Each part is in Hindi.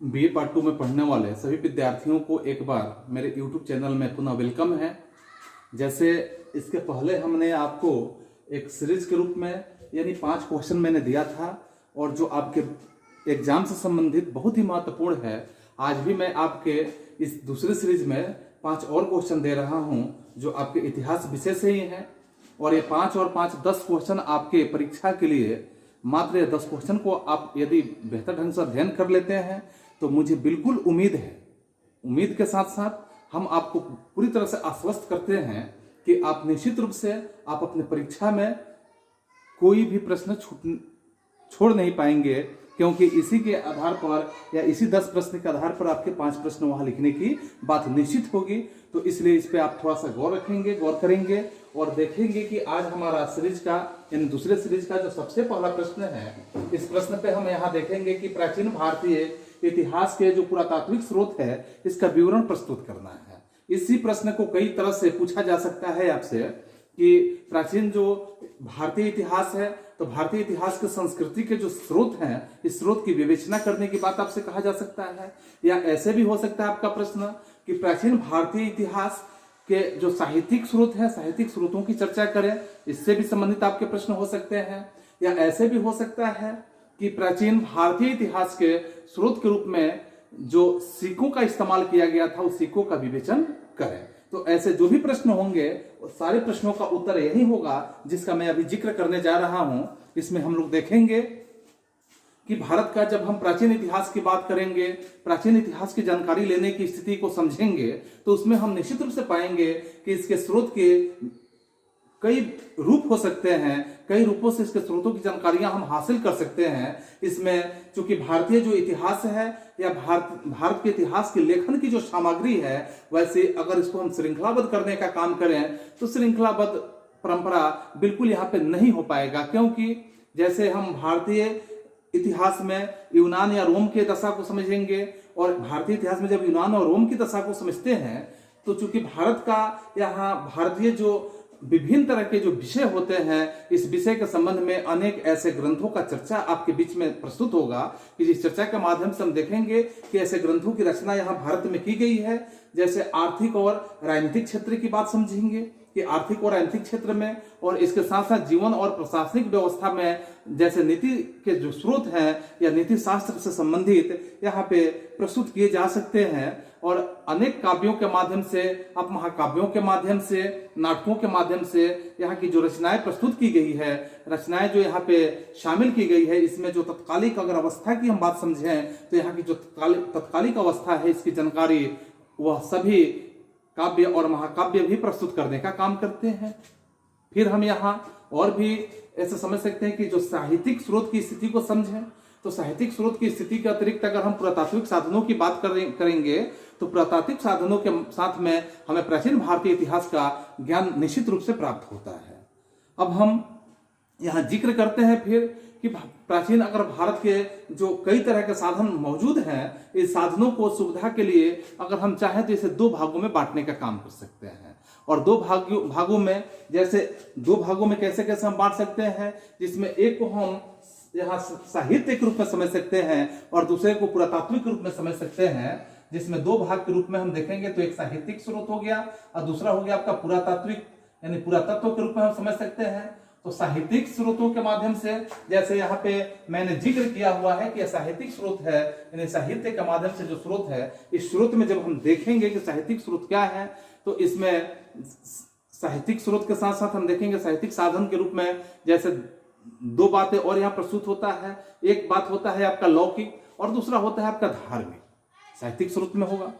बीए पार्ट 2 में पढ़ने वाले सभी विद्यार्थियों को एक बार मेरे YouTube चैनल में पुनः वेलकम है। जैसे इसके पहले हमने आपको एक सीरीज के रूप में यानी 5 क्वेश्चन मैंने दिया था और जो आपके एग्जाम से संबंधित बहुत ही महत्वपूर्ण है। आज भी मैं आपके इस दूसरे सीरीज में 5 और क्वेश्चन दे रहा हूं जो आपके इतिहास विषय से ही हैं और ये 5 और 5 10 क्वेश्चन आपके परीक्षा के लिए मात्र 10 क्वेश्चन को आप यदि बेहतर ढंग से अध्ययन कर लेते हैं तो मुझे बिल्कुल उम्मीद है, उम्मीद के साथ साथ हम आपको पूरी तरह से आश्वस्त करते हैं कि आप निश्चित रूप से आप अपने परीक्षा में कोई भी प्रश्न छोड़ नहीं पाएंगे, क्योंकि इसी के आधार पर या इसी 10 प्रश्न के आधार पर आपके 5 प्रश्न वहां लिखने की बात निश्चित होगी। तो इसलिए इस पे आप थोड़ा सा गौर रखेंगे, गौर करेंगे और देखेंगे कि आज हमारा सीरीज का यानी दूसरे सीरीज का जो सबसे पहला प्रश्न है, इस प्रश्न पे हम यहाँ देखेंगे कि प्राचीन भारतीय इतिहास के जो पुरातात्विक स्रोत है इसका विवरण प्रस्तुत करना है। इसी प्रश्न को कई तरह से पूछा जा सकता है आपसे कि प्राचीन जो भारतीय इतिहास है तो भारतीय इतिहास के संस्कृति के जो स्रोत हैं इस स्रोत की विवेचना करने की बात आपसे कहा जा सकता है। या ऐसे भी हो सकता है आपका प्रश्न कि प्राचीन भारतीय इतिहास के जो साहित्यिक स्रोत हैं साहित्यिक स्रोतों की चर्चा करें, इससे भी संबंधित आपके प्रश्न हो सकते हैं। या ऐसे भी हो सकता है कि प्राचीन भारतीय इतिहास के स्रोत के रूप में जो सिक्कों का इस्तेमाल किया गया था उस सिक्कों का विवेचन करें। तो ऐसे जो भी प्रश्न होंगे सारे प्रश्नों का उत्तर यही होगा जिसका मैं अभी जिक्र करने जा रहा हूं। इसमें हम लोग देखेंगे कि भारत का जब हम प्राचीन इतिहास की बात करेंगे, प्राचीन इतिहास की जानकारी लेने की स्थिति को समझेंगे तो उसमें हम निश्चित रूप से पाएंगे कि इसके स्रोत के कई रूप हो सकते हैं, कई रूपों से इसके स्रोतों की जानकारियां हम हासिल कर सकते हैं। इसमें चूंकि भारतीय जो इतिहास है या भारत के इतिहास के लेखन की जो सामग्री है, वैसे अगर इसको हम श्रृंखलाबद्ध करने का काम करें तो श्रृंखलाबद्ध परंपरा बिल्कुल यहाँ पे नहीं हो पाएगा, क्योंकि जैसे हम भारतीय इतिहास में यूनान या रोम के दशा को समझेंगे और भारतीय इतिहास में जब यूनान और रोम की दशा को समझते हैं तो चूंकि भारत का यहाँ भारतीय जो विभिन्न तरह के जो विषय होते हैं इस विषय के संबंध में अनेक ऐसे ग्रंथों का चर्चा आपके बीच में प्रस्तुत होगा कि जिस चर्चा के माध्यम से हम देखेंगे कि ऐसे ग्रंथों की रचना यहाँ भारत में की गई है। जैसे आर्थिक और राजनीतिक क्षेत्र की बात समझेंगे कि आर्थिक और राजनीतिक क्षेत्र में और इसके साथ साथ जीवन और प्रशासनिक व्यवस्था में जैसे नीति के जो स्रोत हैं या नीति शास्त्र से संबंधित यहाँ पे प्रस्तुत किए जा सकते हैं। और अनेक काव्यों के माध्यम से, अब महाकाव्यों के माध्यम से, नाटकों के माध्यम से यहाँ की जो रचनाएं प्रस्तुत की गई है, रचनाएं जो यहाँ पे शामिल की गई है, इसमें जो तत्कालिक अगर अवस्था की हम बात समझें तो यहाँ की जो तत्कालिक अवस्था है इसकी जानकारी वह सभी काव्य और महाकाव्य भी प्रस्तुत करने का काम करते हैं। फिर हम यहाँ और भी ऐसे समझ सकते हैं कि जो साहित्यिक स्रोत की स्थिति को समझें तो साहित्यिक स्रोत की स्थिति के अतिरिक्त अगर हम पुरातात्विक साधनों की बात करेंगे तो पुरातात्विक साधनों के साथ में हमें प्राचीन भारतीय इतिहास का ज्ञान निश्चित रूप से प्राप्त होता है। अब हम यहाँ जिक्र करते हैं फिर कि प्राचीन अगर भारत के जो कई तरह के साधन मौजूद हैं, इस साधनों को सुविधा के लिए अगर हम चाहें तो इसे 2 भागों में बांटने का काम कर सकते हैं। और 2 भागों में जैसे 2 भागों में कैसे कैसे हम बांट सकते हैं, जिसमें एक को हम यहाँ साहित्य के रूप में समझ सकते हैं और दूसरे को पुरातात्विक रूप में समझ सकते हैं। जिसमें 2 भाग के रूप में हम देखेंगे तो एक साहित्यिक स्रोत हो गया और दूसरा हो गया आपका पुरातात्विक यानी पुरातत्व के रूप में हम समझ सकते हैं। तो साहित्यिक स्रोतों के माध्यम से जैसे यहाँ पे मैंने जिक्र किया हुआ है कि साहित्यिक स्रोत है, यानी साहित्य के माध्यम से जो स्रोत है, इस स्रोत में जब हम देखेंगे कि साहित्यिक स्रोत क्या है तो इसमें साहित्यिक स्रोत के साथ साथ हम देखेंगे साहित्यिक साधन के रूप में जैसे 2 बातें और यहाँ प्रस्तुत होता है। एक बात होता है आपका लौकिक और दूसरा होता है आपका धार्मिक। साहित्यिक स्रोत में होगा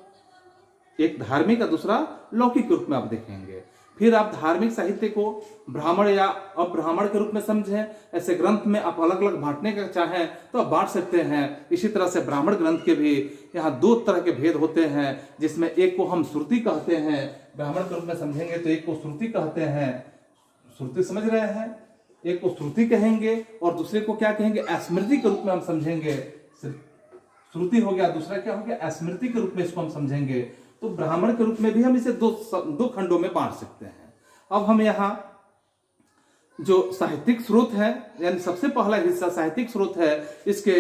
एक धार्मिक और दूसरा लौकिक रूप में आप देखेंगे। फिर आप धार्मिक साहित्य को ब्राह्मण या अब्राह्मण के रूप में समझें। ऐसे ग्रंथ में आप अलग अलग बांटने का चाहें तो आप बांट सकते हैं। इसी तरह से ब्राह्मण ग्रंथ के भी यहाँ 2 तरह के भेद होते हैं, जिसमें एक को हम श्रुति कहते हैं, ब्राह्मण के रूप में समझेंगे तो एक को श्रुति कहते हैं। श्रुति समझ रहे हैं, एक को श्रुति कहेंगे और दूसरे को क्या कहेंगे, स्मृति के रूप में हम समझेंगे। श्रुति हो गया, दूसरा क्या हो गया, स्मृति के रूप में इसको हम समझेंगे। तो ब्राह्मण के रूप में भी हम इसे 2 खंडों में बांट सकते हैं। अब हम यहाँ जो साहित्यिक स्रोत है यानी सबसे पहला हिस्सा साहित्यिक स्रोत है, इसके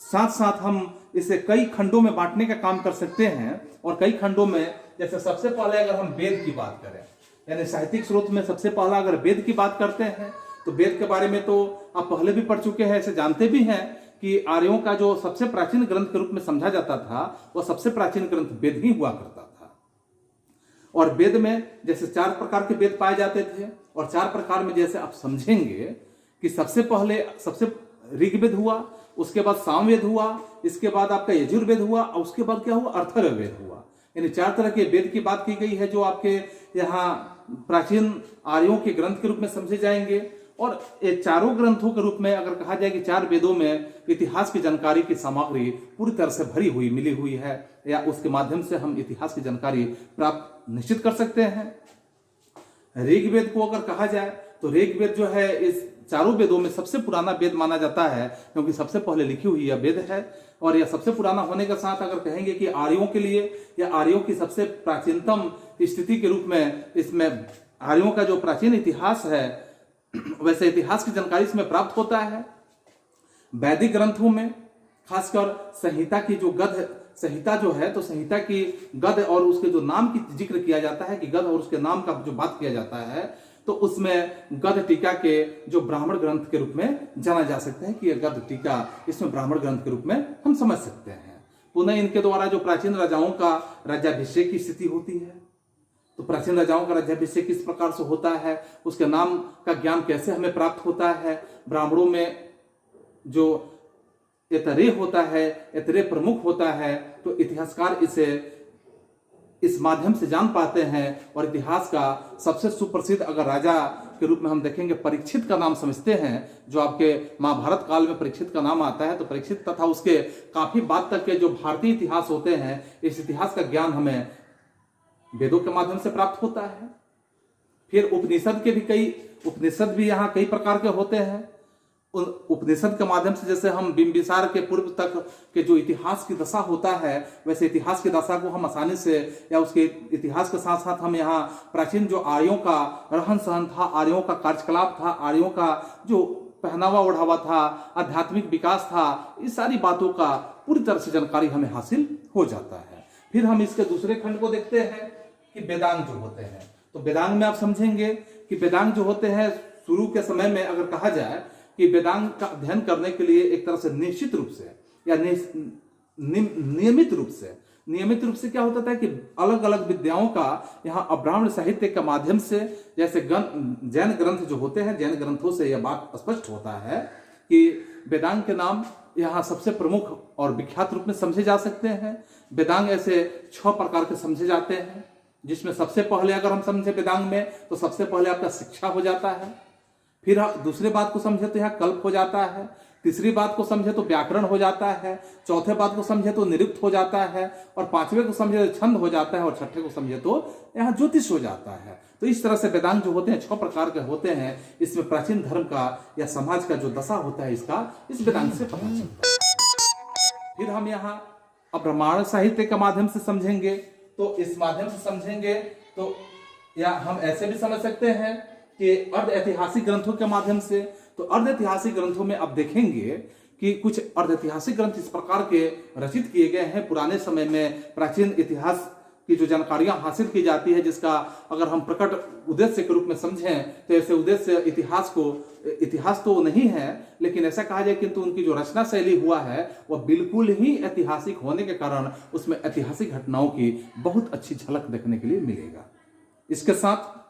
साथ साथ हम इसे कई खंडों में बांटने का काम कर सकते हैं। और कई खंडों में, जैसे सबसे पहले अगर हम वेद की बात करें, यानी साहित्यिक स्रोत में सबसे पहला अगर वेद की बात करते हैं, तो वेद के बारे में तो आप पहले भी पढ़ चुके हैं, ऐसे जानते भी हैं कि आर्यों का जो सबसे प्राचीन ग्रंथ के रूप में समझा जाता था, वह सबसे प्राचीन ग्रंथ वेद ही हुआ करता था। और वेद में जैसे 4 प्रकार के वेद पाए जाते थे, और 4 प्रकार में जैसे आप समझेंगे कि सबसे पहले ऋग्वेद हुआ, उसके बाद सामवेद हुआ, इसके बाद आपका यजुर्वेद हुआ, और उसके बाद क्या हुआ, अथर्ववेद हुआ। यानी 4 तरह के वेद की बात की गई है जो आपके यहाँ प्राचीन आर्यों के ग्रंथ के रूप में समझे जाएंगे। और ये चारों ग्रंथों के रूप में अगर कहा जाए कि 4 वेदों में इतिहास की जानकारी की सामग्री पूरी तरह से भरी हुई मिली हुई है, या उसके माध्यम से हम इतिहास की जानकारी प्राप्त निश्चित कर सकते हैं। ऋग्वेद को अगर कहा जाए तो ऋग्वेद जो है इस चारों वेदों में सबसे पुराना वेद माना जाता है, क्योंकि सबसे पहले लिखी हुई यह वेद है। और यह सबसे पुराना होने के साथ अगर कहेंगे कि आर्यों के लिए या आर्यों की सबसे प्राचीनतम स्थिति के रूप में इसमें आर्यों का जो प्राचीन इतिहास है, वैसे इतिहास की जानकारी इसमें प्राप्त होता है। वैदिक ग्रंथों में खासकर संहिता की जो संहिता जो है, तो संहिता की गद और उसके जो नाम की जिक्र किया जाता है कि गद और उसके नाम का जो बात किया जाता है, तो उसमें गद टीका के जो ब्राह्मण ग्रंथ के रूप में जाना जा सकता है कि यह गद टीका इसमें ब्राह्मण ग्रंथ के रूप में हम समझ सकते हैं। पुनः इनके द्वारा जो प्राचीन राजाओं का राज्याभिषेक की स्थिति होती है, तो प्राचीन राजाओं का राज्याभिषेक किस प्रकार से होता है, उसके नाम का ज्ञान कैसे हमें प्राप्त होता है, ब्राह्मणों में जो एतरे होता है, एतरे प्रमुख होता है, तो इतिहासकार इसे इस माध्यम से जान पाते हैं। और इतिहास का सबसे सुप्रसिद्ध अगर राजा के रूप में हम देखेंगे, परीक्षित का नाम समझते हैं, जो आपके महाभारत काल में परीक्षित का नाम आता है, तो परीक्षित तथा उसके काफी बाद तक के जो भारतीय इतिहास होते हैं, इस इतिहास का ज्ञान हमें वेदों के माध्यम से प्राप्त होता है। फिर उपनिषद भी यहाँ कई प्रकार के होते हैं। उन उपनिषद के माध्यम से जैसे हम बिंबिसार के पूर्व तक के जो इतिहास की दशा होता है, वैसे इतिहास की दशा को हम आसानी से, या उसके इतिहास के साथ साथ हम यहाँ प्राचीन जो आर्यों का रहन सहन था, आर्यों का कार्यकलाप था, आर्यों का जो पहनावा ओढ़ावा था, आध्यात्मिक विकास था, इस सारी बातों का पूरी तरह से जानकारी हमें हासिल हो जाता है। फिर हम इसके दूसरे खंड को देखते हैं कि वेदांग जो होते हैं। तो वेदांग में आप समझेंगे कि वेदांग जो होते हैं, शुरू के समय में अगर कहा जाए कि वेदांग का अध्ययन करने के लिए एक तरह से निश्चित रूप से या नियमित रूप से क्या होता था कि अलग अलग विद्याओं का यहाँ अब्राह्मण साहित्य के माध्यम से, जैसे जैन ग्रंथ जो होते हैं, जैन ग्रंथों से यह बात स्पष्ट होता है कि वेदांग के नाम यहाँ सबसे प्रमुख और विख्यात रूप में समझे जा सकते हैं। वेदांग ऐसे 6 प्रकार के समझे जाते हैं, जिसमें सबसे पहले अगर हम समझे वेदांग में, तो सबसे पहले आपका शिक्षा हो जाता है। फिर दूसरे बात को समझे तो यहाँ कल्प हो जाता है। तीसरी बात को समझे तो व्याकरण हो जाता है। चौथे बात को समझे तो निरुक्त हो जाता है। और 5वें को समझे तो छंद हो जाता है। और 6ठे को समझे तो यहाँ ज्योतिष हो जाता है। तो इस तरह से वेदांग जो होते हैं 6 प्रकार के होते हैं। इसमें प्राचीन धर्म का या समाज का जो दशा होता है, इसका इस वेदांग से पता चलता है। फिर हम यहाँ ब्राह्मण साहित्य के माध्यम से समझेंगे, तो इस माध्यम से समझेंगे तो या हम ऐसे भी समझ सकते हैं कि अर्ध ऐतिहासिक ग्रंथों के माध्यम से। तो अर्ध ऐतिहासिक ग्रंथों में आप देखेंगे कि कुछ अर्ध ऐतिहासिक ग्रंथ इस प्रकार के रचित किए गए हैं पुराने समय में, प्राचीन इतिहास की जो जानकारियां हासिल की जाती है, जिसका अगर हम प्रकट उद्देश्य के रूप में समझें तो ऐसे उद्देश्य इतिहास तो नहीं है, लेकिन ऐसा कहा जाए किंतु उनकी जो रचना शैली हुआ है वह बिल्कुल ही ऐतिहासिक होने के कारण उसमें ऐतिहासिक घटनाओं की बहुत अच्छी झलक देखने के लिए मिलेगा। इसके साथ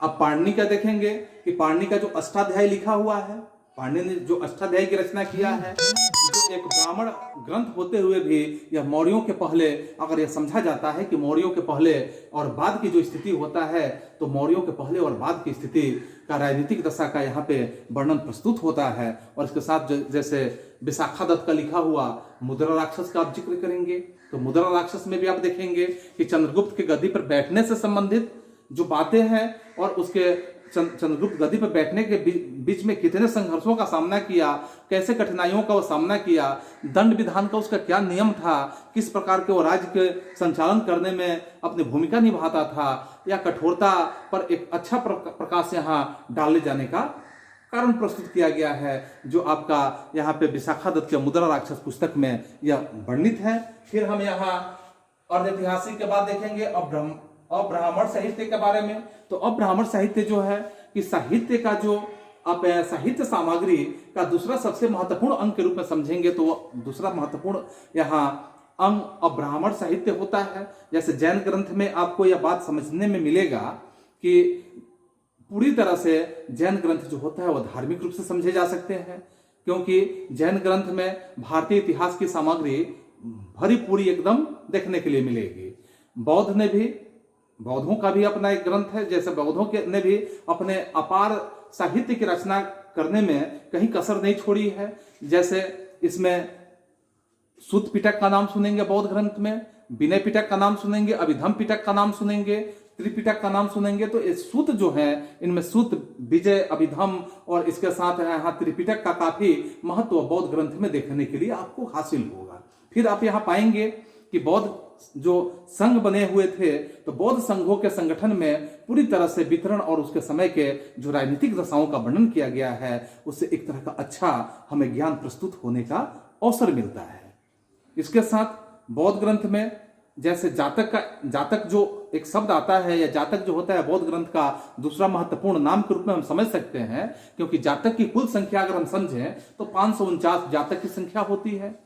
अब पाणिनि का देखेंगे कि पाणिनि का जो अष्टाध्यायी लिखा हुआ है, पाणिनि ने जो अष्टाध्यायी की रचना किया है, जो एक ब्राह्मण ग्रंथ होते हुए भी यह मौर्यों के पहले, अगर यह समझा जाता है कि मौर्यों के पहले और बाद की जो स्थिति होता है, तो मौर्यों के पहले और बाद की स्थिति का राजनीतिक दशा का यहाँ पे वर्णन प्रस्तुत होता है। और इसके साथ जैसे विशाखा दत्त का लिखा हुआ मुद्रा राक्षस का आप जिक्र करेंगे, तो मुद्रा राक्षस में भी आप देखेंगे कि चंद्रगुप्त के गद्दी पर बैठने से संबंधित जो बातें हैं और उसके चंद्रगुप्त गद्दी पर बैठने के बीच में कितने संघर्षों का सामना किया, कैसे कठिनाइयों का वो सामना किया, दंड विधान का उसका क्या नियम था, किस प्रकार के वो राज्य के संचालन करने में अपनी भूमिका निभाता था, या कठोरता पर एक अच्छा प्रकाश यहाँ डाले जाने का कारण प्रस्तुत किया गया है, जो आपका यहाँ पे विशाखा दत्त के मुद्रा राक्षस पुस्तक में यह वर्णित है। फिर हम यहाँ अर्ध ऐतिहासिक के बाद देखेंगे अब्राह्मण साहित्य के बारे में। तो अब्राह्मण साहित्य जो है कि साहित्य का जो आप साहित्य सामग्री का दूसरा सबसे महत्वपूर्ण अंग के रूप में समझेंगे तो वो दूसरा महत्वपूर्ण यहाँ अंग अब्राह्मण साहित्य होता है। जैसे जैन ग्रंथ में आपको यह बात समझने में मिलेगा कि पूरी तरह से जैन ग्रंथ जो होता है वो धार्मिक रूप से समझे जा सकते हैं, क्योंकि जैन ग्रंथ में भारतीय इतिहास की सामग्री भरी पूरी एकदम देखने के लिए मिलेगी। बौद्धों का भी अपना एक ग्रंथ है, जैसे बौद्धों के ने भी अपने अपार साहित्य की रचना करने में कहीं कसर नहीं छोड़ी है। जैसे इसमें सूत पिटक का नाम सुनेंगे बौद्ध ग्रंथ में, विनय पिटक का नाम सुनेंगे, अभिधम पिटक का नाम सुनेंगे, त्रिपिटक का नाम सुनेंगे। तो ये सूत जो है, इनमें सूत, विजय, अभिधम और इसके साथ यहाँ त्रिपिटक का काफी महत्व बौद्ध ग्रंथ में देखने के लिए आपको हासिल होगा। फिर आप यहाँ पाएंगे कि बौद्ध जो संघ बने हुए थे, तो बौद्ध संघों के संगठन में पूरी तरह से वितरण और उसके समय के जो राजनीतिक दशाओं का वर्णन किया गया है, उससे एक तरह का अच्छा हमें ज्ञान प्रस्तुत होने का अवसर मिलता है। इसके साथ बौद्ध ग्रंथ में जैसे जातक जो एक शब्द आता है, या जातक जो होता है बौद्ध ग्रंथ का दूसरा महत्वपूर्ण नाम के रूप में हम समझ सकते हैं, क्योंकि जातक की कुल संख्या अगर हम समझें तो 549 जातक की संख्या होती है।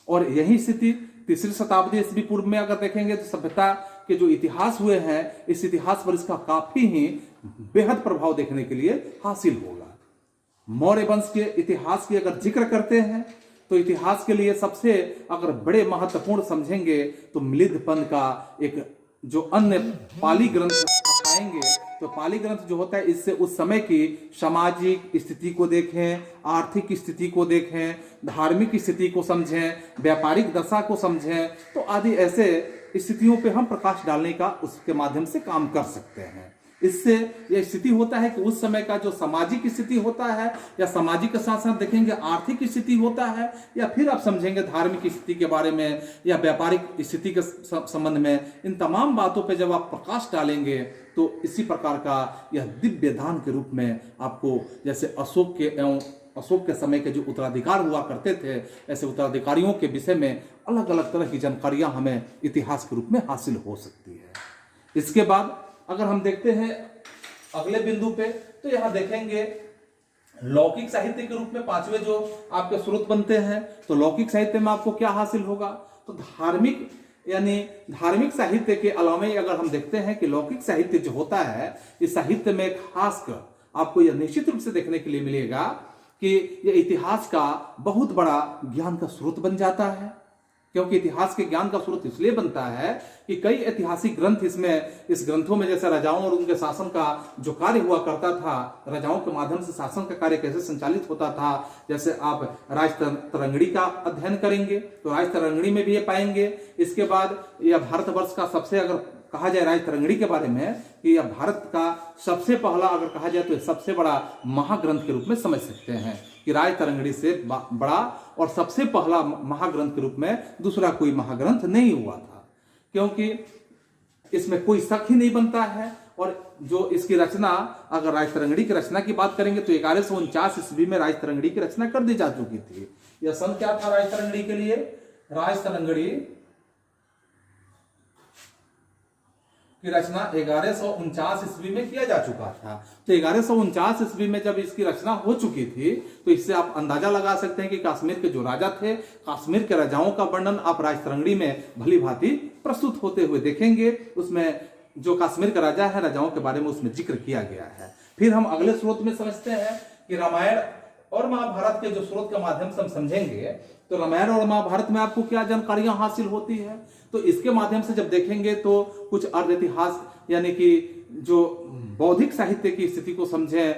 और यही स्थिति तीसरी शताब्दी ईस्वी पूर्व में अगर देखेंगे तो सभ्यता के जो इतिहास हुए हैं, इस इतिहास पर इसका काफी ही बेहद प्रभाव देखने के लिए हासिल होगा। मौर्य वंश के इतिहास की अगर जिक्र करते हैं तो इतिहास के लिए सबसे अगर बड़े महत्वपूर्ण समझेंगे तो मिलिंदपंथ का एक जो अन्य पाली ग्रंथ पाएंगे, तो पाली ग्रंथ जो होता है इससे उस समय की सामाजिक स्थिति को देखें, आर्थिक स्थिति को देखें, धार्मिक स्थिति को समझें, व्यापारिक दशा को समझें, तो आदि ऐसे स्थितियों पे हम प्रकाश डालने का उसके माध्यम से काम कर सकते हैं। इससे यह स्थिति होता है कि उस समय का जो सामाजिक स्थिति होता है, या सामाजिक के साथ साथ देखेंगे आर्थिक स्थिति होता है, या फिर आप समझेंगे धार्मिक स्थिति के बारे में या व्यापारिक स्थिति के संबंध में, इन तमाम बातों पे जब आप प्रकाश डालेंगे तो इसी प्रकार का यह दिव्य दान के रूप में आपको, जैसे अशोक के समय के जो उत्तराधिकार हुआ करते थे, ऐसे उत्तराधिकारियों के विषय में अलग अलग तरह की जानकारियां हमें इतिहास के रूप में हासिल हो सकती है। इसके बाद अगर हम देखते हैं अगले बिंदु पे, तो यहां देखेंगे लौकिक साहित्य के रूप में पांचवें जो आपके स्रोत बनते हैं, तो लौकिक साहित्य में आपको क्या हासिल होगा, तो धार्मिक साहित्य के अलावा अगर हम देखते हैं कि लौकिक साहित्य जो होता है, इस साहित्य में खासकर आपको यह निश्चित रूप से देखने के लिए मिलेगा कि यह इतिहास का बहुत बड़ा ज्ञान का स्रोत बन जाता है। क्योंकि इतिहास के ज्ञान का स्रोत इसलिए बनता है कि कई ऐतिहासिक ग्रंथ इस ग्रंथों में, जैसे राजाओं और उनके शासन का जो कार्य हुआ करता था, राजाओं के माध्यम से शासन का कार्य कैसे संचालित होता था, जैसे आप राजतरंगिणी का अध्ययन करेंगे तो राजतरंगिणी में भी ये पाएंगे। इसके बाद यह भारतवर्ष का सबसे, अगर कहा जाए राजतरंगिणी के बारे में, कि यह भारत का सबसे पहला, अगर कहा जाए तो सबसे बड़ा महाग्रंथ के रूप में समझ सकते हैं कि राजतरंगिणी से बड़ा और सबसे पहला महाग्रंथ के रूप में दूसरा कोई महाग्रंथ नहीं हुआ था, क्योंकि इसमें कोई शक ही नहीं बनता है। और जो इसकी रचना, अगर राजतरंगिणी की रचना की बात करेंगे तो 1149 ईस्वी में राजतरंगिणी की रचना कर दी जा चुकी थी। यह सन क्या था राजतरंगिणी के लिए? राजतरंगिणी की रचना 1149 ईस्वी में किया जा चुका था। तो 1149 ईस्वी में जब इसकी रचना हो चुकी थी, तो इससे आप अंदाजा लगा सकते हैं कि कश्मीर के जो राजा थे, कश्मीर के राजाओं का वर्णन आप राजतरंगिणी में भली भांति प्रस्तुत होते हुए देखेंगे। उसमें जो कश्मीर का राजा है, राजाओं के बारे में उसमें जिक्र किया गया है। फिर हम अगले स्रोत में समझते हैं कि रामायण और महाभारत के जो स्रोत के माध्यम से हम समझेंगे, तो रामायण और महाभारत में आपको क्या जानकारियां हासिल होती है, तो इसके माध्यम से जब देखेंगे तो कुछ अर्ध इतिहास, यानी कि जो बौद्धिक साहित्य की स्थिति को समझें,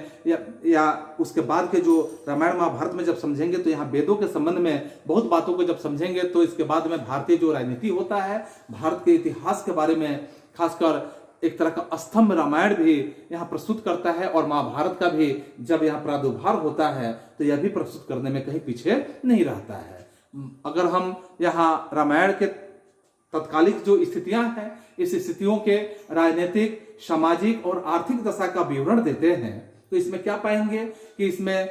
या उसके बाद के जो रामायण महाभारत में जब समझेंगे तो यहाँ वेदों के संबंध में बहुत बातों को जब समझेंगे, तो इसके बाद में भारतीय जो राजनीति होता है, भारत के इतिहास के बारे में खासकर एक तरह का स्तंभ रामायण भी यहाँ प्रस्तुत करता है, और महाभारत का भी जब यहाँ प्रादुर्भाव होता है तो यह भी प्रस्तुत करने में कहीं पीछे नहीं रहता है। अगर हम यहाँ रामायण के तत्कालिक जो स्थितियां हैं, इस स्थितियों के राजनीतिक, सामाजिक और आर्थिक दशा का विवरण देते हैं, तो इसमें क्या पाएंगे कि इसमें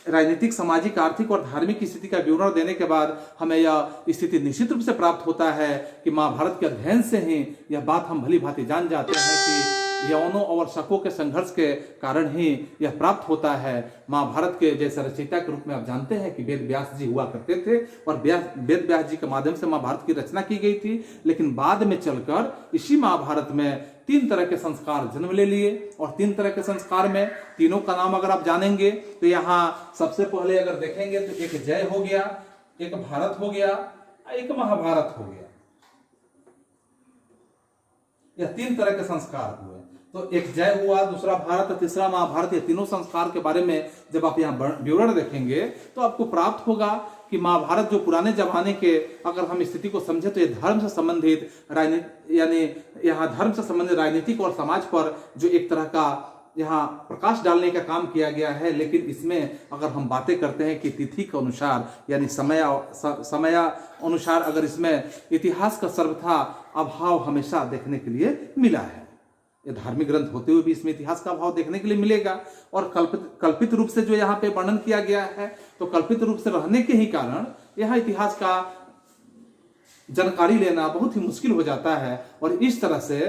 राजनीतिक, सामाजिक, आर्थिक और धार्मिक स्थिति का विवरण देने के बाद हमें यह स्थिति निश्चित रूप से प्राप्त होता है कि महाभारत के अध्ययन से ही यह बात हम भली भांति जान जाते हैं कि यवनों और शकों के संघर्ष के कारण ही यह प्राप्त होता है। महाभारत के जैसे रचयिता के रूप में आप जानते हैं कि वेद व्यास जी हुआ करते थे और वेद व्यास जी के माध्यम से महाभारत की रचना की गई थी, लेकिन बाद में चलकर इसी महाभारत में 3 तरह के संस्कार जन्म ले लिए और 3 तरह के संस्कार में तीनों का नाम अगर आप जानेंगे तो यहाँ सबसे पहले अगर देखेंगे तो एक जय हो गया, एक भारत हो गया, एक महाभारत हो गया। यह 3 तरह के संस्कार हुए। तो एक जय हुआ, दूसरा भारत, तीसरा महाभारत। ये तीनों संस्कार के बारे में जब आप यहाँ विवरण देखेंगे तो आपको प्राप्त होगा कि महाभारत जो पुराने जमाने के अगर हम स्थिति को समझे तो ये धर्म से संबंधित राजनीति, यानी यहाँ धर्म से संबंधित राजनीतिक और समाज पर जो एक तरह का यहाँ प्रकाश डालने का काम किया गया है। लेकिन इसमें अगर हम बातें करते हैं कि तिथि के अनुसार यानी समय अनुसार अगर इसमें इतिहास का सर्वथा अभाव हमेशा देखने के लिए मिला है। ये धार्मिक ग्रंथ होते हुए भी इसमें इतिहास का अभाव देखने के लिए मिलेगा। और कल्पित रूप से जो यहाँ पे वर्णन किया गया है तो कल्पित रूप से रहने के ही कारण यहाँ इतिहास का जानकारी लेना बहुत ही मुश्किल हो जाता है। और इस तरह से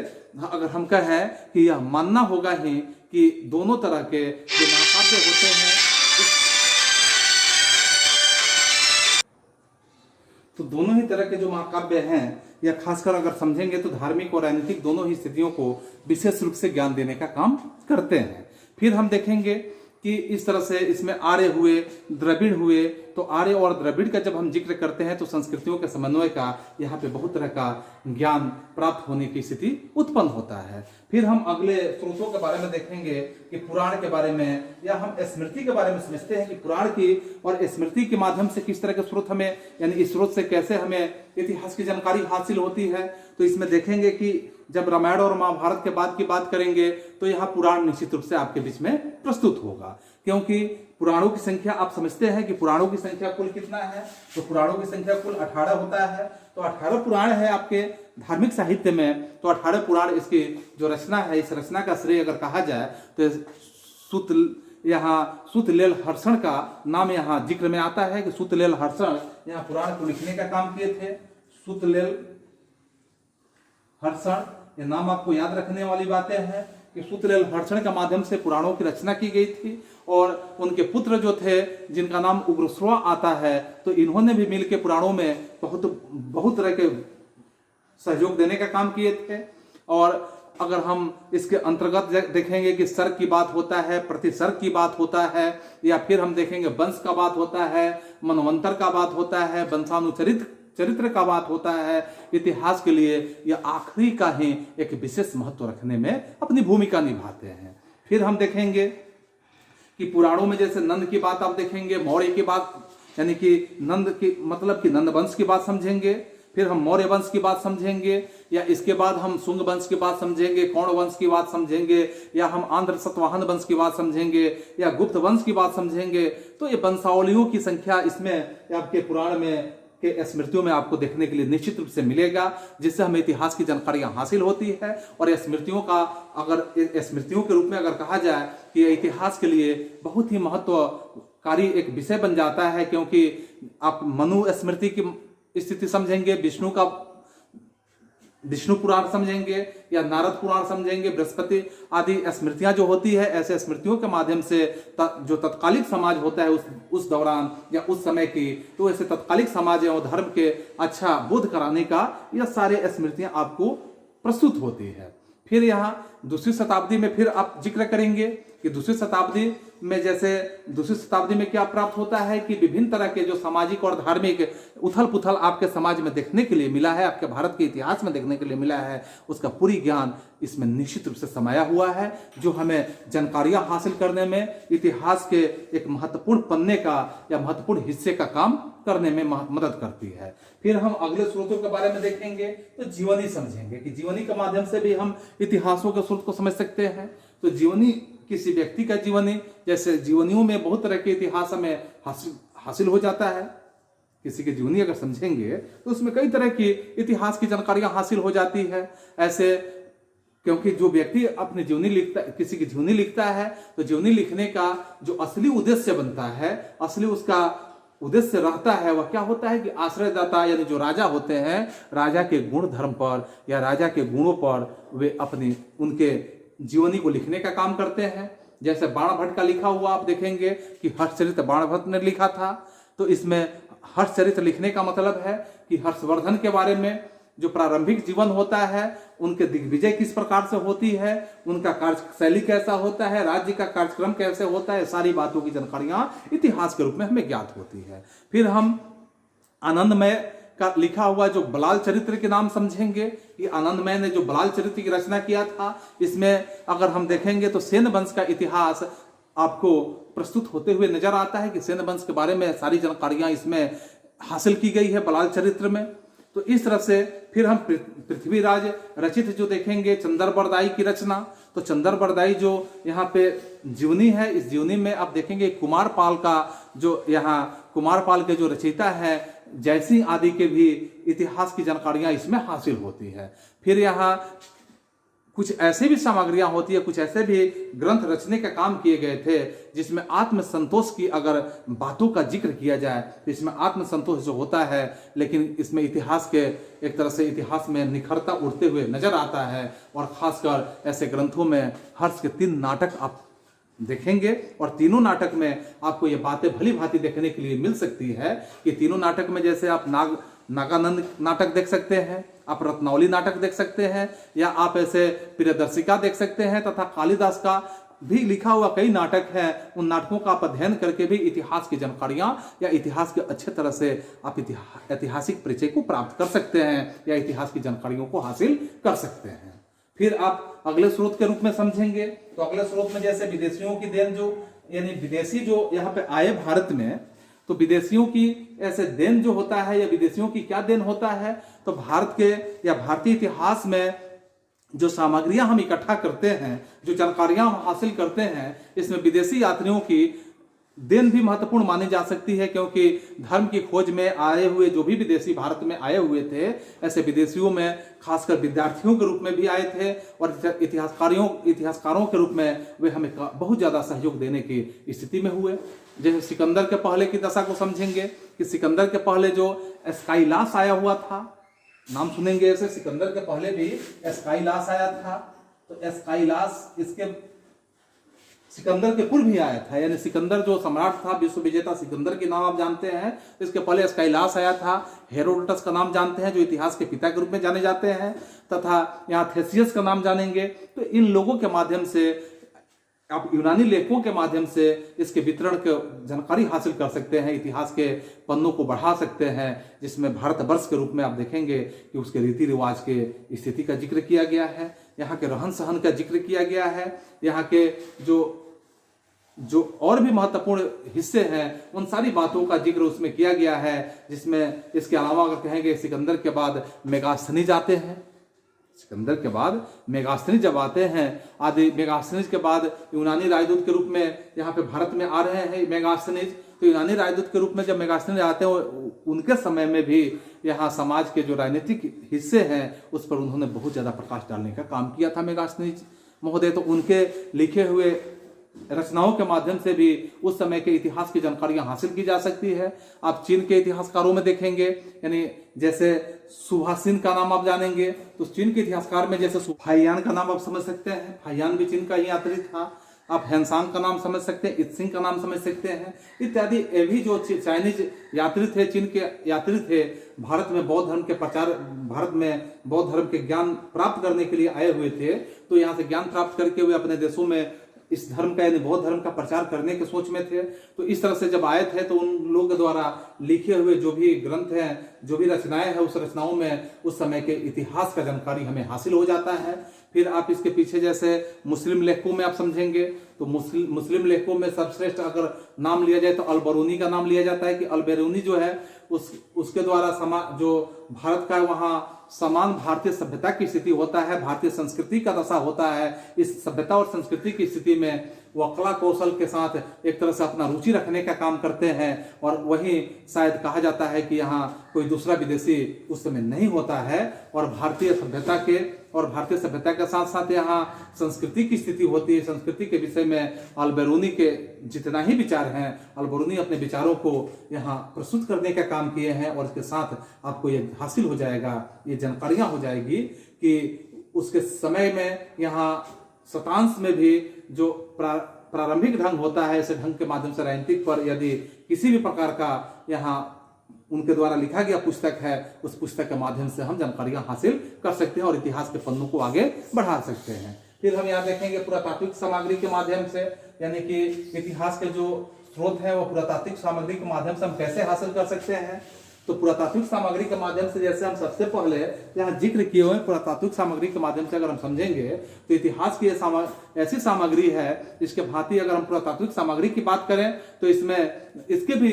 अगर हम कहें कि यह मानना होगा ही कि दोनों तरह के जो महाकाव्य होते हैं तो दोनों ही तरह के जो महाकाव्य हैं या खासकर अगर समझेंगे तो धार्मिक और राजनीतिक दोनों ही स्थितियों को विशेष रूप से ज्ञान देने का काम करते हैं। फिर हम देखेंगे कि इस तरह से इसमें आर्य हुए, द्रविड़ हुए। तो आर्य और द्रविड़ का जब हम जिक्र करते हैं तो संस्कृतियों के समन्वय का यहाँ पे बहुत तरह का ज्ञान प्राप्त होने की स्थिति उत्पन्न होता है। फिर हम अगले स्रोतों के बारे में देखेंगे कि पुराण के बारे में या हम स्मृति के बारे में समझते हैं कि पुराण की और स्मृति के माध्यम से किस तरह के स्रोत हमें, यानी इस स्रोत से कैसे हमें इतिहास की जानकारी हासिल होती है। तो इसमें देखेंगे कि जब रामायण और महाभारत के बाद की बात करेंगे तो यहाँ पुराण निश्चित रूप से आपके बीच में प्रस्तुत होगा, क्योंकि पुराणों की संख्या आप समझते हैं कि पुराणों की संख्या कुल कितना है। तो पुराणों की संख्या कुल 18 होता है। तो 18 पुराण है आपके धार्मिक साहित्य में। तो 18 पुराण इसकी जो रचना है, इस रचना का श्रेय अगर कहा जाए तो सूतलेल हर्षण का नाम यहाँ जिक्र में आता है कि सूतलेल हर्षण यहाँ पुराण को लिखने का काम किए थे। सूतलेल हर्षण, ये नाम आपको याद रखने वाली बातें हैं कि सूतलेल हर्षण के माध्यम से पुराणों की रचना की गई थी। और उनके पुत्र जो थे जिनका नाम उग्रश्रवा आता है, तो इन्होंने भी मिलकर पुराणों में बहुत तरह के सहयोग देने का काम किए थे। और अगर हम इसके अंतर्गत देखेंगे कि सर्ग की बात होता है, प्रतिसर्ग की बात होता है, या फिर हम देखेंगे वंश का बात होता है, मनवंतर का बात होता है, वंशानुचरित चरित्र का बात होता है। इतिहास के लिए यह आखिरी का ही एक विशेष महत्व रखने में अपनी भूमिका निभाते हैं। फिर हम देखेंगे कि पुराणों में जैसे नंद की बात आप देखेंगे, मौर्य की बात, यानी कि नंद की मतलब कि नंद वंश की बात समझेंगे। फिर हम मौर्य वंश की बात समझेंगे, या इसके बाद हम शुंग वंश की बात समझेंगे, कौण वंश की बात समझेंगे, या हम आंध्र सतवाहन वंश की बात समझेंगे, या गुप्त वंश की बात समझेंगे। तो ये वंशावलियों की संख्या इसमें आपके पुराण में के स्मृतियों में आपको देखने के लिए निश्चित रूप से मिलेगा, जिससे हमें इतिहास की जानकारियां हासिल होती है। और स्मृतियों का अगर स्मृतियों के रूप में अगर कहा जाए कि यह इतिहास के लिए बहुत ही महत्वकारी एक विषय बन जाता है, क्योंकि आप मनु स्मृति की स्थिति समझेंगे, विष्णु पुराण समझेंगे, या नारद पुराण समझेंगे, बृहस्पति आदि स्मृतियां जो होती है, ऐसे स्मृतियों के माध्यम से जो तत्कालिक समाज होता है उस दौरान या उस समय की, तो ऐसे तत्कालिक समाज एवं धर्म के अच्छा बोध कराने का यह सारे स्मृतियां आपको प्रस्तुत होती है। फिर यहाँ दूसरी शताब्दी में फिर आप जिक्र करेंगे कि दूसरी शताब्दी में क्या प्राप्त होता है कि विभिन्न तरह के जो सामाजिक और धार्मिक उथल पुथल आपके समाज में देखने के लिए मिला है, आपके भारत के इतिहास में देखने के लिए मिला है, उसका पूरी ज्ञान इसमें निश्चित रूप से समाया हुआ है, जो हमें जानकारियां हासिल करने में, इतिहास के एक महत्वपूर्ण पन्ने का या महत्वपूर्ण हिस्से का काम करने में मदद करती है। फिर हम अगले स्रोतों के बारे में देखेंगे तो जीवनी समझेंगे कि जीवनी के माध्यम से भी हम इतिहासों के स्रोत को समझ सकते हैं। तो जीवनी किसी व्यक्ति का जीवनी, जैसे जीवनियों में बहुत तरह के इतिहास हमें हासिल हो जाता है। किसी की जीवनी अगर समझेंगे तो उसमें कई तरह की इतिहास की जानकारियां हासिल हो जाती है। ऐसे क्योंकि जो व्यक्ति अपनी जीवनी लिखता, किसी की जीवनी लिखता है, तो जीवनी लिखने का जो असली उद्देश्य बनता है, असली उसका उद्देश्य रहता है, वह क्या होता है कि आश्रयदाता यानी जो राजा होते हैं, राजा के गुण धर्म पर या राजा के गुणों पर वे अपनी उनके जीवनी को लिखने का काम करते हैं। जैसे बाणभट्ट का लिखा हुआ आप देखेंगे कि हर्षचरित बाणभट्ट ने लिखा था। तो इसमें हर्षचरित लिखने का मतलब है कि हर्षवर्धन के बारे में जो प्रारंभिक जीवन होता है, उनके दिग्विजय किस प्रकार से होती है, उनका कार्यशैली कैसा होता है, राज्य का कार्यक्रम कैसे होता है, सारी बातों की जानकारियां इतिहास के रूप में हमें ज्ञात होती है। फिर हम आनंदमय का लिखा हुआ जो बलाल चरित्र के नाम समझेंगे। ये आनंदमय ने जो बलाल चरित्र की रचना किया था, इसमें अगर हम देखेंगे तो सेन वंश का इतिहास आपको प्रस्तुत होते हुए नजर आता है कि सेन वंश के बारे में सारी जानकारियां इसमें हासिल की गई है बलाल चरित्र में। तो इस तरह से फिर हम पृथ्वीराज रचित जो देखेंगे चंद्रबरदाई की रचना। तो चंद्रबरदाई जो यहाँ पे जीवनी है, इस जीवनी में आप देखेंगे कुमारपाल का जो यहाँ कुमारपाल के जो रचयिता है जयसिंह आदि के भी इतिहास की जानकारियां इसमें हासिल होती है। फिर यहाँ कुछ ऐसे भी सामग्रियां होती है, कुछ ऐसे भी ग्रंथ रचने का काम किए गए थे जिसमें आत्मसंतोष की अगर बातों का जिक्र किया जाए तो इसमें आत्मसंतोष जो होता है, लेकिन इसमें इतिहास के एक तरह से इतिहास में निखरता उड़ते हुए नजर आता है। और खासकर ऐसे ग्रंथों में हर्ष के 3 नाटक आप देखेंगे और तीनों नाटक में आपको ये बातें भली भांति देखने के लिए मिल सकती है कि तीनों नाटक में जैसे आप नागानंद नाटक देख सकते हैं, आप रत्नावली नाटक देख सकते हैं, या आप ऐसे प्रियदर्शिका देख सकते हैं, तथा कालिदास का भी लिखा हुआ कई नाटक हैं। उन नाटकों का आप अध्ययन करके भी इतिहास की जानकारियां या इतिहास के अच्छे तरह से आप ऐतिहासिक परिचय को प्राप्त कर सकते हैं या इतिहास की जानकारियों को हासिल कर सकते हैं। फिर आप अगले स्रोत के रूप में समझेंगे तो अगले स्रोत में जैसे विदेशियों की देन, जो यानी विदेशी जो यहाँ पे आए भारत में, तो विदेशियों की ऐसे देन जो होता है या विदेशियों की क्या देन होता है, तो भारत के या भारतीय इतिहास में जो सामग्रियां हम इकट्ठा करते हैं, जो जानकारियां हम हासिल करते हैं, इसमें विदेशी यात्रियों की देन भी महत्वपूर्ण मानी जा सकती है। क्योंकि धर्म की खोज में आए हुए जो भी विदेशी भारत में आए हुए थे, ऐसे विदेशियों में खासकर विद्यार्थियों के रूप में भी आए थे और इतिहासकारों के रूप में वे हमें बहुत ज्यादा सहयोग देने की स्थिति में हुए। जैसे सिकंदर के पहले की दशा को समझेंगे कि सिकंदर के पहले जो स्काइलास आया हुआ था, नाम सुनेंगे ऐसे, सिकंदर के पहले भी स्काइलास आया था। तो स्काइलास इसके सिकंदर के पूर्व भी आया था, यानी सिकंदर जो सम्राट था, विश्व विजेता सिकंदर के नाम आप जानते हैं। इसके पहले स्काइलास आया था। हेरोडोटस का नाम जानते हैं जो इतिहास के पिता के रूप में जाने जाते हैं, तथा यहाँ थेसियस का नाम जानेंगे। तो इन लोगों के माध्यम से आप यूनानी लेखों के माध्यम से इसके वितरण की जानकारी हासिल कर सकते हैं, इतिहास के पन्नों को बढ़ा सकते हैं, जिसमें भारतवर्ष के रूप में आप देखेंगे कि उसके रीति रिवाज के स्थिति का जिक्र किया गया है, यहाँ के रहन सहन का जिक्र किया गया है, यहाँ के जो और भी महत्वपूर्ण हिस्से हैं उन सारी बातों का जिक्र उसमें किया गया है। जिसमें इसके अलावा अगर कहेंगे सिकंदर के बाद मेगास्थनीज आते हैं, सिकंदर के बाद मेगास्थनीज जब आते हैं, आदि मेगास्थनीज के बाद यूनानी राजदूत के रूप में यहाँ पे भारत में आ रहे हैं मेगास्थनीज। तो यूनानी राजदूत के रूप में जब मेगास्थनीज आते हैं, उनके समय में भी यहाँ समाज के जो राजनीतिक हिस्से हैं उस पर उन्होंने बहुत ज्यादा प्रकाश डालने का काम किया था मेगास्थनीज महोदय। तो उनके लिखे हुए रचनाओं के माध्यम से भी उस समय के इतिहास की जानकारियां हासिल की जा सकती है। आप चीन के इतिहासकारों में देखेंगे, यानी जैसे सुभाषिन का नाम आप जानेंगे, तो चीन के इतिहासकार में जैसे फाइयान का नाम आप समझ सकते हैं, फाइयान भी चीन का ही यात्री था। आप हैंसांग का नाम समझ सकते हैं, इत्सिंग का नाम समझ सकते हैं, इत्यादि। ये भी जो चाइनीज यात्री थे, चीन के यात्री थे, भारत में बौद्ध धर्म के प्रचार, भारत में बौद्ध धर्म के ज्ञान प्राप्त करने के लिए आए हुए थे। तो यहाँ से ज्ञान प्राप्त करके वे अपने देशों में इस धर्म का यानी बौद्ध धर्म का प्रचार करने के सोच में थे। तो इस तरह से जब आए थे तो उन लोगों द्वारा लिखे हुए जो भी ग्रंथ हैं, जो भी रचनाएं हैं, उस रचनाओं में उस समय के इतिहास का जानकारी हमें हासिल हो जाता है। फिर आप इसके पीछे जैसे मुस्लिम लेखकों में आप समझेंगे तो मुस्लिम लेखकों में सर्वश्रेष्ठ अगर नाम लिया जाए तो अल-बरूनी का नाम लिया जाता है कि अल-बरूनी जो है उसके द्वारा जो भारत का वहाँ समान भारतीय सभ्यता की स्थिति होता है, भारतीय संस्कृति का दशा होता है। इस सभ्यता और संस्कृति की स्थिति में वो कला कौशल के साथ एक तरह से अपना रुचि रखने का काम करते हैं और वहीं शायद कहा जाता है कि यहाँ कोई दूसरा विदेशी उस समय नहीं होता है और भारतीय सभ्यता के साथ साथ यहाँ संस्कृति की स्थिति होती है। संस्कृति के विषय में अल-बरूनी के जितना ही विचार हैं, अल-बरूनी अपने विचारों को यहाँ प्रस्तुत करने का काम किए हैं और इसके साथ आपको ये हासिल हो जाएगा, ये जानकारियां हो जाएगी कि उसके समय में यहाँ शतांश में भी जो प्रारंभिक ढंग होता है, इस ढंग के माध्यम से राजनीतिक पर यदि किसी भी प्रकार का यहाँ उनके द्वारा लिखा गया पुस्तक है, उस पुस्तक के माध्यम से हम जानकारियां हासिल कर सकते हैं और इतिहास के पन्नों को आगे बढ़ा सकते हैं। फिर हम यहाँ देखेंगे पुरातात्विक सामग्री के माध्यम से, यानी कि इतिहास के जो स्रोत है वो पुरातात्विक सामग्री के माध्यम से हम कैसे हासिल कर सकते हैं। तो पुरातात्विक सामग्री के माध्यम से जैसे हम सबसे पहले यहाँ जिक्र किए हुए पुरातात्विक सामग्री के माध्यम से अगर हम समझेंगे तो इतिहास की ऐसी सामग्री है जिसके भांति अगर हम पुरातात्विक सामग्री की बात करें तो इसमें इसके भी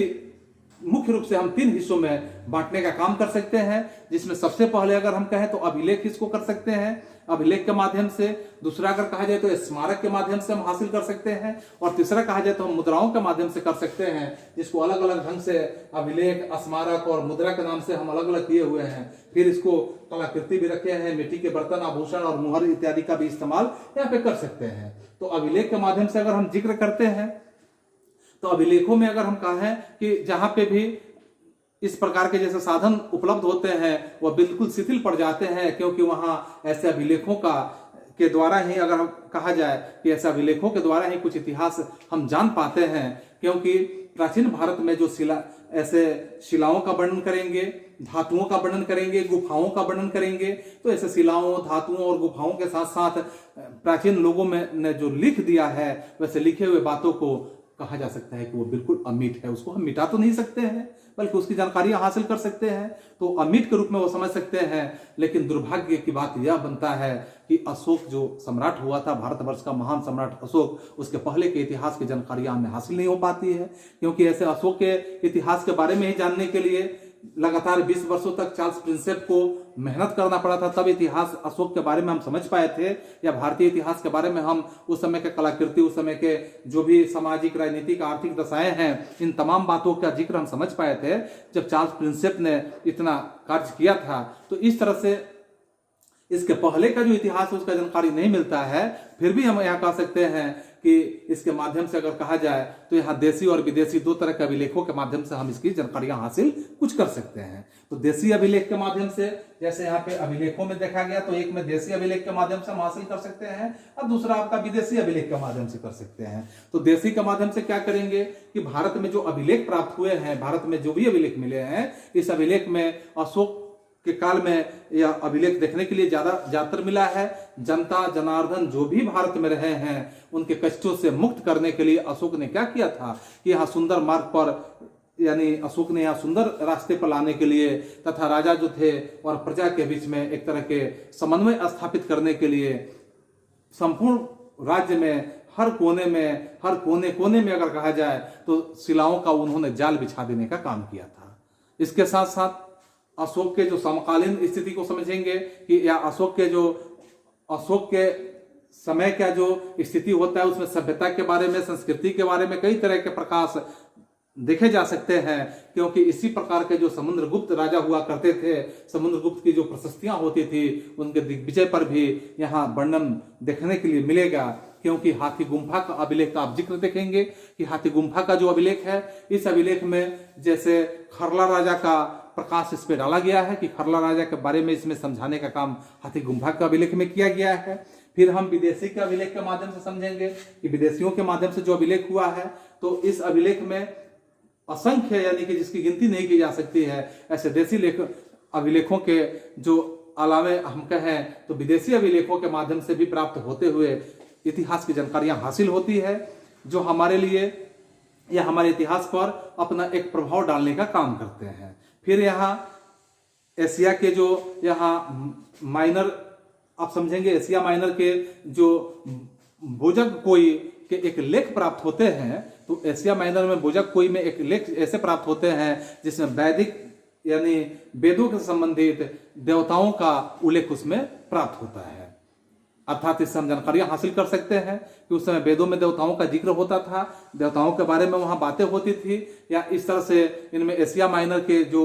मुख्य रूप से हम 3 हिस्सों में बांटने का काम कर सकते हैं, जिसमें सबसे पहले अगर हम कहें तो अभिलेख इसको कर सकते हैं, अभिलेख के माध्यम से। दूसरा अगर कहा जाए तो स्मारक के माध्यम से हम हासिल कर सकते हैं और तीसरा कहा जाए तो हम मुद्राओं के माध्यम से कर सकते हैं, जिसको अलग अलग ढंग से अभिलेख, स्मारक और मुद्रा के नाम से हम अलग अलग किए हुए हैं। फिर इसको कलाकृति भी रखे हैं, मिट्टी के बर्तन, आभूषण और मुहर इत्यादि का भी इस्तेमाल यहाँ पे कर सकते हैं। तो अभिलेख के माध्यम से अगर हम जिक्र करते हैं तो अभिलेखों में अगर हम कहें कि जहां पे भी इस प्रकार के जैसे साधन उपलब्ध होते हैं वह बिल्कुल शिथिल पड़ जाते हैं, क्योंकि वहां ऐसे अभिलेखों के द्वारा ही अगर हम कहा जाए कि ऐसे अभिलेखों के द्वारा ही कुछ इतिहास हम जान पाते हैं। क्योंकि प्राचीन भारत में जो ऐसे शिलाओं का वर्णन करेंगे, धातुओं का वर्णन करेंगे, गुफाओं का वर्णन करेंगे, तो ऐसे शिलाओं, धातुओं और गुफाओं के साथ साथ प्राचीन लोगों ने जो लिख दिया है वैसे लिखे हुए बातों को कहा जा सकता है कि वो बिल्कुल अमिट है। उसको हम मिटा तो नहीं सकते हैं बल्कि उसकी जानकारियां हासिल कर सकते हैं, तो अमिट के रूप में वो समझ सकते हैं। लेकिन दुर्भाग्य की बात यह बनता है कि अशोक जो सम्राट हुआ था, भारतवर्ष का महान सम्राट अशोक, उसके पहले के इतिहास की जानकारियां हमें हासिल नहीं हो पाती है। क्योंकि ऐसे अशोक के इतिहास के बारे में ही जानने के लिए लगातार 20 वर्षों तक चार्ल्स प्रिंसेप को मेहनत करना पड़ा था, तब इतिहास अशोक के बारे में हम समझ पाए थे, या भारतीय इतिहास के बारे में हम उस समय के कलाकृति, उस समय के जो भी सामाजिक, राजनीतिक, आर्थिक दशाएं हैं, इन तमाम बातों का जिक्र हम समझ पाए थे जब चार्ल्स प्रिंसेप ने इतना कार्य किया था। तो इस तरह से इसके पहले का जो इतिहास है उसका जानकारी नहीं मिलता है। फिर भी हम यहाँ कह सकते हैं कि इसके माध्यम से अगर कहा जाए तो यहाँ देशी और विदेशी 2 तरह के अभिलेखों के माध्यम से हम इसकी जानकारियां हासिल कुछ कर सकते हैं। तो देशी अभिलेख के माध्यम से जैसे यहाँ पे अभिलेखों में देखा गया, तो एक में देशी अभिलेख के माध्यम से हम हासिल कर सकते हैं और दूसरा आपका विदेशी अभिलेख के माध्यम से कर सकते हैं। तो देशी के माध्यम से क्या करेंगे कि भारत में जो अभिलेख प्राप्त हुए हैं, भारत में जो भी अभिलेख मिले हैं, इस अभिलेख में अशोक के काल में यह अभिलेख देखने के लिए ज्यादातर मिला है। जनता जनार्दन जो भी भारत में रहे हैं उनके कष्टों से मुक्त करने के लिए अशोक ने क्या किया था कि यहाँ सुंदर मार्ग पर, यानी अशोक ने यहाँ सुंदर रास्ते पर लाने के लिए तथा राजा जो थे और प्रजा के बीच में एक तरह के समन्वय स्थापित करने के लिए संपूर्ण राज्य में हर कोने में अगर कहा जाए तो शिलाओं का उन्होंने जाल बिछा देने का काम किया था। इसके साथ साथ अशोक के जो समकालीन स्थिति को समझेंगे कि या अशोक के समय का जो स्थिति होता है उसमें सभ्यता के बारे में, संस्कृति के बारे में कई तरह के प्रकाश देखे जा सकते हैं। क्योंकि इसी प्रकार के जो समुद्रगुप्त राजा हुआ करते थे, समुद्रगुप्त की जो प्रशस्तियां होती थी, उनके दिग्विजय पर भी यहाँ वर्णन देखने के लिए मिलेगा। क्योंकि हाथी गुम्फा का अभिलेख का आप जिक्र देखेंगे कि हाथी गुम्फा का जो अभिलेख है, इस अभिलेख में जैसे खरला राजा का प्रकाश इस पे डाला गया है कि खरला राजा के बारे में इसमें समझाने का काम हाथी गुम्फा के अभिलेख में किया गया है। फिर हम विदेशी के अभिलेख के माध्यम से समझेंगे कि विदेशियों के माध्यम से जो अभिलेख हुआ है, तो इस अभिलेख में असंख्य, यानी कि जिसकी गिनती नहीं की जा सकती है, ऐसे देशी अभिलेखों के जो अलावे हम कहें तो विदेशी अभिलेखों के माध्यम से भी प्राप्त होते हुए इतिहास की जानकारियां हासिल होती है, जो हमारे लिए या हमारे इतिहास पर अपना एक प्रभाव डालने का काम करते हैं। फिर यहाँ एशिया के जो यहाँ माइनर आप समझेंगे, एशिया माइनर के जो भोजक कोई के एक लेख प्राप्त होते हैं, तो एशिया माइनर में बोजाक्कोई में एक लेख ऐसे प्राप्त होते हैं जिसमें वैदिक यानी वेदों से संबंधित देवताओं का उल्लेख उसमें प्राप्त होता है। अर्थात इससे हम जानकारियां हासिल कर सकते हैं कि उस समय वेदों में देवताओं का जिक्र होता था, देवताओं के बारे में वहां बातें होती थी, या इस तरह से इनमें एशिया माइनर के जो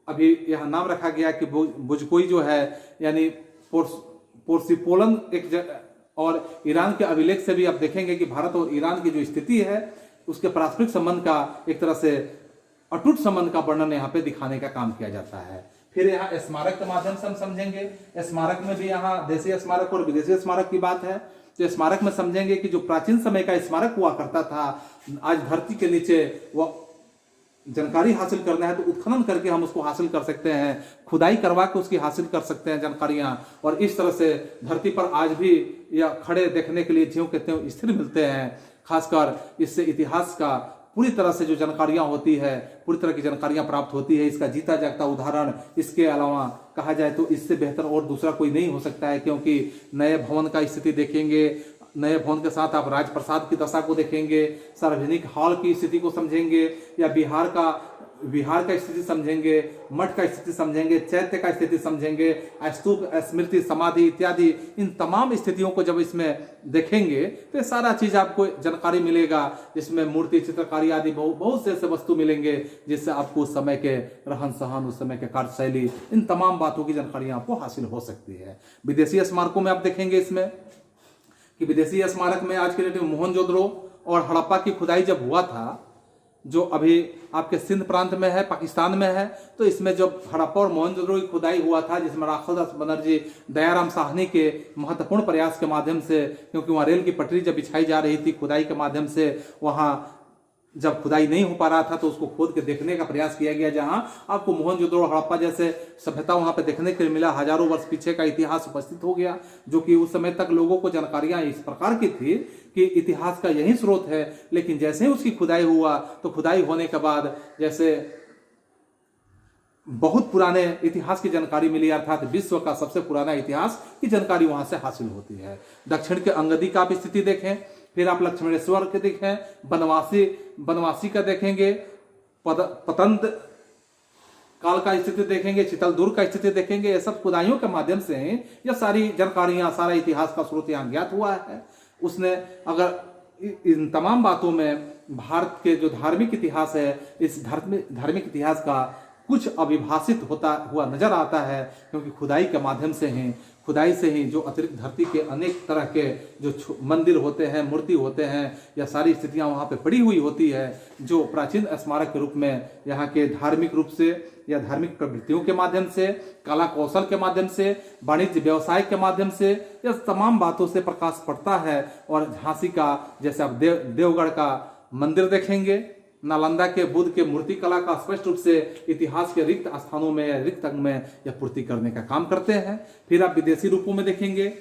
अभी यहाँ नाम रखा गया कि बोजाक्कोई जो है यानी पोर्सिपोलन और ईरान के अभिलेख से भी आप देखेंगे कि भारत और ईरान की जो स्थिति है उसके पारस्परिक संबंध का एक तरह से अटूट संबंध का वर्णन यहाँ पे दिखाने का काम किया जाता है। फिर यहाँ स्मारक के माध्यम से हम समझेंगे, स्मारक में भी यहाँ देशी स्मारक और विदेशी स्मारक की बात है। तो स्मारक में समझेंगे कि जो प्राचीन समय का स्मारक हुआ करता था, आज धरती के नीचे वह जानकारी हासिल करना है तो उत्खनन करके हम उसको हासिल कर सकते हैं, खुदाई करवा के उसकी हासिल कर सकते हैं जानकारियां, और इस तरह से धरती पर आज भी या खड़े देखने के लिए ज्यों के त्यों स्थिर मिलते हैं। खासकर इससे इतिहास का पूरी तरह से जो जानकारियां होती है, पूरी तरह की जानकारियां प्राप्त होती है। इसका जीता जागता उदाहरण इसके अलावा कहा जाए तो इससे बेहतर और दूसरा कोई नहीं हो सकता है, क्योंकि नए भवन का स्थिति देखेंगे, नए भवन के साथ आप राजप्रसाद की दशा को देखेंगे, सार्वजनिक हॉल की स्थिति को समझेंगे, या बिहार का स्थिति समझेंगे, मठ का स्थिति समझेंगे, चैत्य का स्थिति समझेंगे, स्तूप, स्मृति, समाधि इत्यादि, इन तमाम स्थितियों को जब इसमें देखेंगे तो ये सारा चीज आपको जानकारी मिलेगा। इसमें मूर्ति, चित्रकारी आदि बहुत से ऐसे वस्तु मिलेंगे जिससे आपको उस समय के रहन सहन, उस समय के कार्यशैली, इन तमाम बातों की जानकारियां आपको हासिल हो सकती है। विदेशी स्मारकों में आप देखेंगे इसमें कि विदेशी स्मारक में आज के डेट में मोहनजोदड़ो और हड़प्पा की खुदाई जब हुआ था, जो अभी आपके सिंध प्रांत में है, पाकिस्तान में है, तो इसमें जब हड़प्पा और मोहनजोदड़ो की खुदाई हुआ था, जिसमें राखलदास बनर्जी, दयाराम साहनी के महत्वपूर्ण प्रयास के माध्यम से, क्योंकि वहां रेल की पटरी जब बिछाई जा रही थी, खुदाई के माध्यम से वहां जब खुदाई नहीं हो पा रहा था तो उसको खोद के देखने का प्रयास किया गया, जहां आपको मोहनजोदड़ो, हड़प्पा जैसे सभ्यता वहां पे देखने के लिए मिला। हजारों वर्ष पीछे का इतिहास उपस्थित हो गया, जो कि उस समय तक लोगों को जानकारियां इस प्रकार की थी कि इतिहास का यही स्रोत है। लेकिन जैसे ही उसकी खुदाई हुआ तो खुदाई होने के बाद जैसे बहुत पुराने इतिहास की जानकारी मिली, अर्थात विश्व का सबसे पुराना इतिहास की जानकारी वहां से हासिल होती है। दक्षिण के अंगदी का आप स्थिति देखें, फिर आप लक्ष्मणेश्वर के देखें, बनवासी का देखेंगे, पतंत काल का स्थिति देखेंगे, चितलदुर्ग का स्थिति देखेंगे। ये सब खुदाइयों के माध्यम से यह सारी जानकारियां, सारा इतिहास का स्रोत यहाँ ज्ञात हुआ है। उसने अगर इन तमाम बातों में भारत के जो धार्मिक इतिहास है, इस धार्मिक इतिहास का कुछ अविभाषित होता हुआ नजर आता है, क्योंकि खुदाई से ही जो अतिरिक्त धरती के अनेक तरह के जो मंदिर होते हैं, मूर्ति होते हैं, या सारी स्थितियां वहां पे पड़ी हुई होती है, जो प्राचीन स्मारक के रूप में यहाँ के धार्मिक रूप से या धार्मिक प्रवृत्तियों के माध्यम से, कला कौशल के माध्यम से, वाणिज्य व्यवसाय के माध्यम से, यह तमाम बातों से प्रकाश पड़ता है। और झांसी का जैसे आप देवगढ़ का मंदिर देखेंगे, नालंदा के बुद्ध के मूर्ति कला का स्पष्ट रूप से इतिहास के रिक्त स्थानों में या रिक्त अंग में यह पूर्ति करने का काम करते हैं। फिर आप विदेशी रूपों में देखेंगे,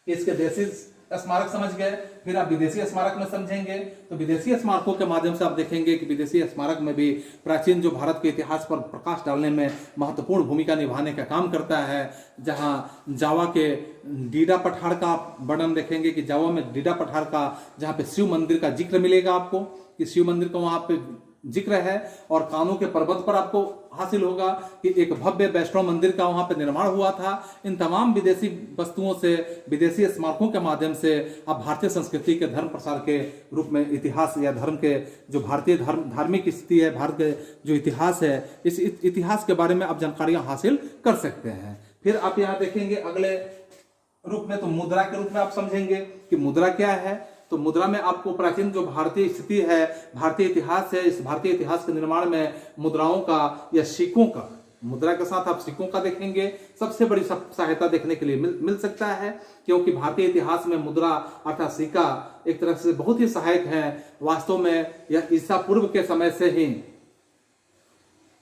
इसके देशी स्मारक समझ गए, फिर आप विदेशी स्मारक में समझेंगे तो विदेशी स्मारकों के माध्यम से आप देखेंगे कि विदेशी स्मारक में भी प्राचीन जो भारत के इतिहास पर प्रकाश डालने में महत्वपूर्ण भूमिका निभाने का काम करता है। जहां जावा के डीडा पठार का वर्णन देखेंगे कि जावा में डीडा पठार का जहां पे शिव मंदिर का जिक्र मिलेगा आपको, कि शिव मंदिर का वहां पे जिक्र है, और कानों के पर्वत पर आपको हासिल होगा कि एक भव्य वैष्णव मंदिर का वहां पे निर्माण हुआ था। इन तमाम विदेशी वस्तुओं से, विदेशी स्मारकों के माध्यम से आप भारतीय संस्कृति के धर्म प्रसार के रूप में इतिहास या धर्म के जो भारतीय धार्मिक स्थिति है, भारत के जो इतिहास है, इस इतिहास के बारे में आप जानकारियां हासिल कर सकते हैं। फिर आप यहाँ देखेंगे अगले रूप में, तो मुद्रा के रूप में आप समझेंगे कि मुद्रा क्या है। तो मुद्रा में आपको प्राचीन जो भारतीय स्थिति है, भारतीय इतिहास है, इस भारतीय इतिहास के निर्माण में मुद्राओं का या सिक्कों का, मुद्रा के साथ आप सिक्कों का देखेंगे, सबसे बड़ी सहायता देखने के लिए मिल सकता है, क्योंकि भारतीय इतिहास में मुद्रा अर्थात सिक्का एक तरह से बहुत ही सहायक है। वास्तव में यह ईसा पूर्व के समय से ही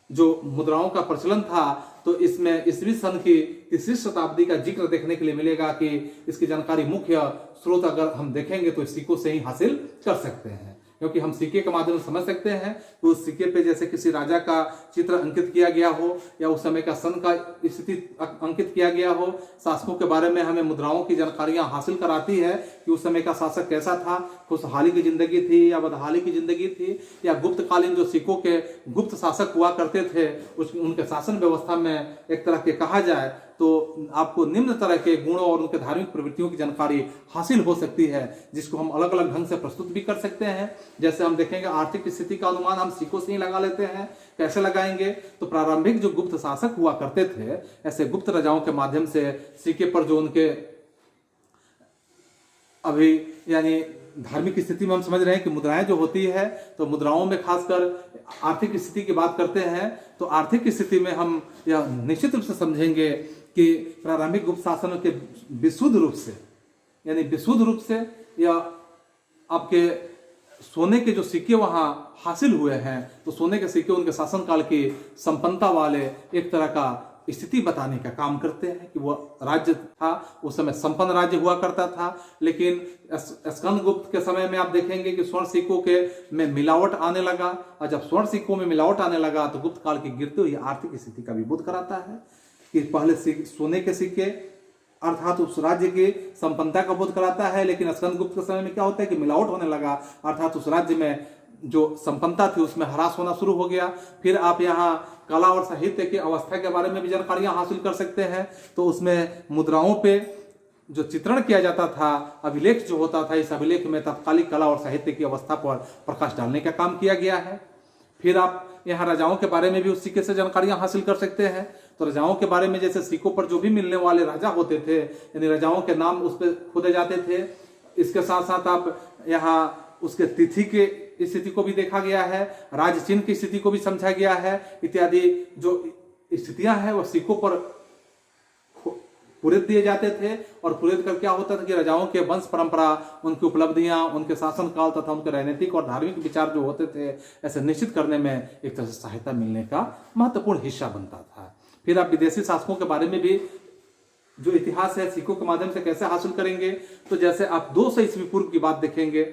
जो मुद्राओं का प्रचलन था, तो इसमें ईस्वी सन की 3वीं शताब्दी का जिक्र देखने के लिए मिलेगा कि इसकी जानकारी मुख्य स्रोत अगर हम देखेंगे तो सिक्कों से ही हासिल कर सकते हैं। क्योंकि हम सिक्के के माध्यम से समझ सकते हैं कि उस सिक्के पे जैसे किसी राजा का चित्र अंकित किया गया हो या उस समय का सन का स्थिति अंकित किया गया हो। शासकों के बारे में हमें मुद्राओं की जानकारियां हासिल कराती है कि उस समय का शासक कैसा था, खुशहाली की जिंदगी थी या बदहाली की जिंदगी थी, या गुप्तकालीन जो सिक्कों के गुप्त शासक हुआ करते थे उनके शासन व्यवस्था में एक तरह के कहा जाए तो आपको निम्न तरह के गुणों और उनके धार्मिक प्रवृत्तियों की जानकारी हासिल हो सकती है, जिसको हम अलग अलग ढंग से प्रस्तुत भी कर सकते हैं। जैसे हम देखेंगे आर्थिक स्थिति का अनुमान हम सिक्कों से ही लगा लेते हैं। कैसे लगाएंगे? तो प्रारंभिक जो गुप्त शासक हुआ करते थे, ऐसे गुप्त राजाओं के माध्यम से सिक्के पर जो उनके अभी यानी धार्मिक स्थिति में हम समझ रहे हैं कि मुद्राएं जो होती है, तो मुद्राओं में खासकर आर्थिक स्थिति की बात करते हैं तो आर्थिक स्थिति में हम यह निश्चित रूप से समझेंगे कि प्रारंभिक गुप्त शासनों के विशुद्ध रूप से यानी विशुद्ध रूप से या आपके सोने के जो सिक्के वहां हासिल हुए हैं, तो सोने के सिक्के उनके शासनकाल की संपन्नता वाले एक तरह का स्थिति बताने का काम करते हैं कि वह राज्य था, उस समय संपन्न राज्य हुआ करता था। लेकिन स्कंदगुप्त के समय में आप देखेंगे कि स्वर्ण सिक्कों के में मिलावट आने लगा, और जब स्वर्ण सिक्कों में मिलावट आने लगा तो गुप्त काल की गिरती हुई आर्थिक स्थिति का भी बोध कराता है कि पहले सोने के सिक्के अर्थात उस राज्य की संपन्नता का बोध कराता है, लेकिन स्कंदगुप्त के समय में क्या होता है कि मिलावट होने लगा, अर्थात उस राज्य में जो संपन्नता थी उसमें ह्रास होना शुरू हो गया। फिर आप यहाँ कला और साहित्य की अवस्था के बारे में भी जानकारियां हासिल कर सकते हैं। तो उसमें मुद्राओं पे जो चित्रण किया जाता था, अभिलेख जो होता था, इस अभिलेख में तत्कालिक कला और साहित्य की अवस्था पर प्रकाश डालने का काम किया गया है। फिर आप यहाँ राजाओं के बारे में भी उस सिक्के से जानकारियां हासिल कर सकते हैं। तो राजाओं के बारे में जैसे सिक्कों पर जो भी मिलने वाले राजा होते थे, यानी राजाओं के नाम उस पर खोदे जाते थे। इसके साथ साथ आप यहाँ उसके तिथि के स्थिति को भी देखा गया है, राज चिन्ह की स्थिति को भी समझा गया है, इत्यादि जो स्थितियां हैं वह सिक्कों पर पुरित दिए जाते थे। और पुरित कर क्या होता था कि राजाओं के वंश परंपरा, उनकी उपलब्धियां, उनके शासनकाल तथा उनके राजनीतिक और धार्मिक विचार जो होते थे, ऐसे निश्चित करने में एक तरह से सहायता मिलने का महत्वपूर्ण हिस्सा बनता था। फिर आप विदेशी शासकों के बारे में भी जो इतिहास है सिक्कों के माध्यम से कैसे हासिल करेंगे, तो जैसे आप 200 ईस्वी पूर्व की बात देखेंगे,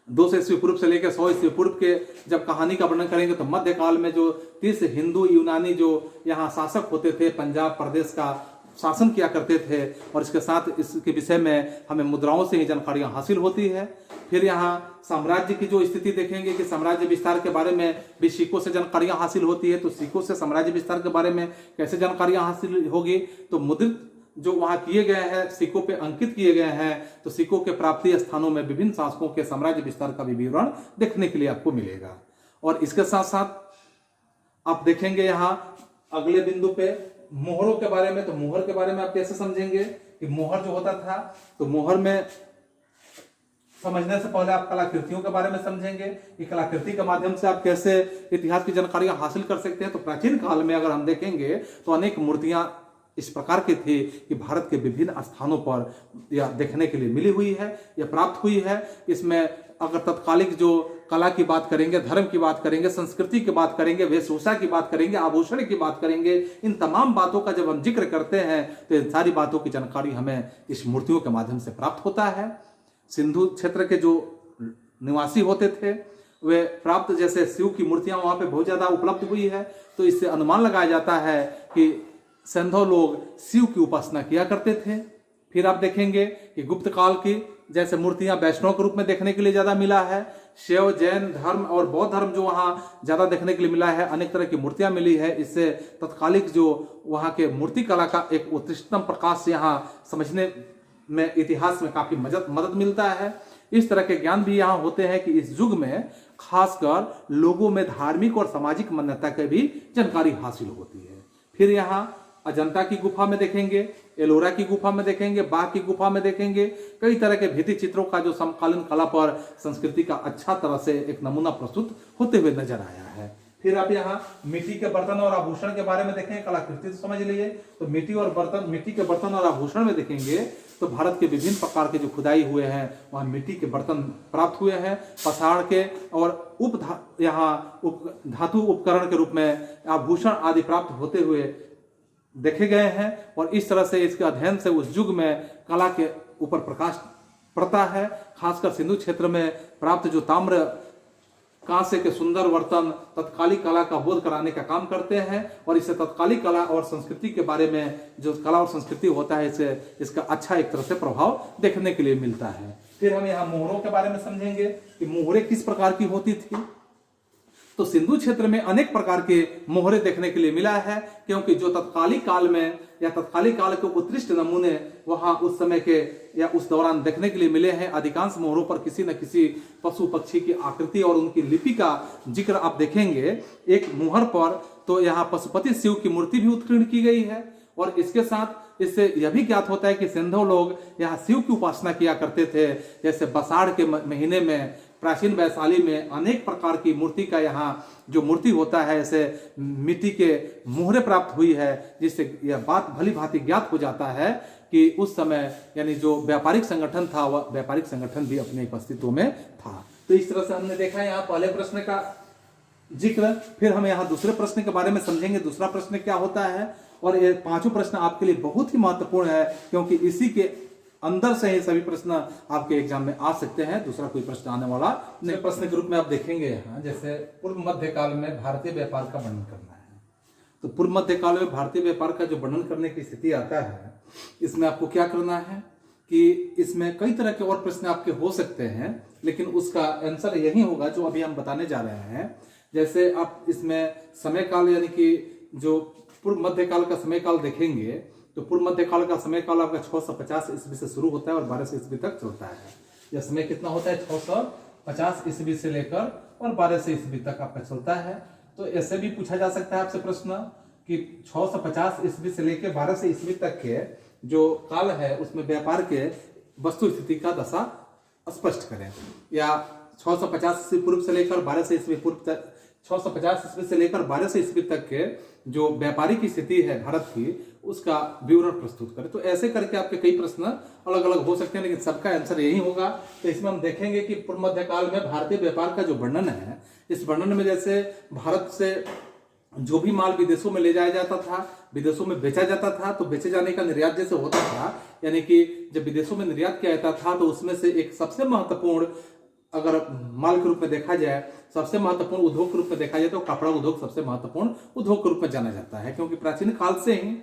200 ईस्वी पूर्व से लेकर 100 ईस्वी पूर्व के जब कहानी का वर्णन करेंगे तो मध्यकाल में जो 30 हिंदू यूनानी जो यहाँ शासक होते थे, पंजाब प्रदेश का शासन किया करते थे, और इसके साथ इसके विषय में हमें मुद्राओं से ही जानकारियां हासिल होती है। फिर यहाँ साम्राज्य की जो स्थिति देखेंगे कि साम्राज्य विस्तार के बारे में भी सिक्कों से जानकारियां हासिल होती है। तो सिक्कों से साम्राज्य विस्तार के बारे में कैसे जानकारियां हासिल होगी, तो मुद्रित जो वहां किए गए हैं, सिक्कों पे अंकित किए गए हैं, तो सिक्कों के प्राप्ति स्थानों में विभिन्न शासकों के साम्राज्य विस्तार का भी विवरण देखने के लिए आपको मिलेगा। और इसके साथ साथ आप देखेंगे यहाँ अगले बिंदु पे मोहरों के बारे में। तो मोहर के बारे में आप कैसे समझेंगे कि मोहर जो होता था, तो मोहर में समझने से पहले आप कलाकृतियों के बारे में समझेंगे कि कलाकृति के माध्यम से आप कैसे इतिहास की जानकारियां हासिल कर सकते हैं। तो प्राचीन काल में अगर हम देखेंगे तो अनेक मूर्तियां इस प्रकार की थी कि भारत के विभिन्न स्थानों पर यह देखने के लिए मिली हुई है, यह प्राप्त हुई है। इसमें अगर तत्कालिक जो कला की बात करेंगे, धर्म की बात करेंगे, संस्कृति की बात करेंगे, वेशभूषा की बात करेंगे, आभूषण की बात करेंगे, इन तमाम बातों का जब हम जिक्र करते हैं तो इन सारी बातों की जानकारी हमें इस मूर्तियों के माध्यम से प्राप्त होता है। सिंधु क्षेत्र के जो निवासी होते थे वे प्राप्त, जैसे शिव की मूर्तियां वहां पे बहुत ज्यादा उपलब्ध हुई है, तो इससे अनुमान लगाया जाता है कि सिंधु लोग शिव की उपासना किया करते थे। फिर आप देखेंगे कि गुप्त काल की जैसे मूर्तियां वैष्णव के रूप में देखने के लिए ज्यादा मिला है। शैव, जैन धर्म और बौद्ध धर्म जो वहाँ ज्यादा देखने के लिए मिला है, अनेक तरह की मूर्तियां मिली है। इससे तत्कालिक जो वहाँ के मूर्ति कला का एक उत्कृष्टतम प्रकाश यहाँ समझने में इतिहास में काफी मदद मिलता है। इस तरह के ज्ञान भी यहाँ होते हैं कि इस युग में खासकर लोगों में धार्मिक और सामाजिक मान्यता की भी जानकारी हासिल होती है। फिर यहाँ अजंता की गुफा में देखेंगे, एलोरा की गुफा में देखेंगे, बाघ की गुफा में देखेंगे, कई तरह के भित्ति चित्रों का जो समकालीन कला पर संस्कृति का अच्छा तरह से एक नमूना प्रस्तुत होते हुए नजर आया है। फिर आप यहाँ मिट्टी के बर्तन और आभूषण के बारे में देखेंगे, कलाकृति तो समझ लीजिए। तो मिट्टी के बर्तन और आभूषण में देखेंगे तो भारत के विभिन्न प्रकार के जो खुदाई हुए हैं वहाँ मिट्टी के बर्तन प्राप्त हुए हैं, पसाड़ के, और धातु उपकरण के रूप में आभूषण आदि प्राप्त होते हुए देखे गए हैं। और इस तरह से इसके अध्ययन से उस युग में कला के ऊपर प्रकाश पड़ता है। खासकर सिंधु क्षेत्र में प्राप्त जो ताम्र कांसे के सुंदर बर्तन तत्कालिक कला का बोध कराने का काम करते हैं, और इससे तत्कालिक कला और संस्कृति के बारे में जो कला और संस्कृति होता है इससे इसका अच्छा एक तरह से प्रभाव देखने के लिए मिलता है। फिर हम यहाँ मोहरों के बारे में समझेंगे कि मोहरे किस प्रकार की होती थी। तो सिंधु क्षेत्र में अनेक प्रकार के मोहरे देखने के लिए मिला है, क्योंकि जो तत्कालिक काल में या तत्कालिक काल के उत्कृष्ट नमूने वहां उस समय के या उस दौरान देखने के लिए मिले हैं। अधिकांश मोहरों पर किसी न किसी पशु पक्षी की आकृति और उनकी लिपि का जिक्र आप देखेंगे। एक मोहर पर तो यहाँ पशुपति शिव की मूर्ति भी उत्कीर्ण की गई है, और इसके साथ इससे यह भी ज्ञात होता है कि सिंधु लोग यहाँ शिव की उपासना किया करते थे। जैसे बसाड़ के महीने में प्राचीन वैशाली में अनेक प्रकार की मूर्ति का यहाँ जो मूर्ति होता है, ऐसे मिट्टी के मोहरे प्राप्त हुई है, जिससे यह बात भली भांति ज्ञात हो जाता है कि उस समय यानी जो व्यापारिक संगठन था वह व्यापारिक संगठन भी अपने अस्तित्व में था। तो इस तरह से हमने देखा यहाँ पहले प्रश्न का जिक्र। फिर हम यहाँ दूसरे प्रश्न के बारे में समझेंगे, दूसरा प्रश्न क्या होता है। और ये पांचों प्रश्न आपके लिए बहुत ही महत्वपूर्ण है, क्योंकि इसी के अंदर से ही सभी प्रश्न आपके एग्जाम में आ सकते हैं, दूसरा कोई प्रश्न आने वाला नहीं। प्रश्न के रूप में आप देखेंगे यहाँ, जैसे पूर्व मध्य काल में भारतीय व्यापार का वर्णन करना है। तो पूर्व मध्य काल में भारतीय व्यापार का जो वर्णन करने की स्थिति आता है, इसमें आपको क्या करना है कि इसमें कई तरह के और प्रश्न आपके हो सकते हैं, लेकिन उसका आंसर यही होगा जो अभी हम बताने जा रहे हैं। जैसे आप इसमें समय काल यानी कि जो पूर्व मध्य काल का समय काल देखेंगे, तो पूर्व मध्य काल का समय काल आपका 650 ईस्वी से शुरू होता है और 1200 ईस्वी तक चलता है। यह समय कितना होता है? 650 ईस्वी से लेकर और 1200 ईस्वी तक आपका चलता है। तो ऐसे भी पूछा जा सकता है आपसे प्रश्न कि 650 ईस्वी से लेकर 1200 ईस्वी तक के जो काल है उसमें व्यापार के वस्तु स्थिति का दशा स्पष्ट करें, या 650 ईस्वी पूर्व से लेकर 1200 ईस्वी पूर्व तक 650 ईस्वी से लेकर 1200 ईस्वी तक के जो व्यापारी की स्थिति है भारत की, उसका विवरण प्रस्तुत करें। तो ऐसे करके आपके कई प्रश्न अलग अलग हो सकते हैं, लेकिन सबका आंसर यही होगा। तो इसमें हम देखेंगे कि पूर्व मध्य काल में भारतीय व्यापार का जो वर्णन है, इस वर्णन में जैसे भारत से जो भी माल विदेशों में ले जाया जाता था, विदेशों में बेचा जाता था, तो बेचे जाने का निर्यात जैसे होता था, यानी कि जब विदेशों में निर्यात किया जाता था तो उसमें से एक सबसे महत्वपूर्ण, अगर माल के रूप में देखा जाए, सबसे महत्वपूर्ण उद्योग के रूप में देखा जाए तो कपड़ा उद्योग सबसे महत्वपूर्ण उद्योग के रूप में जाना जाता है। क्योंकि प्राचीन काल से ही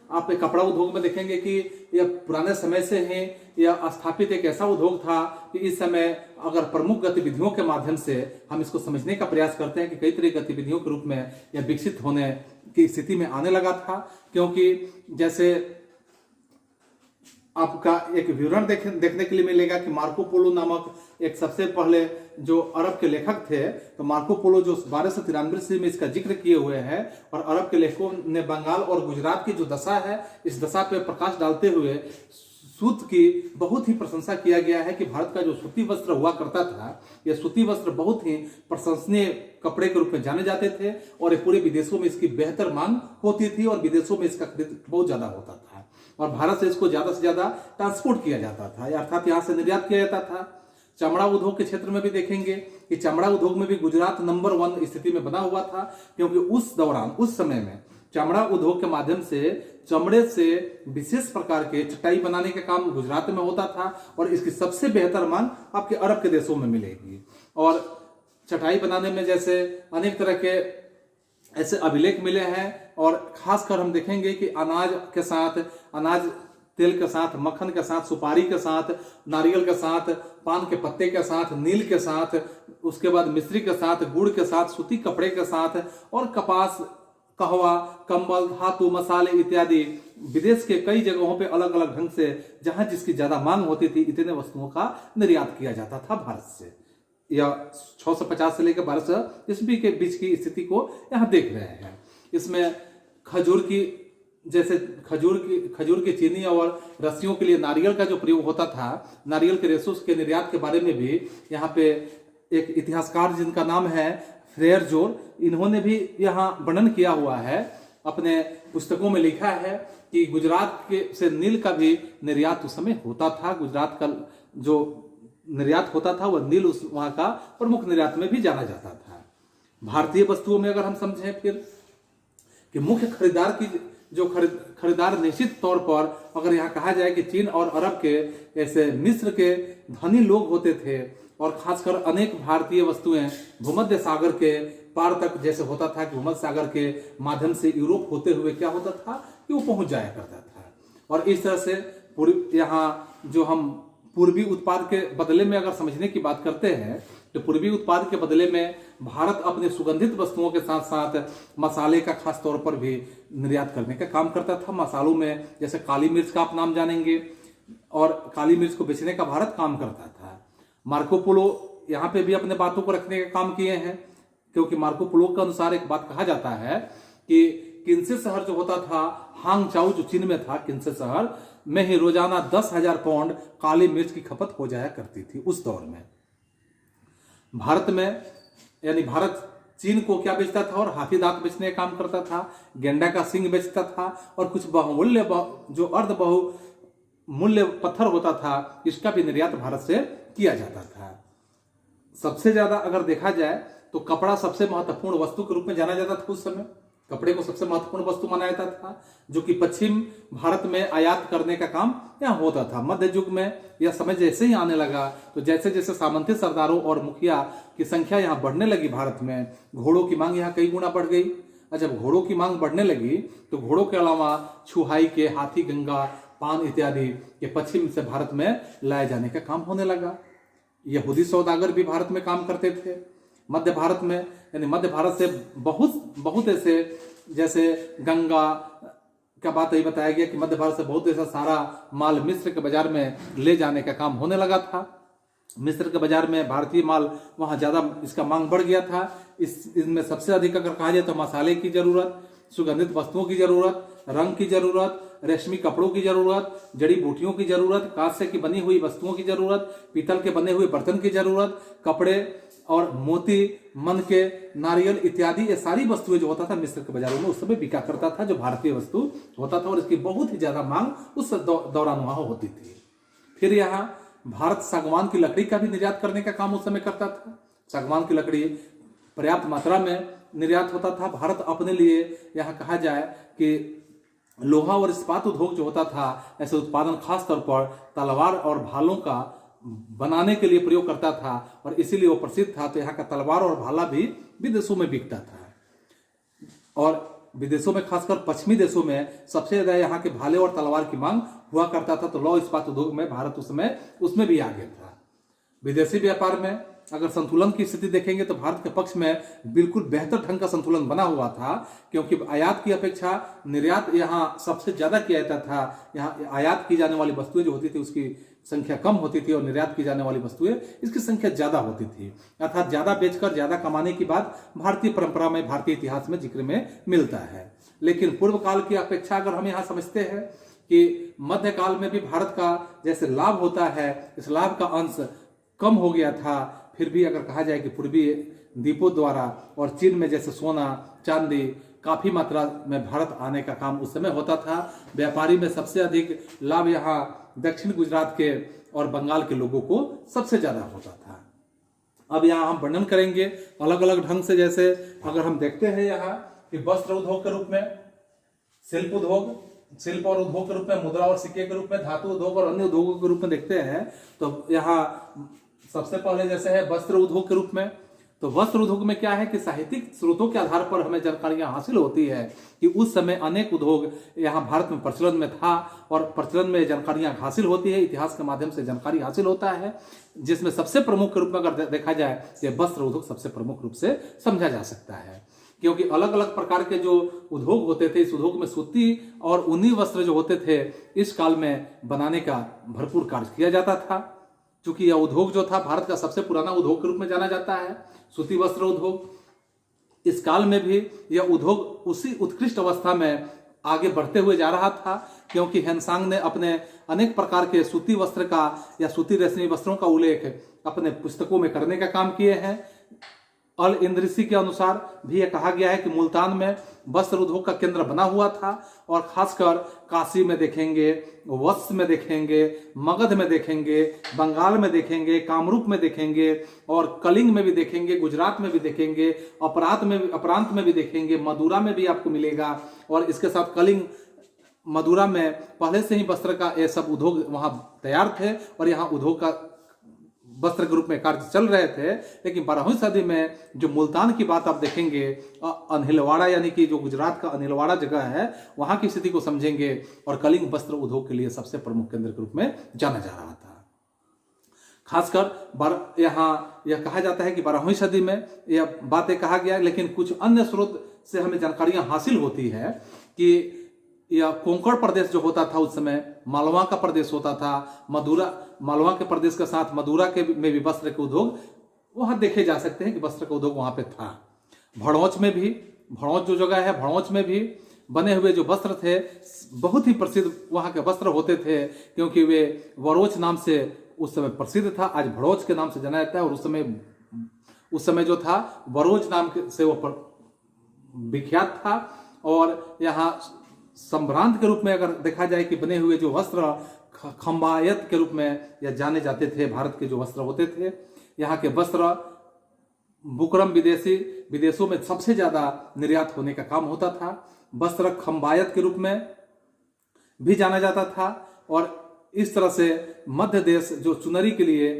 आप एक कपड़ा उद्योग में देखेंगे कि यह पुराने समय से ही यह स्थापित एक ऐसा उद्योग था कि इस समय अगर प्रमुख गतिविधियों के माध्यम से हम इसको समझने का प्रयास करते हैं कि कई तरह की गतिविधियों के रूप में यह विकसित होने की स्थिति में आने लगा था। क्योंकि जैसे आपका एक विवरण देखने के लिए मिलेगा कि मार्को पोलो नामक एक सबसे पहले जो अरब के लेखक थे, तो मार्को पोलो जो 1293 ईस्वी में इसका जिक्र किए हुए हैं, और अरब के लेखकों ने बंगाल और गुजरात की जो दशा है, इस दशा पे प्रकाश डालते हुए सूत की बहुत ही प्रशंसा किया गया है कि भारत का जो सूती वस्त्र हुआ करता था, यह सूती वस्त्र बहुत ही प्रशंसनीय कपड़े के रूप में जाने जाते थे, और पूरे विदेशों में इसकी बेहतर मांग होती थी और विदेशों में इसका खरीद बहुत ज्यादा होता था, और भारत से इसको ज्यादा से ज्यादा ट्रांसपोर्ट किया जाता था, अर्थात यहाँ से निर्यात किया जाता था। चमड़ा उद्योग के क्षेत्र में भी देखेंगे कि चमड़ा उद्योग में भी गुजरात नंबर 1 स्थिति में बना हुआ था, क्योंकि उस दौरान उस समय में चमड़ा उद्योग के माध्यम से चमड़े से विशेष प्रकार के चटाई बनाने का काम गुजरात में होता था, और इसकी सबसे बेहतर मांग आपके अरब के देशों में मिलेगी। और चटाई बनाने में जैसे अनेक तरह के ऐसे अभिलेख मिले हैं, और खासकर हम देखेंगे कि अनाज के साथ, अनाज तेल के साथ, मक्खन के साथ, सुपारी के साथ, नारियल के साथ, पान के पत्ते के साथ, नील के साथ, उसके बाद मिश्री के साथ, गुड़ के साथ, सूती कपड़े के साथ, और कपास, कहवा, कंबल, धातु, मसाले इत्यादि विदेश के कई जगहों पे अलग अलग ढंग से जहां जिसकी ज्यादा मांग होती थी, इतने वस्तुओं का निर्यात किया जाता था भारत से। या 650 से लेकर 1200 ईस्वी के बीच की स्थिति को यहाँ देख रहे हैं। इसमें खजूर की, जैसे खजूर की चीनी और रस्सियों के लिए नारियल का जो प्रयोग होता था, नारियल के रेशों के निर्यात के बारे में भी यहाँ पे एक इतिहासकार जिनका नाम है फ्रेयर जोर, इन्होंने भी यहाँ वर्णन किया हुआ है, अपने पुस्तकों में लिखा है कि गुजरात के से नील का भी निर्यात उस समय होता था। गुजरात का जो निर्यात होता था वह नील उस वहां का प्रमुख निर्यात में भी जाना जाता था। भारतीय वस्तुओं में अगर हम समझें फिर कि मुख्य खरीदार की जो खरीदार निश्चित तौर पर अगर यहाँ कहा जाए कि चीन और अरब के ऐसे मिस्र के धनी लोग होते थे, और खासकर अनेक भारतीय वस्तुएं भूमध्य सागर के पार तक जैसे होता था कि भूमध्य सागर के माध्यम से यूरोप होते हुए क्या होता था कि वो पहुंच जाया करता था। और इस तरह से यहाँ जो हम पूर्वी उत्पाद के बदले में अगर समझने की बात करते हैं तो पूर्वी उत्पाद के बदले में भारत अपने सुगंधित वस्तुओं के साथ साथ मसाले का खास तौर पर भी निर्यात करने का काम करता था। मसालों में जैसे काली मिर्च का आप नाम जानेंगे, और काली मिर्च को बेचने का भारत काम करता था। मार्को पोलो यहाँ पे भी अपने बातों को रखने का काम किए हैं, क्योंकि मार्को पोलो के अनुसार एक बात कहा जाता है कि किन्से शहर जो होता था, हांग चाउ जो चीन में था, किन्से शहर में ही रोजाना 10,000 पाउंड काली मिर्च की खपत हो जाया करती थी उस दौर में। भारत में यानी भारत चीन को क्या बेचता था, और हाथी दांत बेचने का काम करता था, गेंडा का सिंग बेचता था, और कुछ बहुमूल्य जो अर्ध बहुमूल्य पत्थर होता था इसका भी निर्यात भारत से किया जाता था। सबसे ज्यादा अगर देखा जाए तो कपड़ा सबसे महत्वपूर्ण वस्तु के रूप में जाना जाता था उस समय। कपड़े को सबसे महत्वपूर्ण वस्तु माना जाता था, जो कि पश्चिम भारत में आयात करने का काम यहाँ होता था। मध्य युग में यह समय जैसे ही आने लगा तो जैसे जैसे सामंती सरदारों और मुखिया की संख्या यहाँ बढ़ने लगी भारत में, घोड़ों की मांग यहाँ कई गुना बढ़ गई। और जब घोड़ों की मांग बढ़ने लगी तो घोड़ों के अलावा छुहाई के, हाथी, गंगा, पान इत्यादि के पश्चिम से भारत में लाए जाने का काम होने लगा। यहूदी सौदागर भी भारत में काम करते थे। मध्य भारत में यानी मध्य भारत से बहुत ऐसे जैसे गंगा का बात यही बताया गया कि मध्य भारत से बहुत ऐसा सारा माल मिस्र के बाजार में ले जाने का काम होने लगा था। मिस्र के बाजार में भारतीय माल वहां ज्यादा इसका मांग बढ़ गया था। इसमें सबसे अधिक अगर कहा जाए तो मसाले की जरूरत, सुगंधित वस्तुओं की जरूरत, रंग की जरूरत, रेशमी कपड़ों की जरूरत, जड़ी बूटियों की जरूरत, कांस्य की बनी हुई वस्तुओं की जरूरत, पीतल के बने हुए बर्तन की जरूरत, कपड़े और मोती, मन के, नारियल इत्यादि ये सारी वस्तुएं जो होता था मिस्र के बाजारों में उस समय बिका करता था, जो भारतीय वस्तु होता था, और इसकी बहुत ही ज्यादा मांग उस दौरान वहां होती थी। फिर यहाँ भारत सागवान की लकड़ी का भी निर्यात करने का काम उस समय करता था। सागवान की लकड़ी पर्याप्त मात्रा में निर्यात होता था। भारत अपने लिए यहाँ कहा जाए कि लोहा और इस्पात उद्योग जो होता था, ऐसे उत्पादन खास तौर पर तलवार और भालों का बनाने के लिए प्रयोग करता था, और इसीलिए वो प्रसिद्ध था। तो यहाँ का तलवार और भाला भी विदेशों में बिकता था, और विदेशों में खासकर पश्चिमी देशों में सबसे ज्यादा यहाँ के भाले और तलवार की मांग हुआ करता था। तो लौह इस्पात उद्योग में भारत उस समय उसमें भी आगे था। विदेशी व्यापार में अगर संतुलन की स्थिति देखेंगे तो भारत के पक्ष में बिल्कुल बेहतर ढंग का संतुलन बना हुआ था, क्योंकि आयात की अपेक्षा निर्यात यहाँ सबसे ज्यादा किया जाता था। यहाँ आयात की जाने वाली वस्तुएं जो होती थी उसकी संख्या कम होती थी, और निर्यात की जाने वाली वस्तुएं इसकी संख्या ज्यादा होती थी। अर्थात ज्यादा बेचकर ज्यादा कमाने की बात भारतीय परंपरा में, भारतीय इतिहास में जिक्र में मिलता है। लेकिन पूर्व काल की अपेक्षा अगर हम यहाँ समझते हैं कि मध्यकाल में भी भारत का जैसे लाभ होता है, इस लाभ का अंश कम हो गया था। फिर भी अगर कहा जाए कि पूर्वी द्वीपों द्वारा और चीन में जैसे सोना, चांदी काफी मात्रा में भारत आने का काम उस समय होता था। व्यापारी में सबसे अधिक लाभ यहाँ दक्षिण गुजरात के और बंगाल के लोगों को सबसे ज्यादा होता था। अब यहाँ हम वर्णन करेंगे अलग अलग ढंग से। जैसे अगर हम देखते हैं यहाँ कि वस्त्र उद्योग के रूप में, शिल्प और उद्योग के रूप में, मुद्रा और सिक्के के रूप में, धातु उद्योग और अन्य उद्योगों के रूप में देखते हैं तो यहाँ सबसे पहले जैसे है वस्त्र उद्योग के रूप में। तो वस्त्र उद्योग में क्या है कि साहित्यिक स्रोतों के आधार पर हमें जानकारियां हासिल होती है कि उस समय अनेक उद्योग यहाँ भारत में प्रचलन में था, और प्रचलन में जानकारियां हासिल होती है, इतिहास के माध्यम से जानकारी हासिल होता है, जिसमें सबसे प्रमुख के रूप में अगर देखा जाए तो वस्त्र उद्योग सबसे प्रमुख रूप से समझा जा सकता है। क्योंकि अलग अलग प्रकार के जो उद्योग होते थे, इस उद्योग में सूती और ऊनी वस्त्र जो होते थे इस काल में बनाने का भरपूर कार्य किया जाता था। क्योंकि यह उद्योग जो था भारत का सबसे पुराना उद्योग के रूप में जाना जाता है, सूती वस्त्र उद्योग। इस काल में भी यह उद्योग उसी उत्कृष्ट अवस्था में आगे बढ़ते हुए जा रहा था, क्योंकि हेनसांग ने अपने अनेक प्रकार के सूती वस्त्र का या सूती रेशमी वस्त्रों का उल्लेख अपने पुस्तकों में करने का काम किए हैं। अल इंद्रिसी के अनुसार भी यह कहा गया है कि मुल्तान में वस्त्र उद्योग का केंद्र बना हुआ था, और खासकर काशी में देखेंगे, वत्स में देखेंगे, मगध में देखेंगे, बंगाल में देखेंगे, कामरूप में देखेंगे, और कलिंग में भी देखेंगे, गुजरात में भी देखेंगे, अपरांत में भी देखेंगे, मदुरा में भी आपको मिलेगा। और इसके साथ कलिंग, मदुरा में पहले से ही वस्त्र का ये सब उद्योग वहां तैयार थे, और यहाँ उद्योग का वस्त्र के रूप में कार्य चल रहे थे। लेकिन 12वीं सदी में जो मुल्तान की बात आप देखेंगे, अनिलवाड़ा यानी कि जो गुजरात का अनिलवाड़ा जगह है, वहां की स्थिति को समझेंगे, और कलिंग वस्त्र उद्योग के लिए सबसे प्रमुख केंद्र के रूप में जाना जा रहा था। खासकर यहाँ यह कहा जाता है कि 12वीं सदी में यह बातें कहा गया, लेकिन कुछ अन्य स्रोत से हमें जानकारियां हासिल होती है कि यह कोंकण प्रदेश जो होता था उस समय मालवा का प्रदेश होता था, मालवा के प्रदेश के साथ मदुरा के में भी वस्त्र के उद्योग वहां देखे जा सकते हैं कि वस्त्र का उद्योग वहां पे था। भड़ौच में भी, भड़ौच जो जगह है, भड़ौच में भी बने हुए जो वस्त्र थे बहुत ही प्रसिद्ध वहां के वस्त्र होते थे, क्योंकि वे वरोच नाम से उस समय प्रसिद्ध था। आज भड़ौच के नाम से जाना जाता है, और उस समय जो था वरोच नाम से वो विख्यात था। और यहाँ संभ्रांत के रूप में अगर देखा जाए कि बने हुए जो वस्त्र खंबायत के रूप में या जाने जाते थे, भारत के जो वस्त्र होते थे, यहाँ के वस्त्र बुकरम विदेशों में सबसे ज्यादा निर्यात होने का काम होता था। वस्त्र खंबायत के रूप में भी जाना जाता था, और इस तरह से मध्य देश जो चुनरी के लिए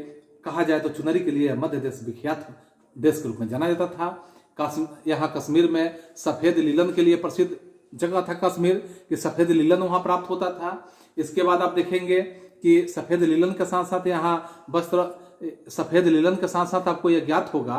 कहा जाए तो चुनरी के लिए मध्य देश विख्यात देश के रूप में जाना जाता था। यहाँ कश्मीर में सफेद लीलन के लिए प्रसिद्ध जगह था कश्मीर, कि सफेद लीलन वहां प्राप्त होता था। इसके बाद आप देखेंगे कि सफेद लीलन के साथ साथ यहाँ वस्त्र, सफेद लीलन के साथ साथ आपको यह ज्ञात होगा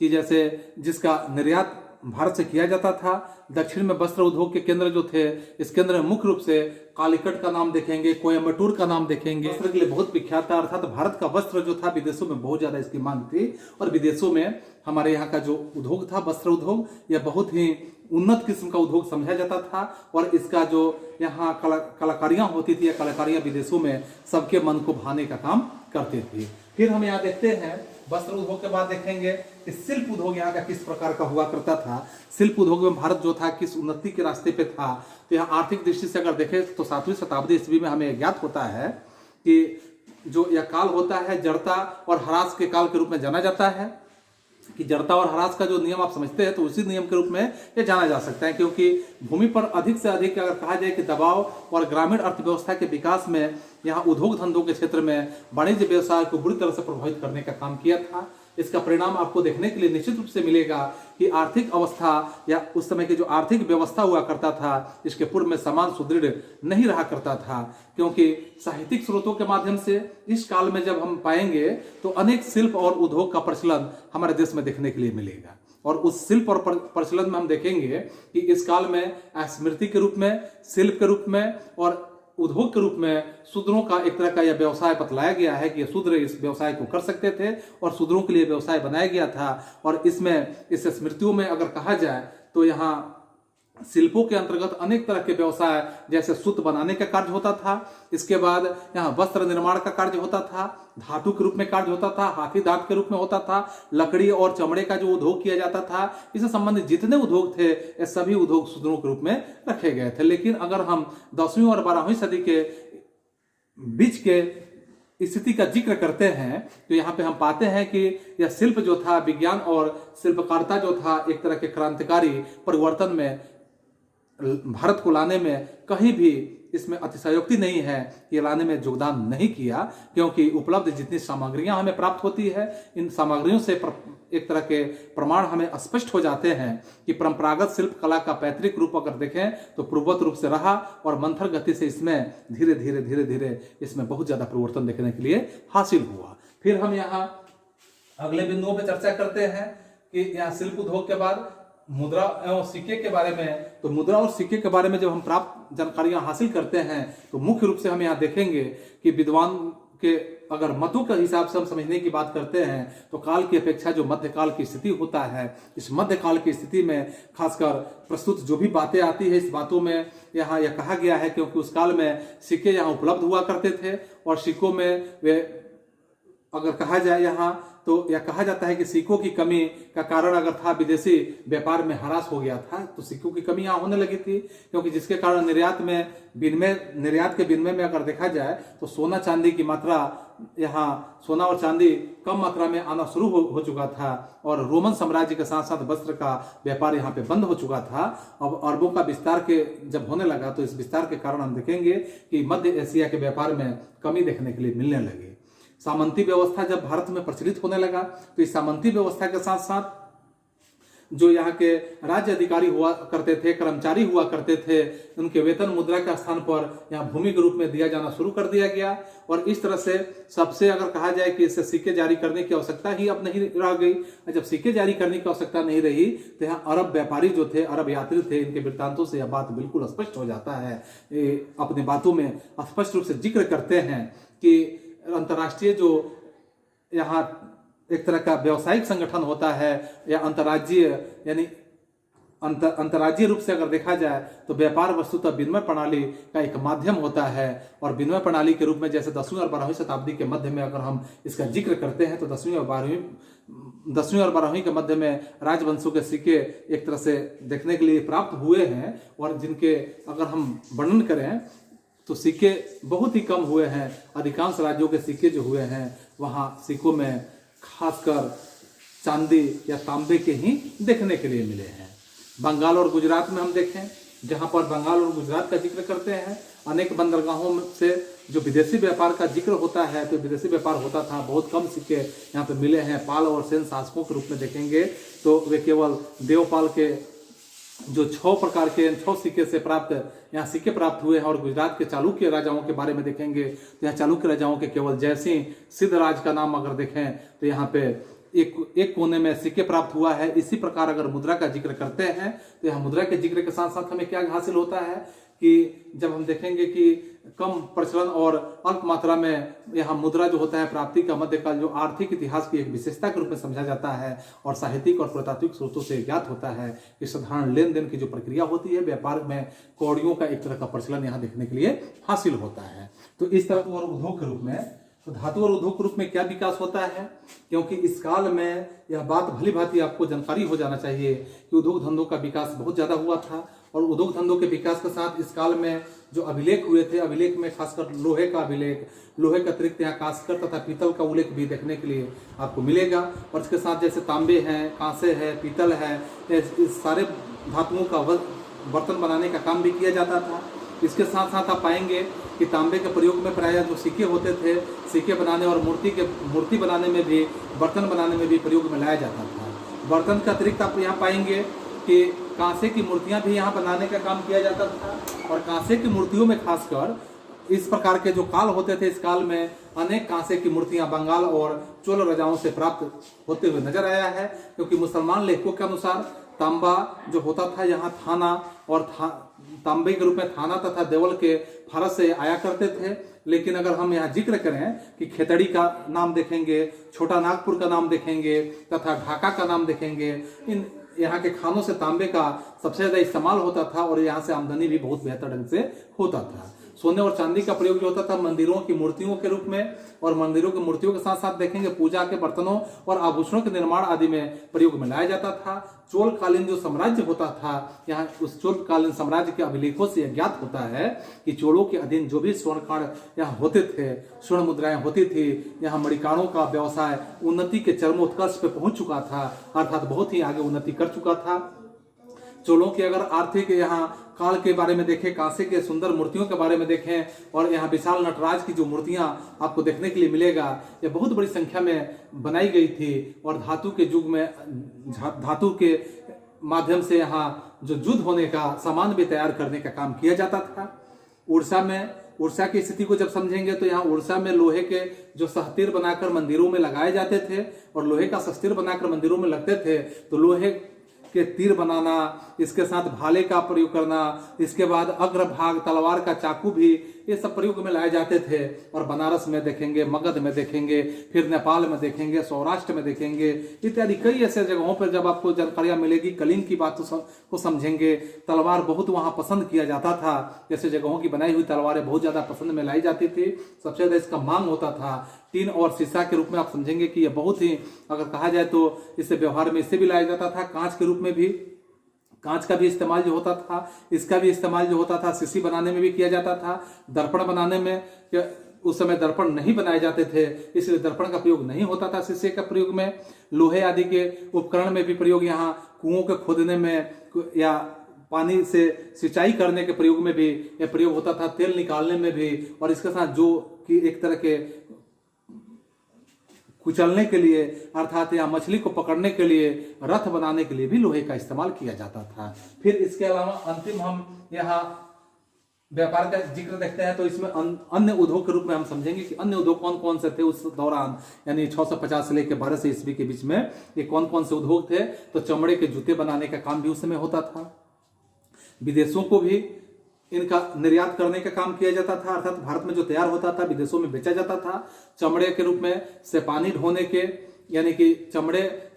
कि जैसे जिसका निर्यात भारत से किया जाता था, दक्षिण में वस्त्र उद्योग के केंद्र जो थे, इस केंद्र में मुख्य रूप से कालीकट का नाम देखेंगे, कोयम्बटूर का नाम देखेंगे। वस्त्र के लिए बहुत विख्यात था, अर्थात भारत का वस्त्र जो था विदेशों में बहुत ज्यादा इसकी मांग थी, और विदेशों में हमारे यहाँ का जो उद्योग था वस्त्र उद्योग, यह बहुत ही उन्नत किस्म का उद्योग समझा जाता था। और इसका जो यहाँ कलाकारियां होती थी, या कलाकारियां विदेशों में सबके मन को भाने का काम करती थी। फिर हम यहाँ देखते हैं वस्त्र उद्योग के बाद देखेंगे कि शिल्प उद्योग यहाँ का किस प्रकार का हुआ करता था। शिल्प उद्योग में भारत जो था किस उन्नति के रास्ते पे था। तो यहाँ आर्थिक दृष्टि से अगर देखें तो 7वीं शताब्दी ईस्वी में हमें ज्ञात होता है कि जो यह काल होता है जड़ता और ह्रास के काल के रूप में जाना जाता है, कि जड़ता और ह्रास का जो नियम आप समझते हैं तो उसी नियम के रूप में यह जाना जा सकता है, क्योंकि भूमि पर अधिक से अधिक अगर कहा जाए कि दबाव और ग्रामीण अर्थव्यवस्था के विकास में यहाँ उद्योग धंधों के क्षेत्र में वाणिज्य व्यवसाय को बुरी तरह से प्रभावित करने का काम किया था। इसका परिणाम आपको देखने के लिए निश्चित रूप से मिलेगा कि आर्थिक अवस्था या उस समय की जो आर्थिक व्यवस्था हुआ करता था, इसके पूर्व में समान सुदृढ़ नहीं रहा करता था, क्योंकि साहित्यिक स्रोतों के माध्यम से इस काल में जब हम पाएंगे तो अनेक शिल्प और उद्योग का प्रचलन हमारे देश में देखने के लिए मिलेगा। और उस शिल्प और प्रचलन में हम देखेंगे कि इस काल में स्मृति के रूप में, शिल्प के रूप में और उद्योग के रूप में शूद्रों का एक तरह का यह व्यवसाय बतलाया गया है कि शूद्र इस व्यवसाय को कर सकते थे, और शूद्रों के लिए व्यवसाय बनाया गया था। और इसमें इस स्मृतियों में अगर कहा जाए तो यहाँ शिल्पों के अंतर्गत अनेक तरह के व्यवसाय, जैसे सूत बनाने का कार्य होता था, इसके बाद यहाँ वस्त्र निर्माण का कार्य होता था, धातु के रूप में कार्य होता था, हाथी दांत के रूप में होता था, लकड़ी और चमड़े का जो उद्योग किया जाता था, इससे संबंधित जितने उद्योग थे ये सभी उद्योग शूद्रों के रूप में रखे गए थे। लेकिन अगर हम 10वीं और 12वीं सदी के बीच के स्थिति का जिक्र करते हैं तो यहाँ पे हम पाते हैं कि यह शिल्प जो था, विज्ञान और शिल्पकारिता जो था, एक तरह के क्रांतिकारी परिवर्तन में भारत को लाने में कहीं भी इसमें अतिशयोक्ति नहीं है कि लाने में योगदान नहीं किया, क्योंकि उपलब्ध जितनी सामग्रियां हमें प्राप्त होती है, इन सामग्रियों से एक तरह के प्रमाण हमें स्पष्ट हो जाते हैं कि परंपरागत शिल्प कला का पैतृक रूप अगर देखें तो पूर्ववत रूप से रहा, और मंथर गति से इसमें धीरे धीरे इसमें बहुत ज्यादा परिवर्तन देखने के लिए हासिल हुआ। फिर हम यहाँ अगले बिंदुओं पर चर्चा करते हैं कि यहाँ शिल्प उद्योग के बाद मुद्रा एवं सिक्के के बारे में। तो मुद्रा और सिक्के के बारे में जब हम प्राप्त जानकारियां हासिल करते हैं तो मुख्य रूप से हम यहाँ देखेंगे कि विद्वान के अगर मतों के हिसाब से हम समझने की बात करते हैं तो काल की अपेक्षा जो मध्यकाल की स्थिति होता है, इस मध्यकाल की स्थिति में खासकर प्रस्तुत जो भी बातें आती है, इस बातों में यहाँ यह कहा गया है क्योंकि उस काल में सिक्के यहाँ उपलब्ध हुआ करते थे, और सिक्कों में वे अगर कहा जाए यहाँ तो यह कहा जाता है कि सिक्कों की कमी का कारण अगर था विदेशी व्यापार में ह्रास हो गया था, तो सिक्कों की कमी यहाँ होने लगी थी, क्योंकि जिसके कारण निर्यात के विनिमय में अगर देखा जाए तो सोना चांदी की मात्रा, यहाँ सोना और चांदी कम मात्रा में आना शुरू हो चुका था, और रोमन साम्राज्य के साथ साथ वस्त्र का व्यापार यहाँ पे बंद हो चुका था। अब अरबों का विस्तार के जब होने लगा, तो इस विस्तार के कारण हम देखेंगे कि मध्य एशिया के व्यापार में कमी देखने के लिए मिलने लगी। सामंती व्यवस्था जब भारत में प्रचलित होने लगा, तो इस सामंती व्यवस्था के साथ साथ जो यहाँ के राज्य अधिकारी हुआ करते थे, कर्मचारी हुआ करते थे, उनके वेतन मुद्रा के स्थान पर यहाँ भूमि के रूप में दिया जाना शुरू कर दिया गया। और इस तरह से सबसे अगर कहा जाए कि इससे सिक्के जारी करने की आवश्यकता ही अब नहीं रह गई। जब सिक्के जारी करने की आवश्यकता नहीं रही, तो यहाँ अरब व्यापारी जो थे, अरब यात्री थे, इनके वृत्तांतों से यह बात बिल्कुल स्पष्ट हो जाता है। अपनी बातों में स्पष्ट रूप से जिक्र करते हैं कि अंतर्राष्ट्रीय जो यहाँ एक तरह का व्यावसायिक संगठन होता है, या अंतर्राज्यीय यानी अंतर्राज्यीय रूप से अगर देखा जाए तो व्यापार वस्तुतः विनिमय प्रणाली का एक माध्यम होता है। और विनिमय प्रणाली के रूप में जैसे 10वीं और 12वीं शताब्दी के मध्य में अगर हम इसका जिक्र करते हैं, तो 10वीं और 12वीं के मध्य में राजवंशों के सिक्के एक तरह से देखने के लिए प्राप्त हुए हैं, और जिनके अगर हम वर्णन करें तो सिक्के बहुत ही कम हुए हैं। अधिकांश राज्यों के सिक्के जो हुए हैं, वहाँ सिक्कों में खासकर चांदी या तांबे के ही देखने के लिए मिले हैं। बंगाल और गुजरात में हम देखें, जहां पर बंगाल और गुजरात का जिक्र करते हैं, अनेक बंदरगाहों से जो विदेशी व्यापार का जिक्र होता है, तो विदेशी व्यापार होता था। बहुत कम सिक्के यहाँ पे मिले हैं। पाल और सेन शासकों के रूप में देखेंगे तो वे केवल देवपाल के जो 6 प्रकार के 6 सिक्के से यहाँ सिक्के प्राप्त हुए हैं। और गुजरात के चालुक्य राजाओं के बारे में देखेंगे तो यहाँ चालुक्य राजाओं के केवल जयसिंह सिद्धराज का नाम अगर देखें तो यहाँ पे एक कोने में सिक्के प्राप्त हुआ है। इसी प्रकार अगर मुद्रा का जिक्र करते हैं, तो यहाँ मुद्रा के जिक्र के साथ साथ हमें क्या हासिल होता है कि जब हम देखेंगे कि कम प्रचलन और अल्प मात्रा में यहाँ मुद्रा जो होता है प्राप्ति का मध्यकाल जो आर्थिक इतिहास की एक विशेषता के रूप में समझा जाता है, और साहित्यिक और पुरातात्विक स्रोतों से ज्ञात होता है कि साधारण लेन देन की जो प्रक्रिया होती है, व्यापार में कौड़ियों का एक तरह का प्रचलन यहाँ देखने के लिए हासिल होता है। तो इस तरह और उद्योग के रूप में, तो धातु और उद्योग के रूप में क्या विकास होता है, क्योंकि इस काल में यह बात भली भांति आपको जानकारी हो जाना चाहिए कि उद्योग धंधों का विकास बहुत ज्यादा हुआ था। और उद्योग धंधों के विकास के साथ इस काल में जो अभिलेख हुए थे, अभिलेख में खासकर लोहे का अभिलेख, लोहे के अतिरिक्त यहाँ कांस्य तथा पीतल का उल्लेख भी देखने के लिए आपको मिलेगा। और इसके साथ जैसे तांबे हैं, कांसे है, पीतल है, इस सारे धातुओं का बर्तन बनाने का काम भी किया जाता था। इसके साथ साथ आप पाएंगे कि तांबे के प्रयोग में प्रायः जो सिक्के होते थे, सिक्के बनाने और मूर्ति बनाने में भी, बर्तन बनाने में भी प्रयोग में लाया जाता था। बर्तन के अतिरिक्त आप यहाँ पाएंगे कि कांसे की मूर्तियां भी यहाँ बनाने का काम किया जाता था। और कांसे की मूर्तियों में खासकर इस प्रकार के जो काल होते थे, इस काल में अनेक कांसे की मूर्तियां बंगाल और चोल राजाओं से प्राप्त होते हुए नजर आया है। क्योंकि मुसलमान लेखकों के अनुसार तांबा जो होता था यहाँ थाना और तांबे के रूप में थाना तथा देवल के फारस से आया करते थे। लेकिन अगर हम यहाँ जिक्र करें कि खेतड़ी का नाम देखेंगे, छोटा नागपुर का नाम देखेंगे तथा ढाका का नाम देखेंगे, इन यहाँ के खानों से तांबे का सबसे ज्यादा इस्तेमाल होता था और यहाँ से आमदनी भी बहुत बेहतर ढंग से होता था। सोने और चांदी का प्रयोग जो होता था मंदिरों की मूर्तियों के रूप में, और मंदिरों की मूर्तियों के साथ साथ देखेंगे पूजा के बर्तनों और आभूषणों के निर्माण आदि में प्रयोग में लाया जाता था। चोल कालीन जो साम्राज्य होता था, यहाँ उस चोल कालीन साम्राज्य के अभिलेखों से यह ज्ञात होता है कि चोलों के अधीन जो भी स्वर्ण कांड यहाँ होते थे, स्वर्ण मुद्राएं होती थी, यहाँ मणिकाणों का व्यवसाय उन्नति के चरमोत्कर्ष पे पहुंच चुका था, अर्थात बहुत ही आगे उन्नति कर चुका था। चोलों की अगर आर्थिक यहाँ काल के बारे में देखें, कांसे के सुंदर मूर्तियों के बारे में देखें, और यहाँ विशाल नटराज की जो मूर्तियां आपको देखने के लिए मिलेगा, ये बहुत बड़ी संख्या में बनाई गई थी। और धातु के युग में धातु के माध्यम से यहाँ जो युद्ध होने का सामान भी तैयार करने का काम किया जाता था। उड़ीसा की स्थिति को जब समझेंगे तो यहाँ उड़ीसा में लोहे के जो सहतीर बनाकर मंदिरों में लगाए जाते थे, और लोहे का सहस्तिर बनाकर मंदिरों में लगते थे, तो लोहे के तीर बनाना, इसके साथ भाले का प्रयोग करना, इसके बाद अग्रभाग तलवार का चाकू भी ये सब प्रयोग में लाए जाते थे। और बनारस में देखेंगे, मगध में देखेंगे, फिर नेपाल में देखेंगे, सौराष्ट्र में देखेंगे, इत्यादि कई ऐसे जगहों पर जब आपको जानकारियां मिलेगी। कलीन की बात को समझेंगे। तलवार बहुत वहां पसंद किया जाता था, जैसे जगहों की बनाई हुई तलवारें बहुत ज्यादा पसंद में लाई जाती थी, सबसे ज्यादा इसका मांग होता था। टीन और शीशा के रूप में आप समझेंगे कि यह बहुत ही, अगर कहा जाए तो इससे व्यवहार में इससे भी लाया जाता था। कांच के रूप में भी, कांच का भी इस्तेमाल जो होता था, इसका भी इस्तेमाल जो होता था शीशी बनाने में भी किया जाता था। दर्पण बनाने में, उस समय दर्पण नहीं बनाए जाते थे, इसलिए दर्पण का प्रयोग नहीं होता था। शीशे का प्रयोग में, लोहे आदि के उपकरण में भी प्रयोग, यहाँ कुओं के खोदने में या पानी से सिंचाई करने के प्रयोग में भी यह प्रयोग होता था, तेल निकालने में भी। और इसके साथ जो कि एक तरह के कुचलने के लिए, अर्थात या मछली को पकड़ने के लिए, रथ बनाने के लिए भी लोहे का इस्तेमाल किया जाता था। फिर इसके अलावा अंतिम हम यहाँ व्यापार का जिक्र देखते हैं, तो इसमें अन्य उद्योग के रूप में हम समझेंगे कि अन्य उद्योग कौन कौन से थे उस दौरान, यानी 650 से लेकर 1200 ईस्वी के बीच में ये कौन कौन से उद्योग थे। तो चमड़े के जूते बनाने का काम भी उस समय होता था। विदेशों को भी इनका निर्यात करने का काम किया जाता था, अर्थात भारत में जो तैयार होता था विदेशों में बेचा जाता था। चमड़े के रूप में से पानी ढोने के, यानी कि चमड़े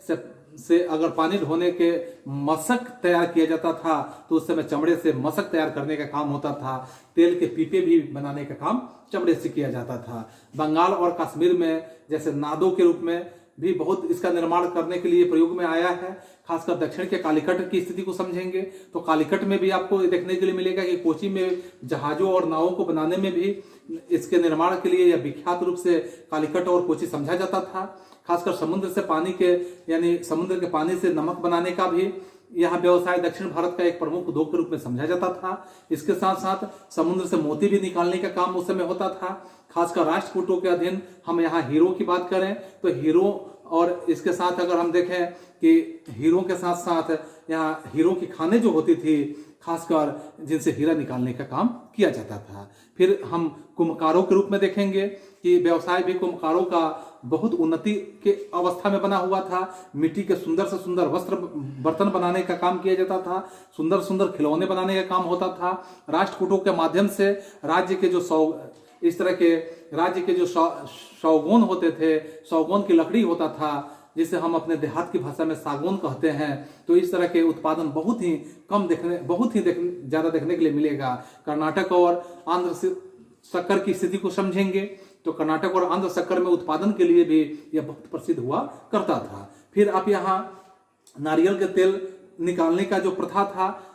से अगर पानी ढोने के मशक तैयार किया जाता था, तो उस समय चमड़े से मशक तैयार करने का काम होता था। तेल के पीपे भी बनाने का काम चमड़े से किया जाता था। बंगाल और कश्मीर में जैसे नादों के रूप में भी बहुत इसका निर्माण करने के लिए प्रयोग में आया है। खासकर दक्षिण के कालीकट की स्थिति को समझेंगे तो कालीकट में भी आपको देखने के लिए मिलेगा कि कोची में जहाजों और नावों को बनाने में भी इसके निर्माण के लिए या विख्यात रूप से कालीकट और कोची समझा जाता था। खासकर समुद्र से पानी के, यानी समुद्र के पानी से नमक बनाने का भी यह व्यवसाय दक्षिण भारत का एक प्रमुख उद्योग के रूप में समझा जाता था। इसके साथ साथ समुद्र से मोती भी निकालने का काम उस समय होता था। खासकर राष्ट्रकूटों के अधीन हम यहाँ हीरो की बात करें तो हीरो, और इसके साथ अगर हम देखें कि हीरो के साथ साथ यहाँ हीरो की खाने जो होती थी, खासकर जिनसे हीरा निकालने का काम किया जाता था। फिर हम कुम्भकारों के रूप में देखेंगे कि व्यवसाय भी कुम्भकारों का बहुत उन्नति के अवस्था में बना हुआ था। मिट्टी के सुंदर से सुंदर वस्त्र बर्तन बनाने का काम किया जाता था, सुंदर सुंदर खिलौने बनाने का काम होता था। राष्ट्रकूटों के माध्यम से राज्य के जो इस तरह के राज्य के जो सौगोन होते थे, सौगोन की लकड़ी होता था, जिसे हम अपने देहात की भाषा में सागौन कहते हैं, तो इस तरह के उत्पादन बहुत ही ज्यादा देखने के लिए मिलेगा। कर्नाटक और आंध्र शक्कर की स्थिति को समझेंगे तो कर्नाटक और आंध्र शक्कर में उत्पादन के लिए भी यह बहुत प्रसिद्ध हुआ करता था। फिर आप यहाँ नारियल के तेल निकालने का जो प्रथा था,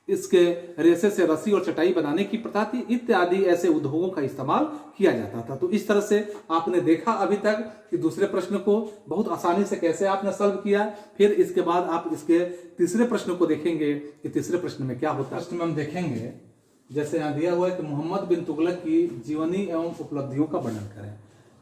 इसके रेशे से रस्सी और चटाई बनाने की प्रथा थी, इत्यादि ऐसे उद्योगों का इस्तेमाल किया जाता था। तो इस तरह से आपने देखा अभी तक कि दूसरे प्रश्न को बहुत आसानी से कैसे आपने सॉल्व किया। फिर इसके बाद आप इसके तीसरे प्रश्न को देखेंगे कि तीसरे प्रश्न में क्या होता है। प्रश्न में हम देखेंगे, जैसे यहाँ दिया हुआ है कि मोहम्मद बिन तुगलक की जीवनी एवं उपलब्धियों का वर्णन करें।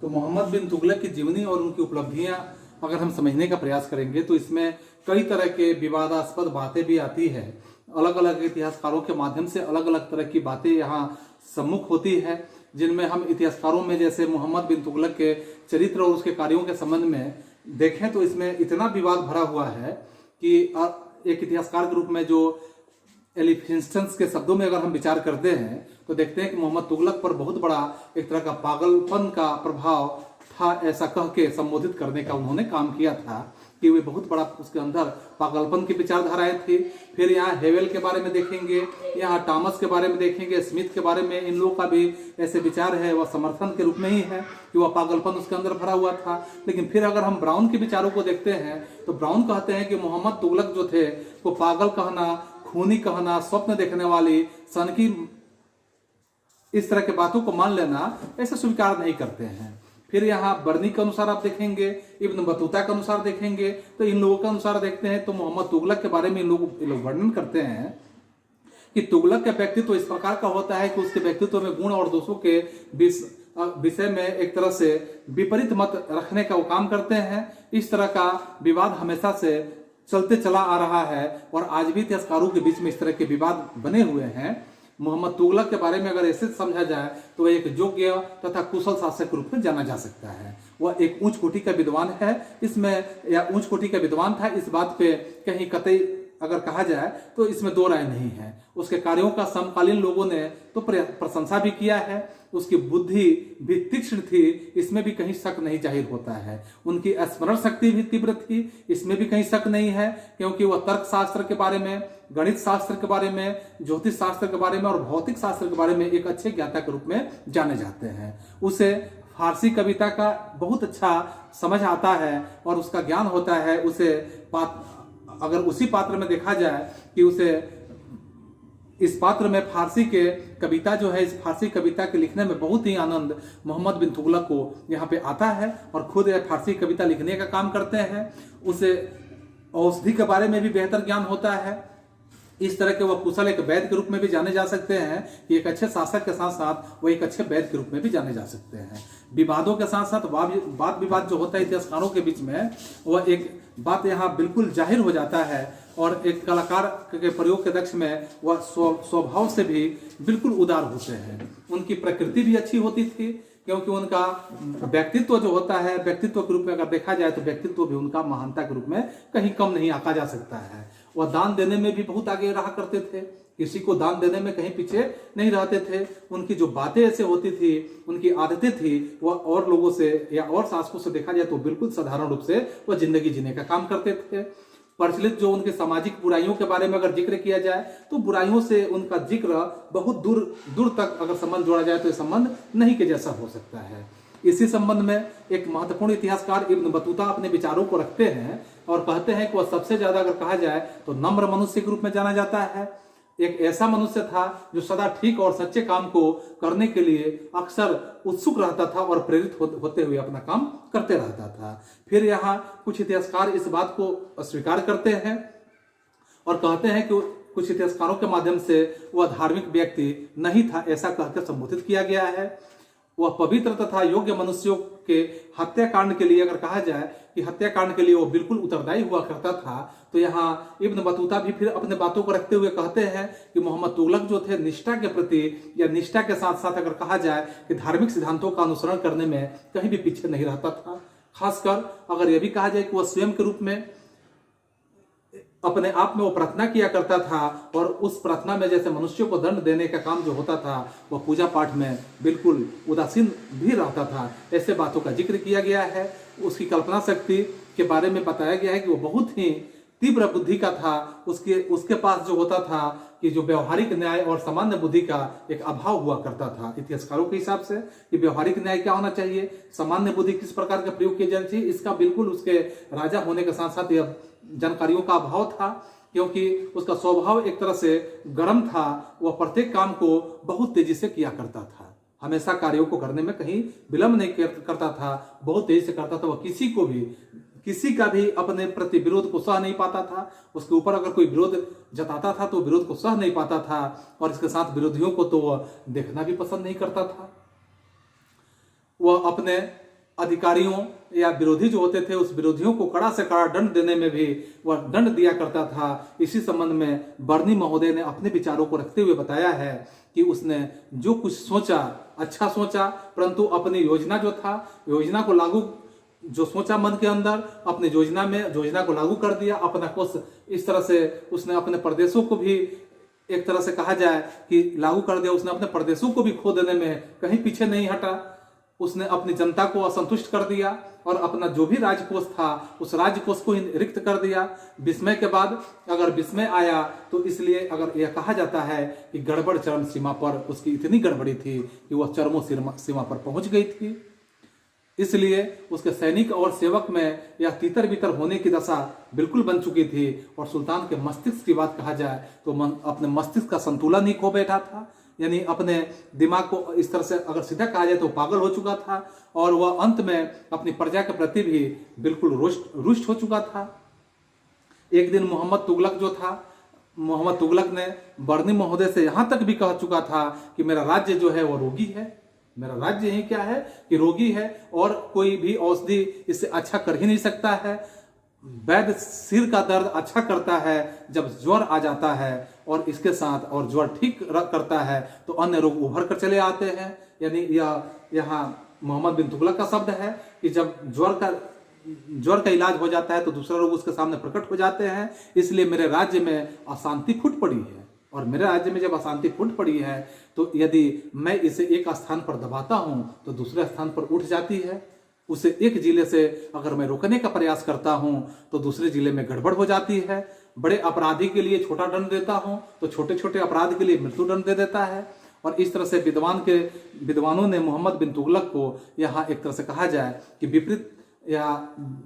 तो मोहम्मद बिन तुगलक की जीवनी और उनकी उपलब्धियां अगर हम समझने का प्रयास करेंगे तो इसमें कई तरह के विवादास्पद बातें भी आती है। अलग अलग इतिहासकारों के माध्यम से अलग अलग तरह की बातें यहाँ सम्मुख होती है, जिनमें हम इतिहासकारों में जैसे मोहम्मद बिन तुगलक के चरित्र और उसके कार्यों के संबंध में देखें तो इसमें इतना विवाद भरा हुआ है कि एक इतिहासकार के रूप में जो एलिफिंस्टन के शब्दों में अगर हम विचार करते हैं तो देखते हैं कि मोहम्मद तुगलक पर बहुत बड़ा एक तरह का पागलपन का प्रभाव था, ऐसा कह के संबोधित करने का उन्होंने काम किया था कि वे बहुत बड़ा उसके अंदर पागलपन की विचारधाराएं थी। फिर यहाँ हेवेल के बारे में देखेंगे, यहाँ टॉमस के बारे में देखेंगे, स्मिथ के बारे में, इन लोगों का भी ऐसे विचार है, वह समर्थन के रूप में ही है कि वह पागलपन उसके अंदर भरा हुआ था। लेकिन फिर अगर हम ब्राउन के विचारों को देखते हैं तो ब्राउन कहते हैं कि मोहम्मद तुगलक जो थे वो पागल कहना, खूनी कहना, स्वप्न देखने वाली, सनकी, इस तरह के बातों को मान लेना ऐसा स्वीकार नहीं करते हैं। फिर यहाँ बर्नी के अनुसार आप देखेंगे, इब्न बतूता के अनुसार देखेंगे तो इन लोगों के अनुसार देखते हैं तो मोहम्मद तुगलक के बारे में इन लोग वर्णन करते हैं कि तुगलक का व्यक्तित्व इस प्रकार का होता है कि उसके व्यक्तित्व में गुण और दोषों के विषय में एक तरह से विपरीत मत रखने का वो काम करते हैं। इस तरह का विवाद हमेशा से चलते चला आ रहा है और आज भी इतिहासकारों के बीच में इस तरह के विवाद बने हुए हैं। मोहम्मद तुगलक के बारे में अगर ऐसे समझा जाए तो वह एक योग्य तथा कुशल शासक के रूप में जाना जा सकता है। वह एक उच्च कोटि का विद्वान है, इसमें या उच्च कोटि का विद्वान था, इस बात पे कहीं कतई अगर कहा जाए तो इसमें दो राय नहीं है। उसके कार्यों का समकालीन लोगों ने तो प्रशंसा भी किया है, उसकी बुद्धि भी तीक्ष्ण थी, इसमें भी कहीं शक नहीं जाहिर होता है। उनकी स्मरण शक्ति भी तीव्र थी, इसमें भी कहीं शक नहीं है, क्योंकि वह तर्क शास्त्र के बारे में, गणित शास्त्र के बारे में, ज्योतिष शास्त्र के बारे में और भौतिक शास्त्र के बारे में एक अच्छे ज्ञाता के रूप में जाने जाते हैं। उसे फारसी कविता का बहुत अच्छा समझ आता है और उसका ज्ञान होता है। उसे अगर उसी पात्र में देखा जाए कि उसे इस पात्र में फारसी के कविता जो है, इस फारसी कविता के लिखने में बहुत ही आनंद मोहम्मद बिन तुगलक को यहाँ पे आता है और खुद फारसी कविता लिखने का काम करते हैं। उसे औषधि के बारे में भी बेहतर ज्ञान होता है। इस तरह के वह कुशल एक वैद्य के रूप में भी जाने जा सकते हैं कि एक अच्छे शासक के साथ साथ वह एक अच्छे वैद्य के रूप में भी जाने जा सकते हैं। विवादों के साथ साथ वाद विवाद जो होता है इतिहासकारों के बीच में, वह एक बात यहाँ बिल्कुल जाहिर हो जाता है और एक कलाकार के प्रयोग के दक्ष में वह स्वभाव से भी बिल्कुल उदार होते हैं। उनकी प्रकृति भी अच्छी होती थी, क्योंकि उनका व्यक्तित्व जो होता है, व्यक्तित्व के रूप में अगर देखा जाए तो व्यक्तित्व भी उनका महानता के रूप में कहीं कम नहीं आंका जा सकता है। वह दान देने में भी बहुत आगे रहा करते थे, किसी को दान देने में कहीं पीछे नहीं रहते थे। उनकी जो बातें ऐसे होती थी, उनकी आदतें थी, वह और लोगों से या और शासकों से देखा जाए तो बिल्कुल साधारण रूप से वह जिंदगी जीने का काम करते थे। प्रचलित जो उनके सामाजिक बुराइयों के बारे में अगर जिक्र किया जाए तो बुराइयों से उनका जिक्र बहुत दूर दूर तक अगर संबंध जोड़ा जाए तो यह संबंध नहीं के जैसा हो सकता है। इसी संबंध में एक महत्वपूर्ण इतिहासकार इब्न बतूता अपने विचारों को रखते हैं और कहते हैं कि वह सबसे ज्यादा अगर कहा जाए तो नम्र मनुष्य के रूप में जाना जाता है। एक ऐसा मनुष्य था जो सदा ठीक और सच्चे काम को करने के लिए अक्सर उत्सुक रहता था और प्रेरित होते हुए अपना काम करते रहता था। फिर यहाँ कुछ इतिहासकार इस बात को स्वीकार करते हैं और कहते हैं कि कुछ इतिहासकारों के माध्यम से वह धार्मिक व्यक्ति नहीं था, ऐसा कहकर संबोधित किया गया है। वह पवित्र तथा योग्य मनुष्यों के हत्याकांड के लिए अगर कहा जाए कि हत्याकांड के लिए वो बिल्कुल उत्तरदायी हुआ करता था, तो यहाँ इब्न बतूता भी फिर अपने बातों को रखते हुए कहते हैं कि मोहम्मद तुगलक जो थे निष्ठा के प्रति या निष्ठा के साथ साथ अगर कहा जाए कि धार्मिक सिद्धांतों का अनुसरण करने में कहीं भी पीछे नहीं रहता था। खासकर अगर यह भी कहा जाए कि वह स्वयं के रूप में अपने आप में वो प्रार्थना किया करता था और उस प्रार्थना में जैसे मनुष्यों को दंड देने का काम जो होता था वह पूजा पाठ में बिल्कुल उदासीन भी रहता था। ऐसे बातों का जिक्र किया गया है। उसकी कल्पना शक्ति के बारे में बताया गया है कि वो बहुत ही तीव्र बुद्धि का था। उसके पास जो होता था कि जो व्यवहारिक न्याय और सामान्य बुद्धि का एक अभाव हुआ करता था। इतिहासकारों के हिसाब से कि व्यवहारिक न्याय क्या होना चाहिए, सामान्य बुद्धि किस प्रकार का प्रयोग किया जाना चाहिए, इसका बिल्कुल उसके राजा होने के साथ साथ यह जानकारियों का अभाव था, क्योंकि उसका स्वभाव एक तरह से गर्म था। वह प्रत्येक काम को बहुत तेजी से किया करता था, हमेशा कार्यों को करने में कहीं विलंब नहीं करता था, बहुत तेजी से करता था। वह किसी का भी अपने प्रति विरोध को सह नहीं पाता था। उसके ऊपर अगर कोई विरोध जताता था तो विरोध को सह नहीं पाता था और इसके साथ विरोधियों को तो वह देखना भी पसंद नहीं करता था। वह अपने अधिकारियों या विरोधी जो होते थे उस विरोधियों को कड़ा से कड़ा दंड देने में भी वह दंड दिया करता था। इसी संबंध में बर्नी महोदय ने अपने विचारों को रखते हुए बताया है कि उसने जो कुछ सोचा अच्छा सोचा, परंतु अपनी योजना जो था, योजना को लागू जो सोचा मन के अंदर, अपनी योजना को लागू कर दिया। अपना कोष इस तरह से उसने अपने प्रदेशों को भी एक तरह से कहा जाए कि लागू कर दिया। उसने अपने प्रदेशों को भी खो देने में कहीं पीछे नहीं हटा। उसने अपनी जनता को असंतुष्ट कर दिया और अपना जो भी राजकोष था उस राजकोष को ही रिक्त कर दिया। विस्मय के बाद अगर विस्मय आया तो इसलिए अगर यह कहा जाता है कि गड़बड़ चरम सीमा पर, उसकी इतनी गड़बड़ी थी कि वह चरमों सीमा पर पहुंच गई थी। इसलिए उसके सैनिक और सेवक में यह तीतर बितर होने की दशा बिल्कुल बन चुकी थी और सुल्तान के मस्तिष्क की बात कहा जाए तो अपने मस्तिष्क का संतुलन ही खो बैठा था। यानी अपने दिमाग को इस तरह से अगर सीधा कहा जाए तो पागल हो चुका था और वह अंत में अपनी प्रजा के प्रति भी बिल्कुल रुष्ट हो चुका था। एक दिन मोहम्मद तुगलक ने बर्नी महोदय से यहां तक भी कह चुका था कि मेरा राज्य जो है वो रोगी है। मेरा राज्य ही क्या है कि रोगी है और कोई भी औषधि इससे अच्छा कर ही नहीं सकता है। वैद्य सिर का दर्द अच्छा करता है जब ज्वर आ जाता है और इसके साथ और ज्वर ठीक करता है तो अन्य रोग उभर कर चले आते हैं। यानी यह यहाँ मोहम्मद बिन तुगलक का शब्द है कि जब ज्वर का ज्वर का इलाज हो जाता है तो दूसरा रोग उसके सामने प्रकट हो जाते हैं। इसलिए मेरे राज्य में अशांति फूट पड़ी है, और मेरे राज्य में जब अशांति फूट पड़ी है तो यदि मैं इसे एक स्थान पर दबाता हूं तो दूसरे स्थान पर उठ जाती है। उसे एक जिले से अगर मैं रोकने का प्रयास करता हूं तो दूसरे जिले में गड़बड़ हो जाती है। बड़े अपराधी के लिए छोटा दंड देता हूं तो छोटे छोटे अपराध के लिए मृत्युदंड दे देता है। और इस तरह से विद्वानों ने मोहम्मद बिन तुगलक को यहाँ एक तरह से कहा जाए कि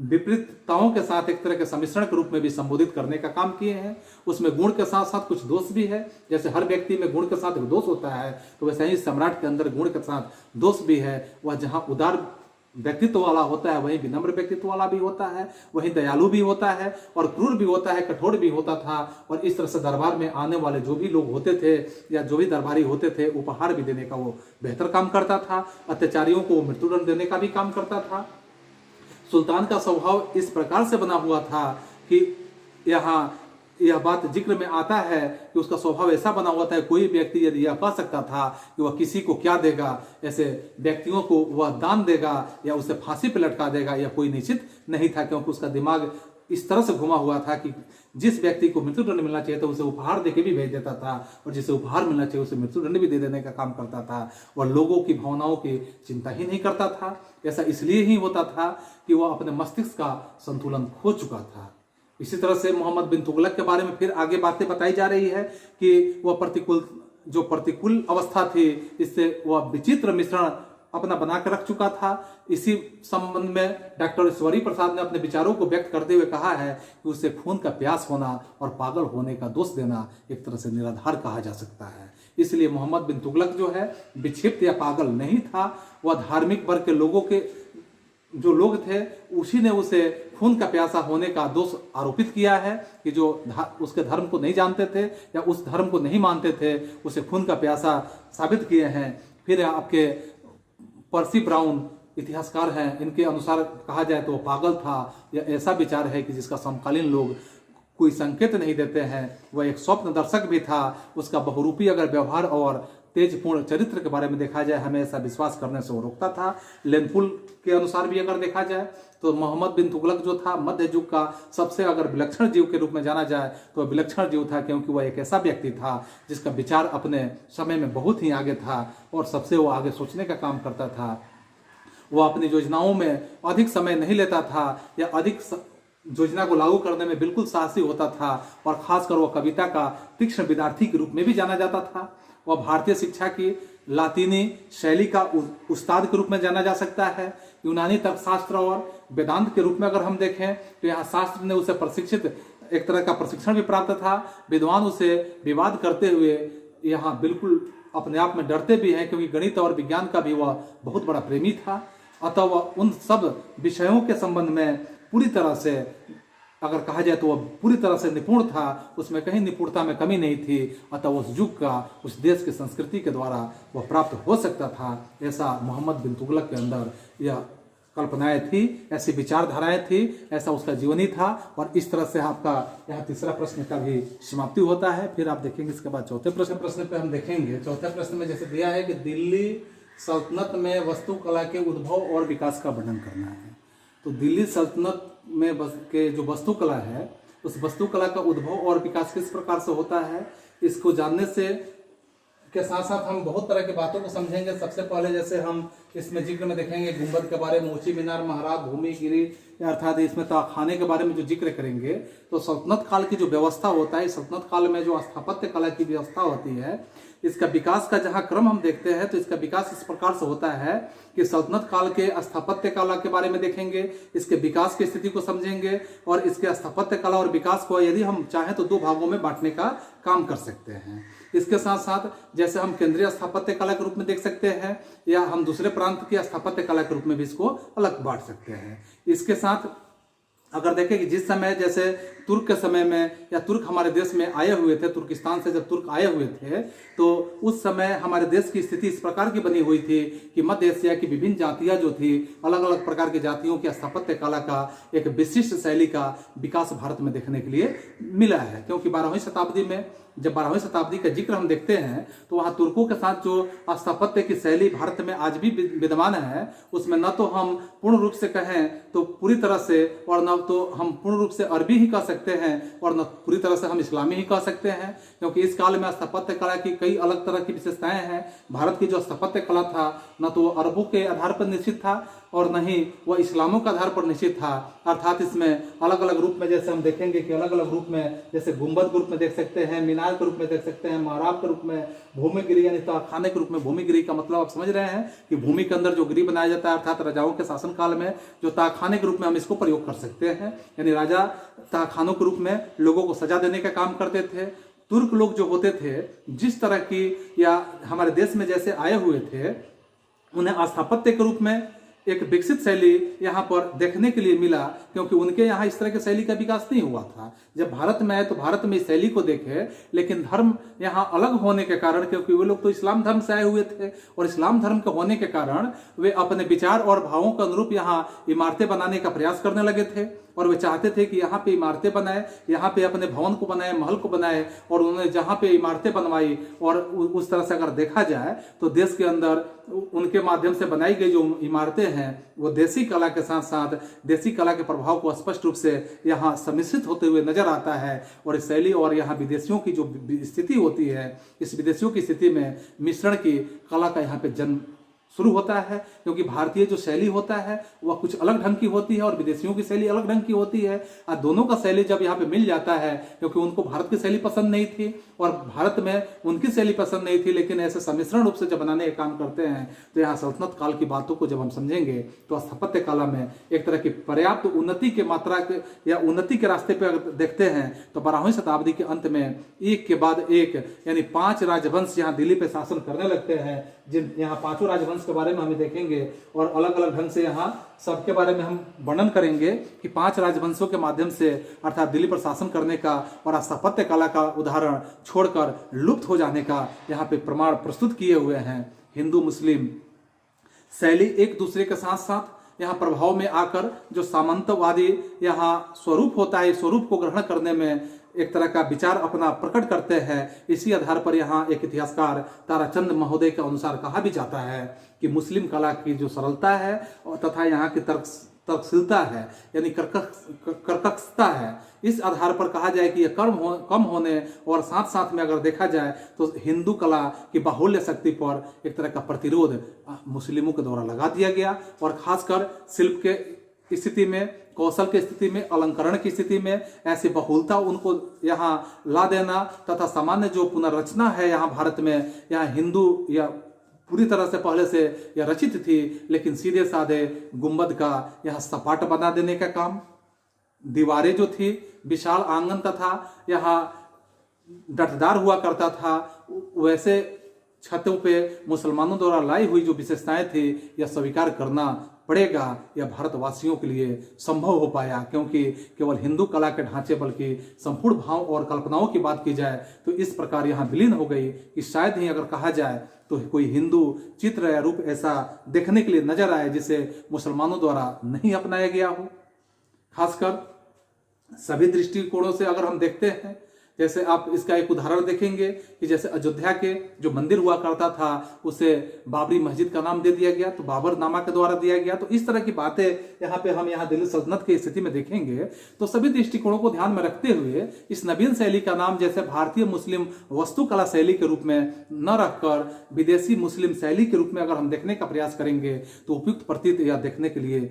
विपरीतताओं के साथ एक तरह के सम्मिश्रण के रूप में भी संबोधित करने का काम किए हैं। उसमें गुण के साथ साथ कुछ दोष भी है। जैसे हर व्यक्ति में गुण के साथ एक दोष होता है, तो वैसे ही सम्राट के अंदर गुण के साथ दोष भी है। वह जहाँ उदार व्यक्तित्व वाला होता है वहीं विनम्र व्यक्तित्व वाला भी होता है, वहीं दयालु भी होता है, और क्रूर भी होता है, कठोर भी होता था। और इस तरह से दरबार में आने वाले जो भी लोग होते थे या जो भी दरबारी होते थे, उपहार भी देने का वो बेहतर काम करता था। अत्याचारियों को मृत्युदंड देने का भी काम करता था। सुल्तान का स्वभाव इस प्रकार से बना हुआ था कि यहाँ यह बात जिक्र में आता है कि उसका स्वभाव ऐसा बना हुआ था, कोई व्यक्ति यदि यह कह सकता था कि वह किसी को क्या देगा, ऐसे व्यक्तियों को वह दान देगा या उसे फांसी पर लटका देगा, यह कोई निश्चित नहीं था। क्योंकि उसका दिमाग इस तरह से घुमा हुआ था कि जिस व्यक्ति को मृत्युदंड मिलना चाहिए था उसे उपहार देके भी भेज देता था, और जिसे उपहार मिलना चाहिए उसे मृत्युदंड भी दे देने का काम करता था। और लोगों की भावनाओं की चिंता ही नहीं करता था। ऐसा इसलिए ही होता था कि वह अपने मस्तिष्क का संतुलन खो चुका था। इसी तरह से मोहम्मद बिन तुगलक के बारे में फिर आगे बातें बताई जा रही है कि वह प्रतिकूल अवस्था थी, इससे वह विचित्र मिश्रण अपना बनाकर रख चुका था। इसी संबंध में डॉक्टर ईश्वरी प्रसाद ने अपने विचारों को व्यक्त करते हुए कहा है कि उसे खून का प्यास होना और पागल होने का दोष देना एक तरह से निराधार कहा जा सकता है। इसलिए मोहम्मद बिन तुगलक जो है विक्षिप्त या पागल नहीं था। वह धार्मिक वर्ग के लोगों के जो लोग थे उसी ने उसे खून का प्यासा होने का दोष आरोपित किया है कि जो उसके धर्म को नहीं जानते थे या उस धर्म को नहीं मानते थे उसे खून का प्यासा साबित किए हैं। फिर आपके पर्सी ब्राउन इतिहासकार हैं, इनके अनुसार कहा जाए तो वो पागल था। या ऐसा विचार है कि जिसका समकालीन लोग कोई संकेत नहीं देते हैं। वह एक स्वप्न दर्शक भी था। उसका बहुरूपी अगर व्यवहार और तेजपूर्ण चरित्र के बारे में देखा जाए हमें ऐसा विश्वास करने से वो रोकता था। लेनपुल के अनुसार भी अगर देखा जाए तो मोहम्मद बिन तुगलक जो था मध्य युग का सबसे अगर विलक्षण जीव के रूप में जाना जाए तो विलक्षण जीव था, क्योंकि वह एक ऐसा व्यक्ति था जिसका विचार अपने समय में बहुत ही आगे था और सबसे वो आगे सोचने का काम करता था। वह अपनी योजनाओं में अधिक समय नहीं लेता था या अधिक योजना को लागू करने में बिल्कुल साहसी होता था, और खासकर वह कविता का तीक्ष्ण विद्यार्थी के रूप में भी जाना जाता था। वह भारतीय शिक्षा की लातीनी शैली का उस्ताद के रूप में जाना जा सकता है। यूनानी तर्कशास्त्र और वेदांत के रूप में अगर हम देखें तो यहाँ शास्त्र ने उसे प्रशिक्षित एक तरह का प्रशिक्षण भी प्राप्त था। विद्वान उसे विवाद करते हुए यहाँ बिल्कुल अपने आप में डरते भी हैं, क्योंकि गणित और विज्ञान का भी वह बहुत बड़ा प्रेमी था। अतः वह उन सब विषयों के संबंध में पूरी तरह से अगर कहा जाए तो वह पूरी तरह से निपुण था, उसमें कहीं निपुणता में कमी नहीं थी। अतः उस युग का उस देश की संस्कृति के द्वारा वह प्राप्त हो सकता था। ऐसा मोहम्मद बिन तुगलक के अंदर यह कल्पनाएं थी, ऐसी विचारधाराएं थी, ऐसा उसका जीवनी था। और इस तरह से आपका यहाँ तीसरा प्रश्न का भी समाप्ति होता है। फिर आप देखेंगे इसके बाद चौथे प्रश्न पे हम देखेंगे। चौथे प्रश्न में जैसे दिया है कि दिल्ली सल्तनत में वास्तुकला के उद्भव और विकास का वर्णन करना है। तो दिल्ली सल्तनत में के जो वास्तुकला है उस वास्तुकला का उद्भव और विकास किस प्रकार से होता है, इसको जानने से के साथ साथ हम बहुत तरह की बातों को समझेंगे। सबसे पहले जैसे हम इसमें जिक्र में देखेंगे गुंबद के बारे में, ऊंची मीनार, महराब, भूमि गिरी, अर्थात इसमें तहखाने के बारे में जो जिक्र करेंगे। तो सल्तनत काल की जो व्यवस्था होता है, सल्तनत काल में जो स्थापत्य कला की व्यवस्था होती है, इसका विकास का जहाँ क्रम हम देखते हैं तो इसका विकास इस प्रकार से होता है कि सल्तनत काल के स्थापत्य कला के बारे में देखेंगे, इसके विकास की स्थिति को समझेंगे, और इसके स्थापत्य कला और विकास को यदि हम चाहें तो दो भागों में बांटने का काम कर सकते हैं। इसके साथ साथ जैसे हम केंद्रीय स्थापत्य कला के रूप में देख सकते हैं या हम दूसरे प्रांत की स्थापत्य कला के रूप में भी इसको अलग बांट सकते हैं। इसके साथ अगर देखें कि जिस समय जैसे तुर्क के समय में या तुर्क हमारे देश में आए हुए थे, तुर्किस्तान से जब तुर्क आए हुए थे, तो उस समय हमारे देश की स्थिति इस प्रकार की बनी हुई थी कि मध्य एशिया की विभिन्न जातियां जो थी, अलग अलग प्रकार की जातियों की स्थापत्य कला का एक विशिष्ट शैली का विकास भारत में देखने के लिए मिला है। क्योंकि 12वीं शताब्दी में, जब 12वीं शताब्दी का जिक्र हम देखते हैं, तो वहाँ तुर्कों के साथ जो स्थापत्य की शैली भारत में आज भी विद्यमान है, उसमें न तो हम पूर्ण रूप से कहें तो पूरी तरह से, और न तो हम पूर्ण रूप से अरबी ही कह सकते हैं, और न पूरी तरह से हम इस्लामी ही कह सकते हैं। क्योंकि इस काल में स्थापत्य कला की कई अलग तरह की विशेषताएं हैं। भारत की जो स्थापत्य कला था, न तो अरबों के आधार पर निश्चित था और न ही वह इस्लामों के आधार पर निश्चित था। अर्थात इसमें अलग अलग रूप में, जैसे हम देखेंगे कि अलग अलग रूप में, जैसे गुंबद के रूप में देख सकते हैं, मीनार के रूप में देख सकते हैं, महराब के रूप में, भूमिगिरी यानी तहखाने के रूप में। भूमिगिरी का मतलब आप समझ रहे हैं कि भूमि के अंदर जो गिरी बनाया जाता है, अर्थात राजाओं के शासनकाल में जो तहखाने के रूप में हम इसको प्रयोग कर सकते हैं। यानी राजा तहखानों के रूप में लोगों को सजा देने का काम करते थे। तुर्क लोग जो होते थे, जिस तरह की या हमारे देश में जैसे आए हुए थे, उन्हें स्थापत्य के रूप में एक विकसित शैली यहाँ पर देखने के लिए मिला, क्योंकि उनके यहाँ इस तरह की शैली का विकास नहीं हुआ था। जब भारत में आए तो भारत में इस शैली को देखे, लेकिन धर्म यहाँ अलग होने के कारण, क्योंकि वे लोग तो इस्लाम धर्म से आए हुए थे, और इस्लाम धर्म के होने के कारण वे अपने विचार और भावों के अनुरूप यहाँ इमारतें बनाने का प्रयास करने लगे थे। और वे चाहते थे कि यहाँ पे इमारतें बनाए, यहाँ पे अपने भवन को बनाए, महल को बनाए, और उन्होंने जहाँ पे इमारतें बनवाई, और उस तरह से अगर देखा जाए तो देश के अंदर उनके माध्यम से बनाई गई जो इमारतें हैं, वो देसी कला के साथ साथ देसी कला के प्रभाव को स्पष्ट रूप से यहाँ सम्मिश्रित होते हुए नजर आता है। और इस शैली और यहाँ विदेशियों की जो स्थिति होती है, इस विदेशियों की स्थिति में मिश्रण की कला का यहाँ पे जन्म शुरू होता है। क्योंकि भारतीय जो शैली होता है वह कुछ अलग ढंग की होती है और विदेशियों की शैली अलग ढंग की होती है। और दोनों का शैली जब यहाँ पे मिल जाता है, क्योंकि उनको भारत की शैली पसंद नहीं थी और भारत में उनकी शैली पसंद नहीं थी, लेकिन ऐसे सम्मिश्रण रूप से जब बनाने का काम करते हैं, तो यहाँ सल्तनत काल की बातों को जब हम समझेंगे तो स्थापत्य कला में एक तरह की पर्याप्त उन्नति के मात्रा के या उन्नति के रास्ते पर देखते हैं तो 12वीं शताब्दी के अंत में एक के बाद एक यानी 5 राजवंश यहाँ दिल्ली पे शासन करने लगते हैं। जिन यहाँ 5 राजवंश के बारे में हम देखेंगे और अलग अलग ढंग से यहाँ सबके बारे में हम वर्णन करेंगे कि 5 राजवंशों के माध्यम से अर्थात दिल्ली पर शासन करने का और स्थापत्य कला का उदाहरण छोड़कर लुप्त हो जाने का यहाँ पे प्रमाण प्रस्तुत किए हुए हैं। हिंदू मुस्लिम शैली एक दूसरे के साथ साथ यहाँ प्रभाव में आकर जो सामंतवादी यहाँ स्वरूप होता है, स्वरूप को ग्रहण करने में एक तरह का विचार अपना प्रकट करते हैं। इसी आधार पर यहाँ एक इतिहासकार ताराचंद महोदय के अनुसार कहा भी जाता है कि मुस्लिम कला की जो सरलता है और तथा यहाँ की तर्कशीलता है यानी कर्कशता है, इस आधार पर कहा जाए कि यह कम होने और साथ साथ में अगर देखा जाए तो हिंदू कला की बाहुल्य शक्ति पर एक तरह का प्रतिरोध मुस्लिमों के द्वारा लगा दिया गया। और खासकर शिल्प के स्थिति में, कौशल की स्थिति में, अलंकरण की स्थिति में ऐसी बहुलता उनको यहाँ ला देना तथा सामान्य जो पुनर्रचना है यहाँ भारत में, यहाँ हिंदू या पूरी तरह से पहले से यह रचित थी, लेकिन सीधे साधे गुंबद का यहाँ सपाट बना देने का काम, दीवारें जो थी विशाल आंगन तथा यहाँ डटदार हुआ करता था, वैसे छतों पे मुसलमानों द्वारा लाई हुई जो विशेषताएं थी यह स्वीकार करना पड़ेगा। यह भारतवासियों के लिए संभव हो पाया क्योंकि केवल हिंदू कला के ढांचे बल्कि संपूर्ण भाव और कल्पनाओं की बात की जाए तो इस प्रकार यहाँ विलीन हो गई कि शायद ही अगर कहा जाए तो कोई हिंदू चित्र या रूप ऐसा देखने के लिए नजर आए जिसे मुसलमानों द्वारा नहीं अपनाया गया हो। खासकर सभी दृष्टिकोणों से अगर हम देखते हैं, जैसे आप इसका एक उदाहरण देखेंगे कि जैसे अयोध्या के जो मंदिर हुआ करता था उसे बाबरी मस्जिद का नाम दे दिया गया, तो बाबर नामा के द्वारा दिया गया। तो इस तरह की बातें यहाँ पे हम यहाँ दिल्ली सल्तनत की स्थिति में देखेंगे तो सभी दृष्टिकोणों को ध्यान में रखते हुए इस नवीन शैली का नाम जैसे भारतीय मुस्लिम वास्तुकला शैली के रूप में न रखकर विदेशी मुस्लिम शैली के रूप में अगर हम देखने का प्रयास करेंगे तो उपयुक्त प्रतीत यह देखने के लिए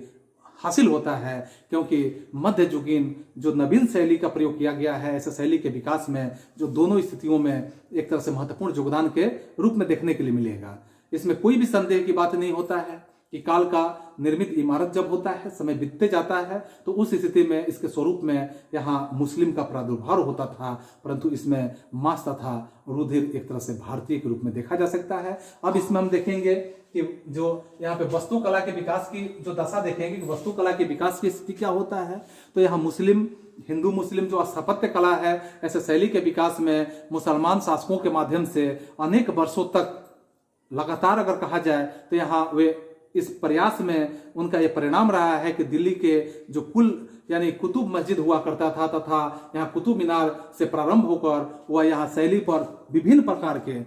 हासिल होता है। क्योंकि मध्य युगीन जो नवीन शैली का प्रयोग किया गया है ऐसे शैली के विकास में जो दोनों स्थितियों में एक तरह से महत्वपूर्ण योगदान के रूप में देखने के लिए मिलेगा, इसमें कोई भी संदेह की बात नहीं होता है। कि काल का निर्मित इमारत जब होता है, समय बीतते जाता है, तो उस स्थिति में इसके स्वरूप में यहाँ मुस्लिम का प्रादुर्भाव होता था, परंतु इसमें मांस तथा रुधिर एक तरह से भारतीय के रूप में देखा जा सकता है। अब इसमें हम देखेंगे कि जो यहाँ पे वस्तुकला के विकास की जो दशा देखेंगे कि वस्तुकला के विकास की स्थिति क्या होता है। तो यहाँ हिंदू मुस्लिम जो स्थापत्य कला है, ऐसे शैली के विकास में मुसलमान शासकों के माध्यम से अनेक वर्षों तक लगातार अगर कहा जाए तो यहाँ वे इस प्रयास में उनका ये परिणाम रहा है कि दिल्ली के जो कुल यानी कुतुब मस्जिद हुआ करता था तथा यहाँ कुतुब मीनार से प्रारंभ होकर वह यहाँ शैली पर विभिन्न प्रकार के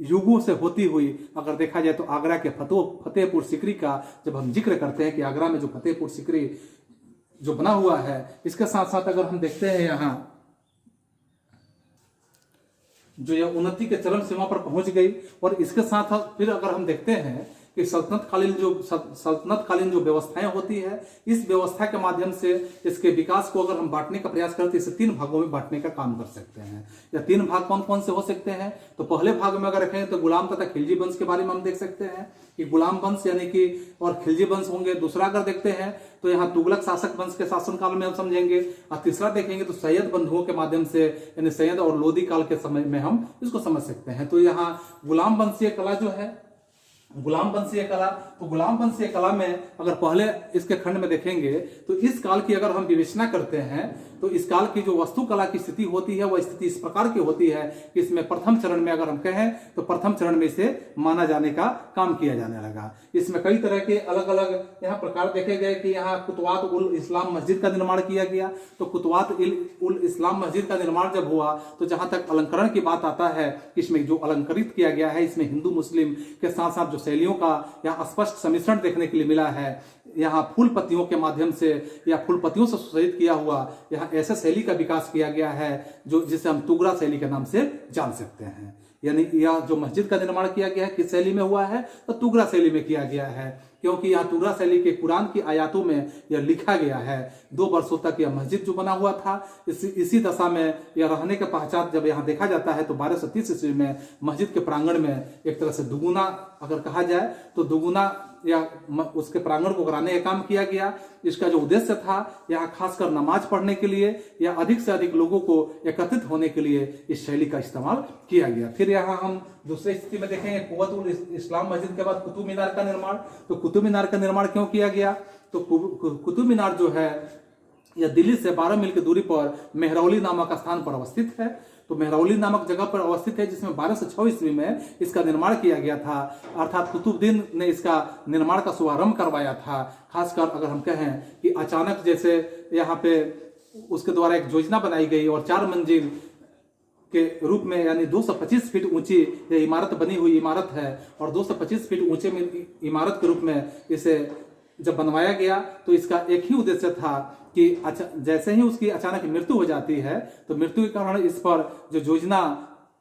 युगों से होती हुई अगर देखा जाए तो आगरा के फतेहपुर सीकरी का जब हम जिक्र करते हैं कि आगरा में जो फतेहपुर सीकरी जो बना हुआ है, इसके साथ साथ अगर हम देखते हैं यहाँ जो यह उन्नति के चरम सीमा पर पहुंच गई। और इसके साथ फिर अगर हम देखते हैं कि सल्तनत कालीन जो व्यवस्थाएं होती है, इस व्यवस्था के माध्यम से इसके विकास को अगर हम बांटने का प्रयास करते हैं, इसे 3 भागों में बांटने का काम कर सकते हैं। या 3 भाग कौन कौन से हो सकते हैं? तो पहले भाग में अगर रखें तो गुलाम तथा खिलजी वंश के बारे में हम देख सकते हैं कि गुलाम वंश यानी कि और खिलजी वंश होंगे। दूसरा अगर देखते हैं तो यहाँ तुगलक शासक वंश के शासनकाल में हम समझेंगे। और तीसरा देखेंगे तो सैयद बंधुओं के माध्यम से यानी सैयद और लोदी काल के समय में हम इसको समझ सकते हैं। तो यहाँ गुलाम वंशीय कला जो है, गुलाम वंशीय कला, तो गुलाम वंशीय कला में अगर पहले इसके खंड में देखेंगे तो इस काल की अगर हम विवेचना करते हैं तो इस काल की जो वस्तुकला की स्थिति होती है वह स्थिति इस प्रकार की होती है कि इसमें प्रथम चरण में अगर हम कहें तो प्रथम चरण में इसे माना जाने का काम किया जाने लगा। इसमें कई तरह के अलग अलग यहाँ प्रकार देखे गए कि यहाँ कुतवात उल इस्लाम मस्जिद का निर्माण किया गया। तो कुतवात उल इस्लाम मस्जिद का निर्माण जब हुआ तो जहां तक अलंकरण की बात आता है, इसमें जो अलंकरित किया गया है इसमें हिंदू मुस्लिम के साथ साथ जो शैलियों का यहाँ स्पष्ट सम्मिश्रण देखने के लिए मिला है। यहाँ फूल पत्तियों के माध्यम से या फूल पत्तियों से सुसज्जित किया हुआ यहाँ ऐसे शैली का विकास किया गया है जो जिसे हम तुगरा शैली के नाम से जान सकते हैं। यानी यह जो मस्जिद का निर्माण किया गया है किस शैली में हुआ है? तो तुगरा शैली में किया गया है, क्योंकि यहाँ तुगरा शैली के कुरान की आयातों में यह लिखा गया है। 2 वर्षों तक यह मस्जिद जो बना हुआ था इसी दशा में यह रहने के पश्चात जब यहाँ देखा जाता है तो 1230 ईस्वी में मस्जिद के प्रांगण में एक तरह से दुगुना अगर कहा जाए तो दुगुना या उसके प्रांगण को कराने का काम किया गया। इसका जो उद्देश्य था यहाँ खासकर नमाज पढ़ने के लिए या अधिक से अधिक लोगों को एकत्रित होने के लिए इस शैली का इस्तेमाल किया गया। फिर यहाँ हम दूसरी स्थिति में देखेंगे कुव्वत उल इस्लाम मस्जिद के बाद कुतुब मीनार का निर्माण। तो कुतुब मीनार का निर्माण क्यों किया गया? तो कुतुब मीनार जो है यह दिल्ली से 12 मील की दूरी पर मेहरौली नामक स्थान पर अवस्थित है। तो मेहरौली नामक जगह पर अवस्थित है जिसमें 1206 ईस्वी में इसका निर्माण किया गया था, अर्थात कुतुबुद्दीन ने इसका निर्माण का शुभारंभ करवाया था। खासकर अगर हम कहें कि अचानक जैसे यहाँ पे उसके द्वारा एक योजना बनाई गई और 4 मंजिल के रूप में यानी 225 फीट ऊंची यह इमारत बनी हुई इमारत है और 225 फीट ऊंचे इमारत के रूप में इसे जब बनवाया गया तो इसका एक ही उद्देश्य था कि जैसे ही उसकी अचानक मृत्यु हो जाती है तो मृत्यु के कारण इस पर जो योजना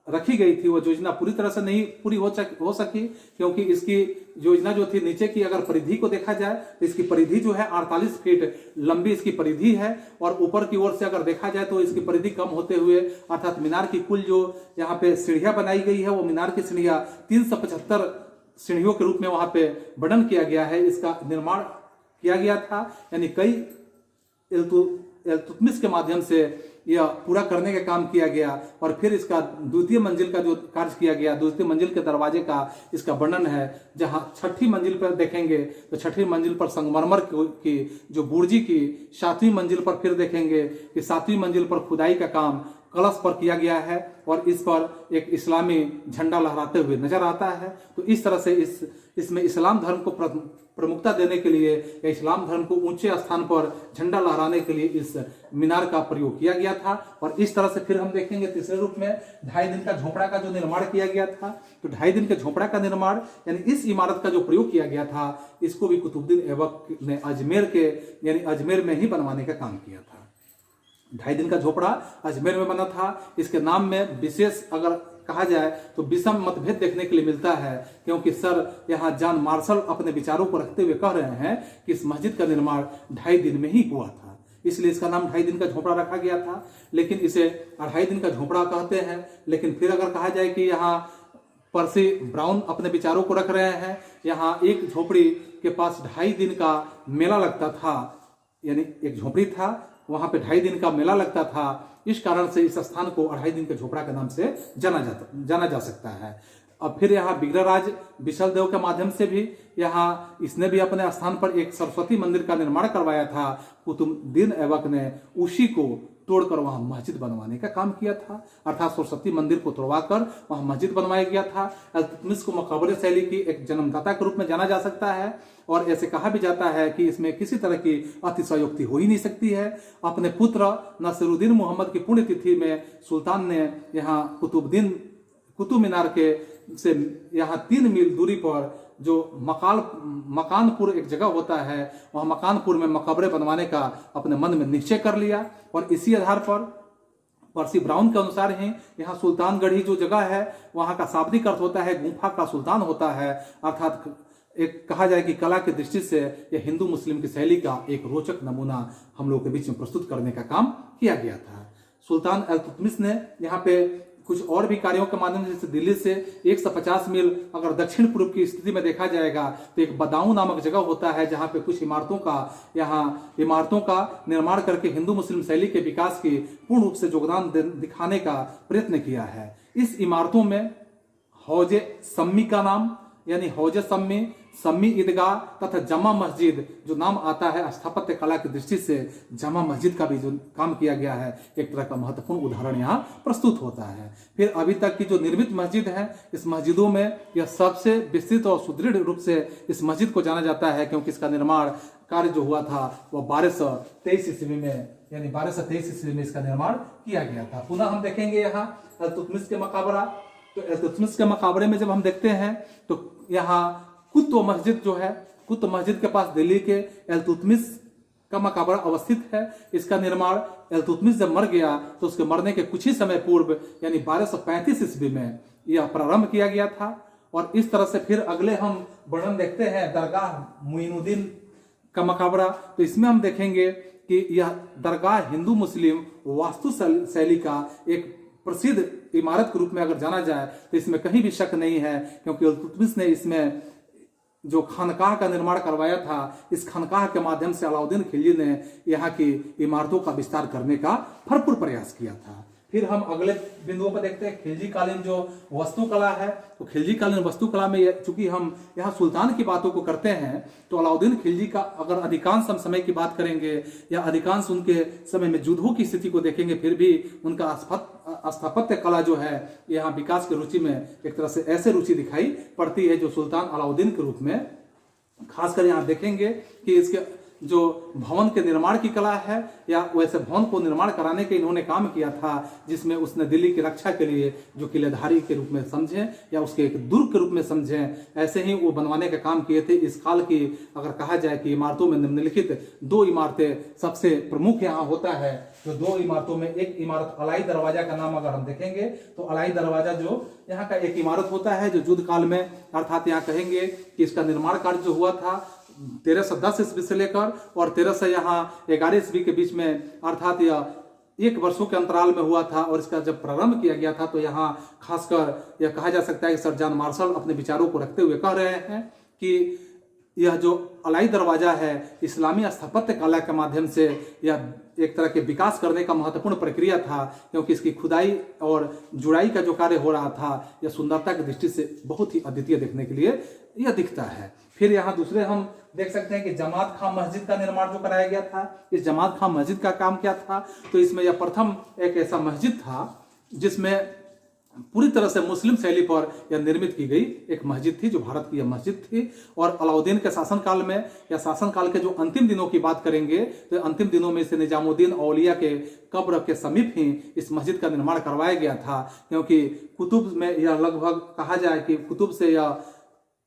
रखी गई थी वो योजना पूरी तरह से नहीं पूरी हो सकी, क्योंकि इसकी योजना जो थी नीचे की अगर परिधि को देखा जाए तो इसकी परिधि जो है 48 फीट लंबी इसकी परिधि है और ऊपर की ओर से अगर देखा जाए तो इसकी परिधि कम होते हुए अर्थात मीनार की कुल जो यहाँ पे सीढ़ियां बनाई गई है वो मीनार की सीढ़ियां 375 सीढ़ियों के रूप में वहां पे वर्णन किया गया है। इसका निर्माण किया गया था, यानी कई इल्तुतमिश के माध्यम से यह पूरा करने का काम किया गया और फिर इसका द्वितीय मंजिल का जो कार्य किया गया, द्वितीय मंजिल के दरवाजे का इसका वर्णन है। जहां 6ठी मंजिल पर देखेंगे तो 6ठी मंजिल पर संगमरमर की जो बुर्जी की, 7वीं मंजिल पर फिर देखेंगे कि 7वीं मंजिल पर खुदाई का काम कलश पर किया गया है और इस पर एक इस्लामी झंडा लहराते हुए नजर आता है। तो इस तरह से इसमें इस्लाम धर्म को प्रमुखता देने के लिए या इस्लाम धर्म को ऊंचे स्थान पर झंडा लहराने के लिए इस मीनार का प्रयोग किया गया था। और इस तरह से फिर हम देखेंगे तीसरे रूप में 2.5 दिन का झोपड़ा का जो निर्माण किया गया था। तो 2.5 दिन के झोपड़ा का निर्माण यानी इस इमारत का जो प्रयोग किया गया था इसको भी कुतुबुद्दीन ऐबक ने अजमेर में ही बनवाने का काम किया था। 2.5 दिन का झोपड़ा अजमेर में बना था। इसके नाम में विशेष अगर कहा जाए तो विषम मतभेद देखने के लिए मिलता है, क्योंकि सर यहाँ जॉन मार्शल अपने विचारों को रखते हुए कह रहे हैं कि इस मस्जिद का निर्माण 2.5 दिन में ही हुआ था, इसलिए इसका नाम 2.5 दिन का झोपड़ा रखा गया था। लेकिन इसे 2.5 दिन का झोपड़ा कहते हैं। लेकिन फिर अगर कहा जाए कि यहाँ पर्सी ब्राउन अपने विचारों को रख रहे हैं। यहाँ एक झोपड़ी के पास 2.5 दिन का मेला लगता था, यानी एक झोपड़ी था, वहां पे 2.5 दिन का मेला लगता था। इस कारण से इस स्थान को 2.5 दिन के झोपड़ा के नाम से जाना जा सकता है। अब फिर यहाँ बिग्रराज विशल देव के माध्यम से भी यहाँ इसने भी अपने स्थान पर एक सरस्वती मंदिर का निर्माण करवाया था। कुतुबुद्दीन ऐबक ने उसी को तोड़कर वहां मस्जिद बनवाने का काम किया था, अर्थात सरस्वती मंदिर को तोड़वाकर वहां मस्जिद बनवाया गया था। इल्तुतमिश को मकबरे शैली की एक जन्मदाता के रूप में जाना जा सकता है और ऐसे कहा भी जाता है कि इसमें किसी तरह की अतिशयोक्ति हो ही नहीं सकती है। अपने पुत्र नसीरुद्दीन मोहम्मद की पुण्यतिथि में सुल्तान ने यहाँ कुतुब मीनार के से यहाँ 3 मील दूरी पर जो मकानपुर एक जगह होता है, वहाँ मकानपुर में मकबरे बनवाने का अपने मन में निश्चय कर लिया। और इसी आधार पर पर्सी ब्राउन के अनुसार ही यहाँ सुल्तानगढ़ी जो जगह है वहाँ का शाब्दिक अर्थ होता है गुफा का सुल्तान होता है, अर्थात एक कहा जाए कि कला की दृष्टि से यह हिंदू मुस्लिम की शैली का एक रोचक नमूना हम लोग के बीच में प्रस्तुत करने का काम किया गया था। सुल्तान इल्तुतमिश ने यहाँ पे कुछ और भी कार्यों के माध्यम से, जैसे दिल्ली से 150 मील अगर दक्षिण पूर्व की स्थिति में देखा जाएगा तो एक बदाऊं नामक जगह होता है जहां पे कुछ इमारतों का निर्माण करके हिंदू मुस्लिम शैली के विकास की पूर्ण रूप से योगदान दिखाने का प्रयत्न किया है। इस इमारतों में हौजे सम्मी का नाम यानी हौजे सम्मी ईदगाह तथा जमा मस्जिद जो नाम आता है, स्थापत्य कला की दृष्टि से जमा मस्जिद का भी जो काम किया गया है एक तरह का महत्वपूर्ण उदाहरण यहाँ प्रस्तुत होता है। फिर अभी तक की जो निर्मित मस्जिद है, इस मस्जिदों में यह सबसे विस्तृत और सुदृढ़ रूप से इस मस्जिद को जाना जाता है, क्योंकि इसका निर्माण कार्य जो हुआ था वह 1223 ईस्वी में, यानी 1223 ईस्वी में इसका निर्माण किया गया था। पुनः हम देखेंगे यहाँ इल्तुतमिश के मकबरा। तो इल्तुतमिश के मकबरे में जब हम देखते हैं तो यहाँ कुतुब मस्जिद जो है, कुतुब मस्जिद के पास दिल्ली के इल्तुतमिश का मकबरा अवस्थित है। इसका निर्माण इल्तुतमिश जब मर गया तो उसके मरने के कुछ ही समय पूर्व यानी 1235 ईस्वी में यह प्रारंभ किया गया था। और इस तरह से फिर अगले हम वर्णन देखते हैं दरगाह मुइनुद्दीन का मकबरा। तो इसमें हम देखेंगे कि यह दरगाह हिंदू मुस्लिम वास्तु शैली का एक प्रसिद्ध इमारत के रूप में अगर जाना जाए तो इसमें कहीं भी शक नहीं है, क्योंकि इल्तुतमिश ने इसमें जो खानकाह का निर्माण करवाया था, इस खानकाह के माध्यम से अलाउद्दीन खिलजी ने यहाँ की इमारतों का विस्तार करने का भरपूर प्रयास किया था। फिर हम अगले बिंदुओं पर देखते हैं खिलजी कालीन जो वास्तुकला है। तो खिलजी कालीन वास्तुकला में चूंकि हम यहाँ सुल्तान की बातों को करते हैं तो अलाउद्दीन खिलजी का अगर अधिकांश हम समय की बात करेंगे या अधिकांश उनके समय में युद्धों की स्थिति को देखेंगे, फिर भी उनका स्थापत्य कला जो है यहाँ विकास की रुचि में एक तरह से ऐसे रुचि दिखाई पड़ती है जो सुल्तान अलाउद्दीन के रूप में। खासकर यहाँ देखेंगे कि इसके जो भवन के निर्माण की कला है या वैसे भवन को निर्माण कराने के इन्होंने काम किया था, जिसमें उसने दिल्ली की रक्षा के लिए जो किलेधारी के रूप में समझे या उसके एक दुर्ग के रूप में समझे, ऐसे ही वो बनवाने का काम किए थे। इस काल की अगर कहा जाए कि इमारतों में निम्नलिखित 2 इमारतें सबसे प्रमुख यहाँ होता है। जो 2 इमारतों में एक इमारत अलाई दरवाजा का नाम अगर हम देखेंगे तो अलाई दरवाजा जो यहाँ का एक इमारत होता है जो युद्ध काल में, अर्थात यहाँ कहेंगे कि इसका निर्माण कार्य जो हुआ था 1310 ईस्वी से लेकर और 1311 ईस्वी के बीच में, अर्थात यह 1 वर्षों के अंतराल में हुआ था। और इसका जब प्रारंभ किया गया था तो यहाँ खासकर यह कहा जा सकता है कि सर जॉन मार्शल अपने विचारों को रखते हुए कह रहे हैं कि यह जो अलाई दरवाजा है इस्लामी स्थापत्य कला के माध्यम से यह एक तरह के विकास करने का महत्वपूर्ण प्रक्रिया था, क्योंकि इसकी खुदाई और जुड़ाई का जो कार्य हो रहा था यह सुंदरता की दृष्टि से बहुत ही अद्वितीय देखने के लिए यह दिखता है। फिर यहाँ दूसरे हम देख सकते हैं कि जमात खां मस्जिद का निर्माण जो कराया गया था। इस जमात खां मस्जिद का काम क्या था, तो इसमें यह प्रथम एक ऐसा मस्जिद था जिसमें पूरी तरह से मुस्लिम शैली पर यह निर्मित की गई एक मस्जिद थी, जो भारत की यह मस्जिद थी। और अलाउद्दीन के शासनकाल में या शासनकाल के जो अंतिम दिनों की बात करेंगे तो अंतिम दिनों में से निजामुद्दीन औलिया के कब्र के समीप ही इस मस्जिद का निर्माण करवाया गया था, क्योंकि कुतुब में यह लगभग कहा जाए कि कुतुब से यह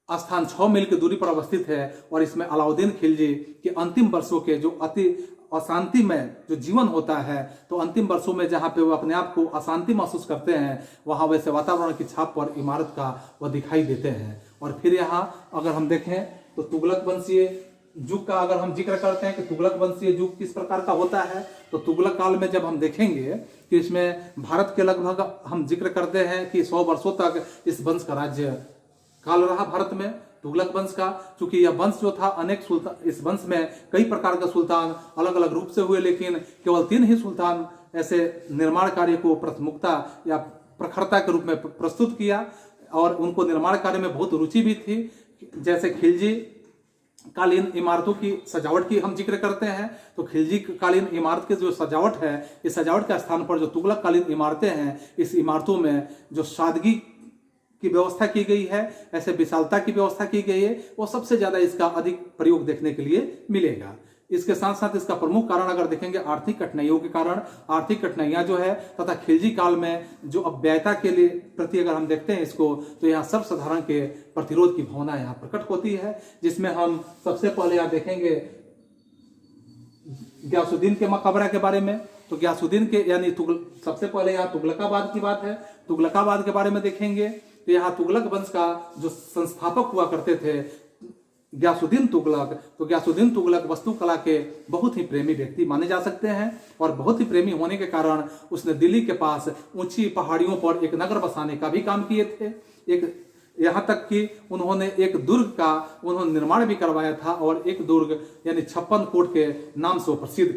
स्थान 6 मील की दूरी पर अवस्थित है। और इसमें अलाउद्दीन खिलजी के अंतिम वर्षों के जो अति अशांति में जो जीवन होता है, तो अंतिम वर्षों में जहाँ पे वो अपने आप को अशांति महसूस करते हैं वहाँ वैसे वातावरण की छाप पर इमारत का वह दिखाई देते हैं। और फिर यहाँ अगर हम देखें तो तुगलक वंशीय युग का अगर हम जिक्र करते हैं कि तुगलक वंशीय युग किस प्रकार का होता है, तो तुगलक काल में जब हम देखेंगे कि इसमें भारत के लगभग हम जिक्र करते हैं कि 100 वर्षों तक इस वंश का राज्य काल रहा भारत में, तुगलक वंश का। चूंकि यह वंश जो था अनेक सुल्तान, इस वंश में कई प्रकार के सुल्तान अलग अलग रूप से हुए, लेकिन केवल 3 ही सुल्तान ऐसे निर्माण कार्य को प्रथमुखता या प्रखरता के रूप में प्रस्तुत किया और उनको निर्माण कार्य में बहुत रुचि भी थी। जैसे खिलजी कालीन इमारतों की सजावट की हम जिक्र करते हैं, तो खिलजी कालीन इमारत की जो सजावट है, इस सजावट के स्थान पर जो तुगलक कालीन इमारतें हैं, इस इमारतों में जो सादगी की व्यवस्था की गई है, ऐसे विशालता की व्यवस्था की गई है, वो सबसे ज्यादा इसका अधिक प्रयोग देखने के लिए मिलेगा। इसके साथ साथ इसका प्रमुख कारण अगर देखेंगे आर्थिक कठिनाइयों के कारण, आर्थिक कठिनाइयां जो है तथा खिलजी काल में जो अव्ययता के लिए प्रति अगर हम देखते हैं इसको, तो यहाँ सर्वसाधारण के प्रतिरोध की भावना यहाँ प्रकट होती है, जिसमें हम सबसे पहले यहाँ देखेंगे गयासुद्दीन के मकबरा के बारे में। तो गयासुद्दीन के यानी सबसे पहले यहाँ तुगलकाबाद की बात है, तुगलकाबाद के बारे में देखेंगे तो यहाँ तुगलक वंश का जो संस्थापक हुआ करते थे गयासुद्दीन तुगलक, तो गयासुद्दीन तुगलक वास्तुकला के बहुत ही प्रेमी व्यक्ति माने जा सकते हैं और बहुत ही प्रेमी होने के कारण उसने दिल्ली के पास ऊंची पहाड़ियों पर एक नगर बसाने का भी काम किए थे। एक यहाँ तक कि उन्होंने एक दुर्ग का उन्होंने निर्माण भी करवाया था और एक दुर्ग यानी 56 कोट के नाम से वो प्रसिद्ध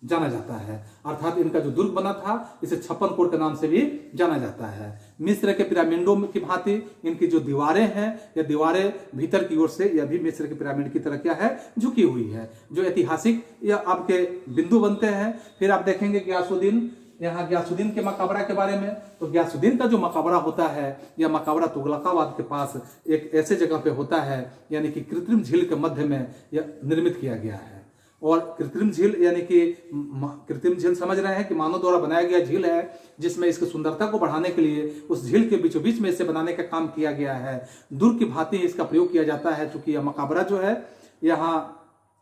जाना जाता है, अर्थात इनका जो दुर्ग बना था इसे 56 कोट के नाम से भी जाना जाता है। मिस्र के पिरामिडों की भांति इनकी जो दीवारें हैं, या दीवारें भीतर की ओर से यह भी मिस्र के पिरामिड की तरह क्या है, झुकी हुई है, जो ऐतिहासिक या आपके बिंदु बनते हैं। फिर आप देखेंगे गयासुद्दीन, यहाँ गयासुद्दीन के मकबरा के बारे में, तो गयासुद्दीन का जो मकबरा होता है, यह मकबरा तुगलकाबाद के पास एक ऐसे जगह पे होता है यानी कि कृत्रिम झील के मध्य में यह निर्मित किया गया है। और कृत्रिम झील यानी कि कृत्रिम झील समझ रहे हैं कि मानव द्वारा बनाया गया झील है, जिसमें इसकी सुंदरता को बढ़ाने के लिए उस झील के बीचों बीच में इसे बनाने का काम किया गया है। दुर्ग की भांति इसका प्रयोग किया जाता है, क्योंकि यह मकबरा जो है यहाँ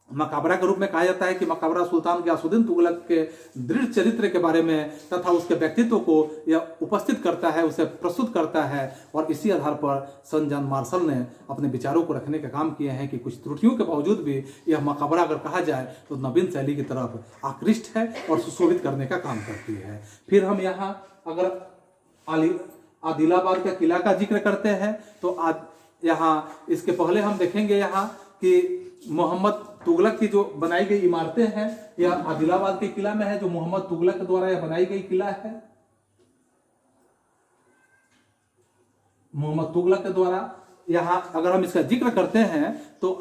मकबरा के रूप में कहा जाता है कि मकबरा सुल्तान गयासुद्दीन तुगलक के दृढ़ चरित्र के बारे में तथा उसके व्यक्तित्व को यह उपस्थित करता है, उसे प्रस्तुत करता है। और इसी आधार पर सन जॉन मार्शल ने अपने विचारों को रखने का काम किए हैं कि कुछ त्रुटियों के बावजूद भी यह मकबरा अगर कहा जाए तो नवीन शैली की तरफ आकृष्ट है और सुशोभित करने का काम करती है। फिर हम यहाँ अगर आदिलाबाद का किला का जिक्र करते हैं, तो यहाँ इसके पहले हम देखेंगे यहाँ कि मोहम्मद तुगलक की जो बनाई गई इमारतें हैं, यह आदिलाबाद के किला में है, जो मोहम्मद तुगलक के द्वारा यह बनाई गई किला है। मोहम्मद तुगलक के द्वारा यहाँ अगर हम इसका जिक्र करते हैं तो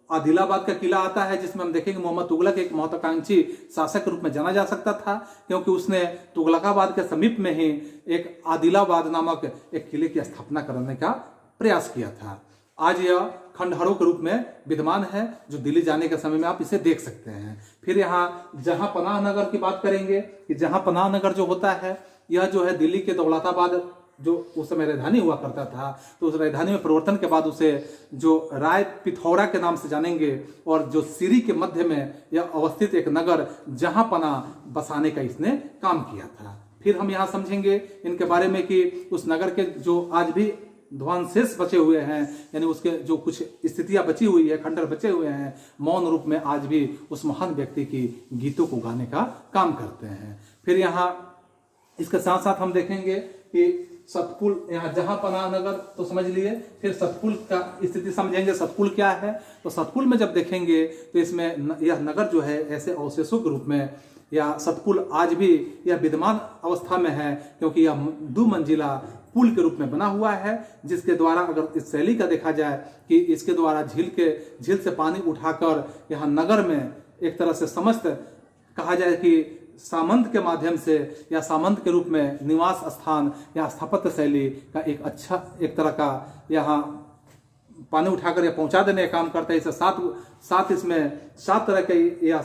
आदिलाबाद का किला आता है, जिसमें हम देखेंगे मोहम्मद तुगलक एक महत्वाकांक्षी शासक के रूप में जाना जा सकता था, क्योंकि उसने तुगलकाबाद के समीप में ही एक आदिलाबाद नामक एक किले की स्थापना करने का प्रयास किया था। आज यह खंडहरों के रूप में विद्यमान है, जो दिल्ली जाने के समय में आप इसे देख सकते हैं। फिर यहाँ जहां पनाह नगर की बात करेंगे कि जहां पनाह नगर जो होता है, यह जो है दिल्ली के दौलताबाद जो उस समय राजधानी हुआ करता था, तो उस राजधानी में परिवर्तन के बाद उसे जो राय पिथौरा के नाम से जानेंगे, और जो सीरी के मध्य में यह अवस्थित एक नगर जहां पनाह बसाने का इसने काम किया था। फिर हम यहाँ समझेंगे इनके बारे में कि उस नगर के जो आज भी ध्वंसेश बचे हुए हैं, यानी उसके जो कुछ स्थितियां बची हुई है, खंडर बचे हुए हैं, मौन रूप में आज भी उस महान व्यक्ति की गीतों को गाने का काम करते हैं। फिर यहाँ इसके साथ साथ हम देखेंगे कि सतपुल, यहाँ जहां पनाह नगर तो समझ लिए, फिर सतपुल का स्थिति समझेंगे। सतपुल क्या है, तो सतपुल में जब देखेंगे तो इसमें यह नगर जो है ऐसे अवशेषों के रूप में, या सतपुल आज भी यह विद्यमान अवस्था में है, क्योंकि यह 2 मंजिला पुल के रूप में बना हुआ है, जिसके द्वारा अगर इस शैली का देखा जाए कि इसके द्वारा झील से पानी उठाकर यहाँ नगर में एक तरह से समस्त कहा जाए कि सामंत के माध्यम से या सामंत के रूप में निवास स्थान या स्थापत्य शैली का एक अच्छा एक तरह का यहाँ पानी उठाकर या पहुंचा देने का काम करता है। इसे सात इसमें 7 तरह के या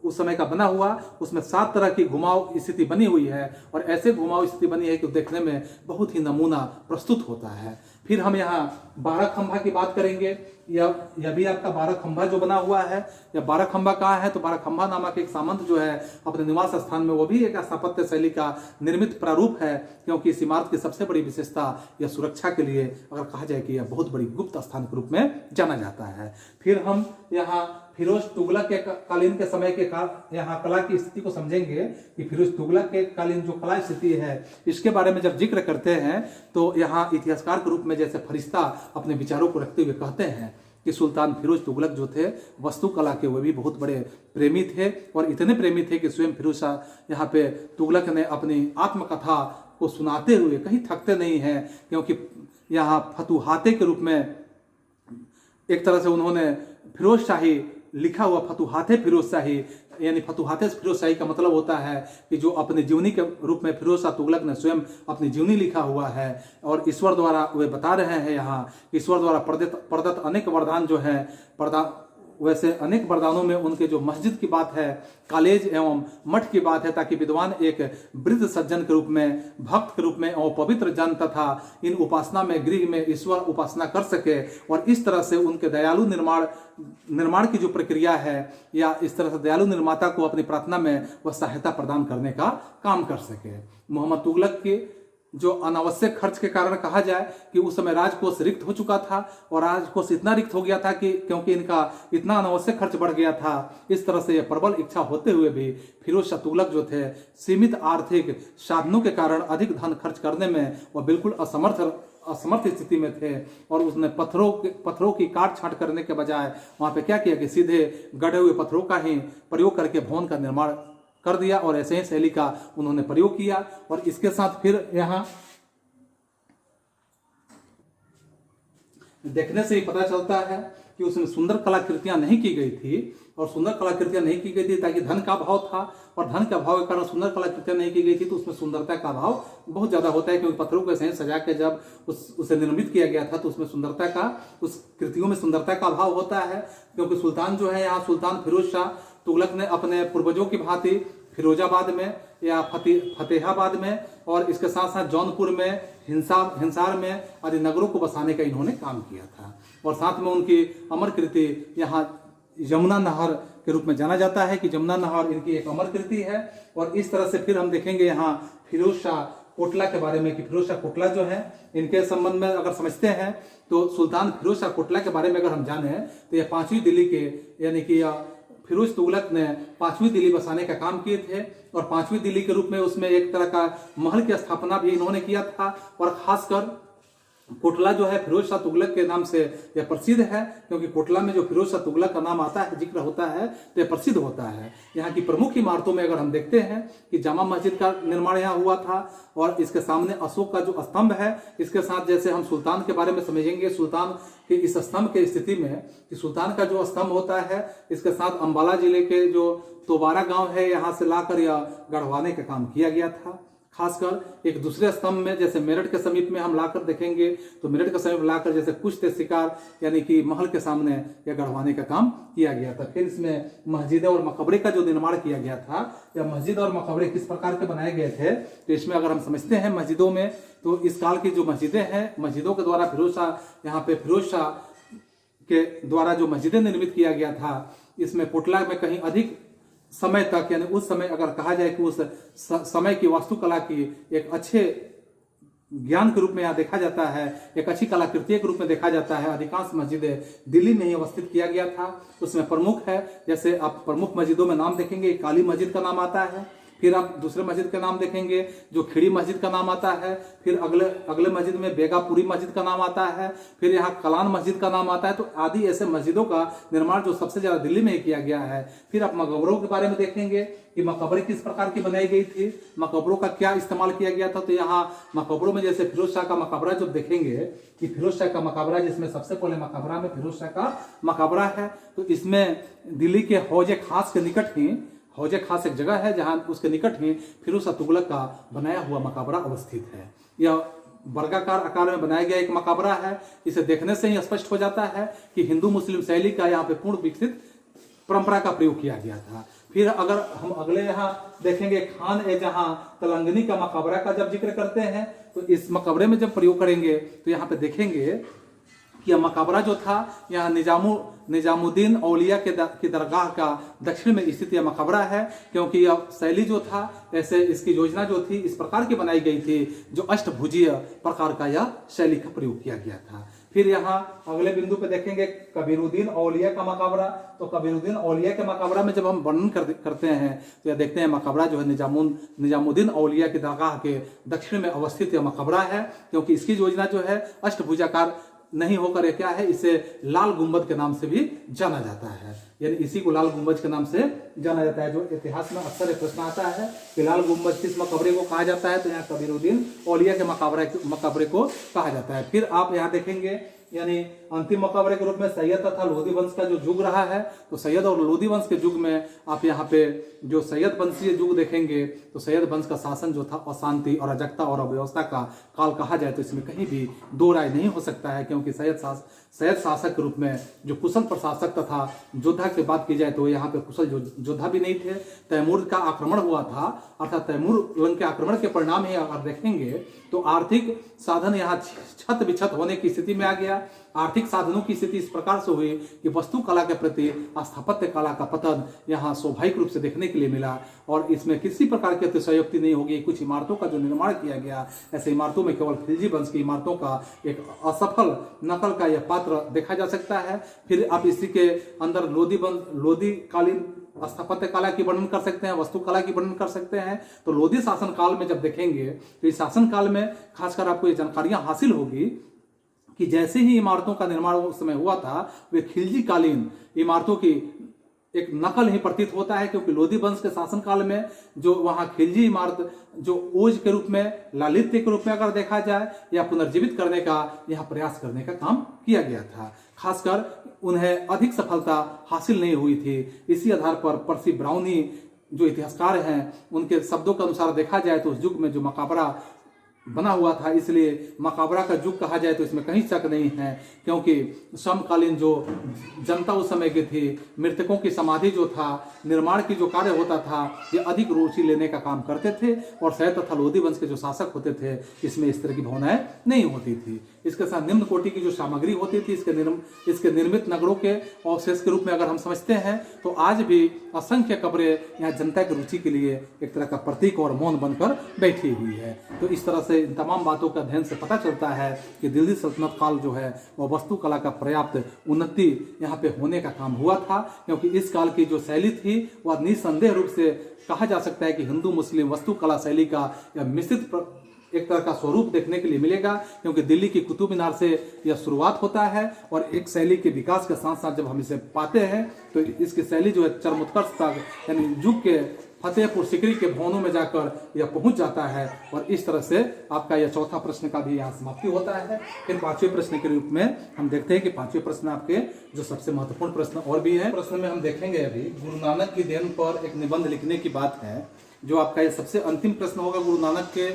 उस समय का बना हुआ, उसमें 7 तरह की घुमाव स्थिति बनी हुई है, और ऐसे घुमाव स्थिति बनी है कि देखने में बहुत ही नमूना प्रस्तुत होता है। फिर हम यहाँ 12 खंभा की बात करेंगे। यह भी आपका 12 खंभा जो बना हुआ है, या 12 खंभा कहाँ है, तो 12 खंभा नामक एक सामंत जो है अपने निवास स्थान में, वो भी एक स्थापत्य शैली का निर्मित प्रारूप है, क्योंकि इस इमारत की सबसे बड़ी विशेषता या सुरक्षा के लिए अगर कहा जाए कि यह बहुत बड़ी गुप्त स्थान के रूप में जाना जाता है। फिर हम यहाँ फिरोज तुगलक के कालीन के समय के यहाँ कला की स्थिति को समझेंगे कि फिरोज तुगलक के कालीन जो कला स्थिति है, इसके बारे में जब जिक्र करते हैं तो यहाँ इतिहासकार के रूप में जैसे फरिश्ता अपने विचारों को रखते हुए कहते हैं कि सुल्तान फिरोज तुगलक जो थे वास्तुकला के वो भी बहुत बड़े प्रेमी थे, और इतने प्रेमी थे कि स्वयं फिरोज शाह यहाँ पे तुगलक ने अपनी आत्मकथा को सुनाते हुए कहीं थकते नहीं हैं, क्योंकि यहाँ फतुहाते के रूप में एक तरह से उन्होंने फिरोज शाही लिखा हुआ फतुहाते फिरोज शाही, यानी फतुहाते फिरोज शाही का मतलब होता है कि जो अपने जीवनी के रूप में फिरोज शाह तुगलक ने स्वयं अपनी जीवनी लिखा हुआ है, और ईश्वर द्वारा वे बता रहे हैं यहाँ ईश्वर द्वारा प्रदत्त अनेक वरदान जो है वैसे अनेक वरदानों में उनके जो मस्जिद की बात है, कॉलेज एवं मठ की बात है, ताकि विद्वान एक वृद्ध सज्जन के रूप में, भक्त के रूप में और पवित्र जन तथा इन उपासना में गृह में ईश्वर उपासना कर सके, और इस तरह से उनके दयालु निर्माण की जो प्रक्रिया है, या इस तरह से दयालु निर्माता को अपनी प्रार्थना में वह सहायता प्रदान करने का काम कर सके। मोहम्मद तुगलक के जो अनावश्यक खर्च के कारण कहा जाए कि उस समय राजकोष रिक्त हो चुका था, और राजकोष इतना रिक्त हो गया था कि क्योंकि इनका इतना अनावश्यक खर्च बढ़ गया था, इस तरह से यह प्रबल इच्छा होते हुए भी फिरोज शाह तुगलक जो थे सीमित आर्थिक साधनों के कारण अधिक धन खर्च करने में वह बिल्कुल असमर्थ स्थिति में थे, और उसने पत्थरों की काट छांट करने के बजाय वहां पे क्या किया कि सीधे गढ़े हुए पत्थरों का ही प्रयोग करके भवन का निर्माण कर दिया, और ऐसे ही शैली का उन्होंने प्रयोग किया। और इसके साथ फिर यहाँ देखने से ही पता चलता है कि उसमें सुंदर कलाकृतियां नहीं की गई थी, और सुंदर कलाकृतियां नहीं की गई थी ताकि धन का भाव था, और धन का भाव के कारण सुंदर कलाकृतियां नहीं की गई थी, तो उसमें सुंदरता का भाव बहुत ज्यादा होता है, क्योंकि पत्थरों को ऐसे सजा के जब उसे निर्मित किया गया था तो उसमें सुंदरता का, उस कृतियों में सुंदरता का भाव होता है। क्योंकि सुल्तान जो है यहाँ सुल्तान फिरोज शाह तुगलक ने अपने पूर्वजों की भांति फिरोजाबाद में या फतेहाबाद में, और इसके साथ साथ जौनपुर में, हिंसार में आदि नगरों को बसाने का इन्होंने काम किया था। और साथ में उनकी अमर कृति यहाँ यमुना नहर के रूप में जाना जाता है कि यमुना नहर इनकी एक अमर कृति है। और इस तरह से फिर हम देखेंगे यहाँ फिरोज शाह कोटला के बारे में कि फिरोज शाह कोटला जो है, इनके संबंध में अगर समझते हैं तो सुल्तान फिरोज शाह कोटला के बारे में अगर हम जाने तो यह 5वीं दिल्ली के, यानी कि फिरोज तुगलक ने 5वीं दिल्ली बसाने का काम किए थे, और 5वीं दिल्ली के रूप में उसमें एक तरह का महल की स्थापना भी इन्होंने किया था। और खासकर कोटला जो है फिरोज शाह तुगलक के नाम से यह प्रसिद्ध है, क्योंकि कोटला में जो फिरोज शाह तुगलक का नाम आता है, जिक्र होता है, तो यह प्रसिद्ध होता है। यहाँ की प्रमुख इमारतों में अगर हम देखते हैं कि जामा मस्जिद का निर्माण यहाँ हुआ था, और इसके सामने अशोक का जो स्तंभ है, इसके साथ जैसे हम सुल्तान के बारे में समझेंगे, सुल्तान के इस स्तंभ के स्थिति में कि सुल्तान का जो स्तंभ होता है, इसके साथ अंबाला जिले के जो तोबारा गांव है, यहाँ से लाकर यह गढ़वाने का काम किया गया था। खासकर एक दूसरे स्तंभ में जैसे मेरठ के समीप में हम लाकर देखेंगे, तो मेरठ के समीप लाकर जैसे कुछ शिकार यानी कि महल के सामने यह गढ़वाने का काम किया गया था। फिर इसमें मस्जिद और मकबरे का जो निर्माण किया गया था, या मस्जिद और मकबरे किस प्रकार के बनाए गए थे, तो इसमें अगर हम समझते हैं मस्जिदों में, तो इस काल की जो मस्जिदें हैं, मस्जिदों के द्वारा फिरोज शाह यहाँ पे फिरोज शाह के द्वारा जो मस्जिदें निर्मित किया गया था, इसमें कोटला में कहीं अधिक समय तक, यानी उस समय अगर कहा जाए कि उस समय की वास्तुकला की एक अच्छे ज्ञान के रूप में यहाँ देखा जाता है, एक अच्छी कलाकृति के रूप में देखा जाता है। अधिकांश मस्जिदें दिल्ली में ही अवस्थित किया गया था। उसमें प्रमुख है, जैसे आप प्रमुख मस्जिदों में नाम देखेंगे, काली मस्जिद का नाम आता है, फिर आप दूसरे मस्जिद का नाम देखेंगे जो खिड़ी मस्जिद का नाम आता है, फिर अगले मस्जिद में बेगापुरी मस्जिद का नाम आता है, फिर यहाँ कलान मस्जिद का नाम आता है। तो आदि ऐसे मस्जिदों का निर्माण जो सबसे ज्यादा दिल्ली में ही किया गया है। फिर आप मकबरों के बारे में देखेंगे कि मकबरे किस प्रकार की बनाई गई थी, मकबरों का क्या इस्तेमाल किया गया था। तो यहाँ मकबरों में जैसे फिरोज शाह का मकबरा जब देखेंगे कि फिरोज शाह का मकबरा, जिसमें सबसे पहले मकबरा में फिरोज शाह का मकबरा है, तो इसमें दिल्ली के हौजे खास के निकट ही, हौजे खास एक जगह है जहां उसके निकट ही फिरोज शाह तुगलक का बनाया हुआ मकबरा अवस्थित है। यह वर्गाकार आकार में बनाया गया एक मकबरा है। इसे देखने से ही स्पष्ट हो जाता है कि हिंदू मुस्लिम शैली का यहाँ पे पूर्ण विकसित परंपरा का प्रयोग किया गया था। फिर अगर हम अगले यहाँ देखेंगे खान ए जहां तलंगनी का मकबरा का जब जिक्र करते हैं तो इस मकबरे में जब प्रयोग करेंगे तो यहाँ पे देखेंगे कि यह मकबरा जो था यहाँ निजामुद्दीन औलिया की दरगाह का दक्षिण में स्थित यह मकबरा है, क्योंकि यह शैली जो था ऐसे इसकी योजना जो थी इस प्रकार की बनाई गई थी जो अष्टभुजीय प्रकार का यह शैली का प्रयोग किया गया था। फिर यहाँ अगले बिंदु पे देखेंगे कबीरुद्दीन औलिया का मकबरा। तो कबीरुद्दीन औलिया के मकबरा में जब हम वर्णन करते हैं तो यह देखते हैं मकबरा जो है निजामुद्दीन औलिया की दरगाह के दक्षिण में अवस्थित यह मकबरा है, क्योंकि इसकी योजना जो है अष्टभुजाकार नहीं होकर यह क्या है, इसे लाल गुंबद के नाम से भी जाना जाता है, यानी इसी को लाल गुंबद के नाम से जाना जाता है। जो इतिहास में अक्सर प्रश्न आता है कि लाल गुंबद किस मकबरे को कहा जाता है, तो यहाँ कबीरुद्दीन औलिया के मकबरे को कहा जाता है। फिर आप यहाँ देखेंगे यानी अंतिम मकबरे के रूप में सैयद तथा लोधी वंश का जो युग रहा है, तो सैयद और लोधी वंश के युग में आप यहाँ पे जो सैयद वंशीय युग देखेंगे तो सैयद वंश का शासन जो था अशांति और अराजकता और अव्यवस्था का काल कहा जाए तो इसमें कहीं भी दो राय नहीं हो सकता है, क्योंकि सैयद शासक के रूप में जो कुशल प्रशासक तथा योद्धा की बात की जाए तो यहाँ पे कुशल योद्धा भी नहीं थे। तैमूर का आक्रमण हुआ था, अर्थात तैमूर लंग के आक्रमण के परिणाम ही अगर देखेंगे तो आर्थिक साधन यहाँ छत बिछत होने की स्थिति में आ गया। आर्थिक साधनों की स्थिति इस प्रकार से हुई कि वस्तु कला के प्रति स्थापत्य कला का पतन यहाँ स्वाभाविक रूप से देखने के लिए मिला, और इसमें किसी प्रकार की अतिशयोक्ति नहीं होगी। कुछ इमारतों का जो निर्माण किया गया, ऐसे इमारतों में केवल खिलजी वंश की इमारतों का एक असफल नकल का यह पात्र देखा जा सकता है। फिर आप इसी के अंदर लोधी कालीन स्थापत्य कला की वर्णन कर सकते हैं, वस्तु कला की वर्णन कर सकते हैं। तो लोधी शासन काल में जब देखेंगे तो इस शासन काल में खासकर आपको ये जानकारियां हासिल होगी कि जैसे ही इमारतों का निर्माण उस समय हुआ था वे खिलजी कालीन इमारतों की एक नकल ही प्रतीत होता है, क्योंकि लोधी वंश के शासन काल में जो वहां खिलजी इमारत जो ओज के रूप में, लालित्य के रूप में अगर देखा जाए या पुनर्जीवित करने का यहाँ प्रयास करने का काम किया गया था, खासकर उन्हें अधिक सफलता हासिल नहीं हुई थी। इसी आधार पर पर्सी ब्राउनी जो इतिहासकार हैं उनके शब्दों के अनुसार देखा जाए तो उस युग में जो मकबरा बना हुआ था, इसलिए मकबरा का युग कहा जाए तो इसमें कहीं शक नहीं है, क्योंकि समकालीन जो जनता उस समय की थी, मृतकों की समाधि जो था, निर्माण की जो कार्य होता था, ये अधिक रुचि लेने का काम करते थे, और सैयद तथा लोधी वंश के जो शासक होते थे इसमें इस तरह की भावनाएं नहीं होती थी। इसके साथ निम्न कोटि की जो सामग्री होती थी इसके निर्मित नगरों के अवशेष के रूप में अगर हम समझते हैं तो आज भी असंख्य कब्रें यहाँ जनता की रुचि के लिए एक तरह का प्रतीक और मौन बनकर बैठी हुई है। तो इस तरह से इन तमाम बातों का अध्ययन से पता चलता है कि दिल्ली सल्तनत काल जो है वह वस्तु कला का पर्याप्त उन्नति यहाँ पे होने का काम हुआ था, क्योंकि इस काल की जो शैली थी वह निसंदेह रूप से कहा जा सकता है कि हिंदू मुस्लिम वस्तु कला शैली का यह मिश्रित एक तरह का स्वरूप देखने के लिए मिलेगा, क्योंकि दिल्ली की कुतुब मीनार से यह शुरुआत होता है और एक शैली के विकास के साथ साथ जब हम इसे पाते हैं तो इसकी शैली जो है चरमोत्कर्ष तक यानी युग के फतेहपुर सिकरी के भवनों में जाकर यह पहुंच जाता है। और इस तरह से आपका यह चौथा प्रश्न का भी यहाँ समाप्ति होता है। फिर पांचवें प्रश्न के रूप में हम देखते हैं कि पांचवें प्रश्न आपके जो सबसे महत्वपूर्ण प्रश्न और भी है, प्रश्न में हम देखेंगे अभी गुरु नानक की देन पर एक निबंध लिखने की बात है, जो आपका यह सबसे अंतिम प्रश्न होगा। गुरु नानक के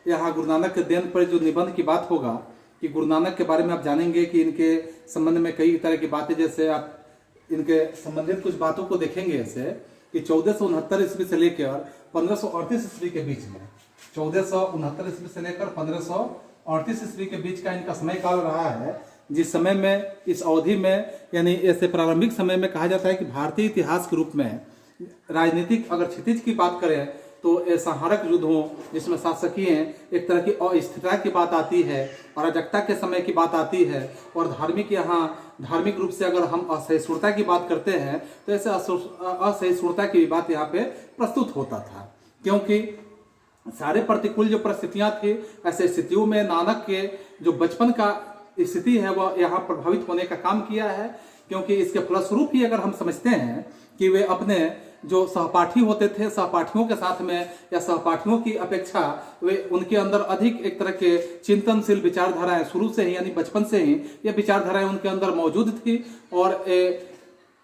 यहाँ गुरु नानक के देन पर जो निबंध की बात होगा कि गुरु नानक के बारे में आप जानेंगे कि इनके संबंध में कई तरह की बातें, जैसे आप इनके संबंधित कुछ बातों को देखेंगे ऐसे कि 1469 ईस्वी से लेकर 1538 ईस्वी के बीच में, 1469 ईस्वी से लेकर 1538 ईस्वी के बीच का इनका समय काल रहा है, जिस समय में इस अवधि में यानी ऐसे प्रारंभिक समय में कहा जाता है कि भारतीय इतिहास के रूप में राजनीतिक अगर क्षितिज की बात करें तो संहारक युद्ध हो जिसमें शासकीय एक तरह की अस्थिरता की बात आती है, अराजकता के समय की बात आती है, और धार्मिक रूप से अगर हम असहिष्णुता की बात करते हैं तो ऐसे असहिष्णुता की बात यहाँ पे प्रस्तुत होता था, क्योंकि सारे प्रतिकूल जो परिस्थितियां थी ऐसे स्थितियों में नानक के जो बचपन का स्थिति है वह यहाँ प्रभावित होने का काम किया है। क्योंकि इसके फलस्वरूप ही अगर हम समझते हैं कि वे अपने जो सहपाठी होते थे, सहपाठियों के साथ में या सहपाठियों की अपेक्षा वे उनके अंदर अधिक एक तरह के चिंतनशील विचारधाराएं शुरू से ही यानी बचपन से ही ये विचारधाराएं उनके अंदर मौजूद थी और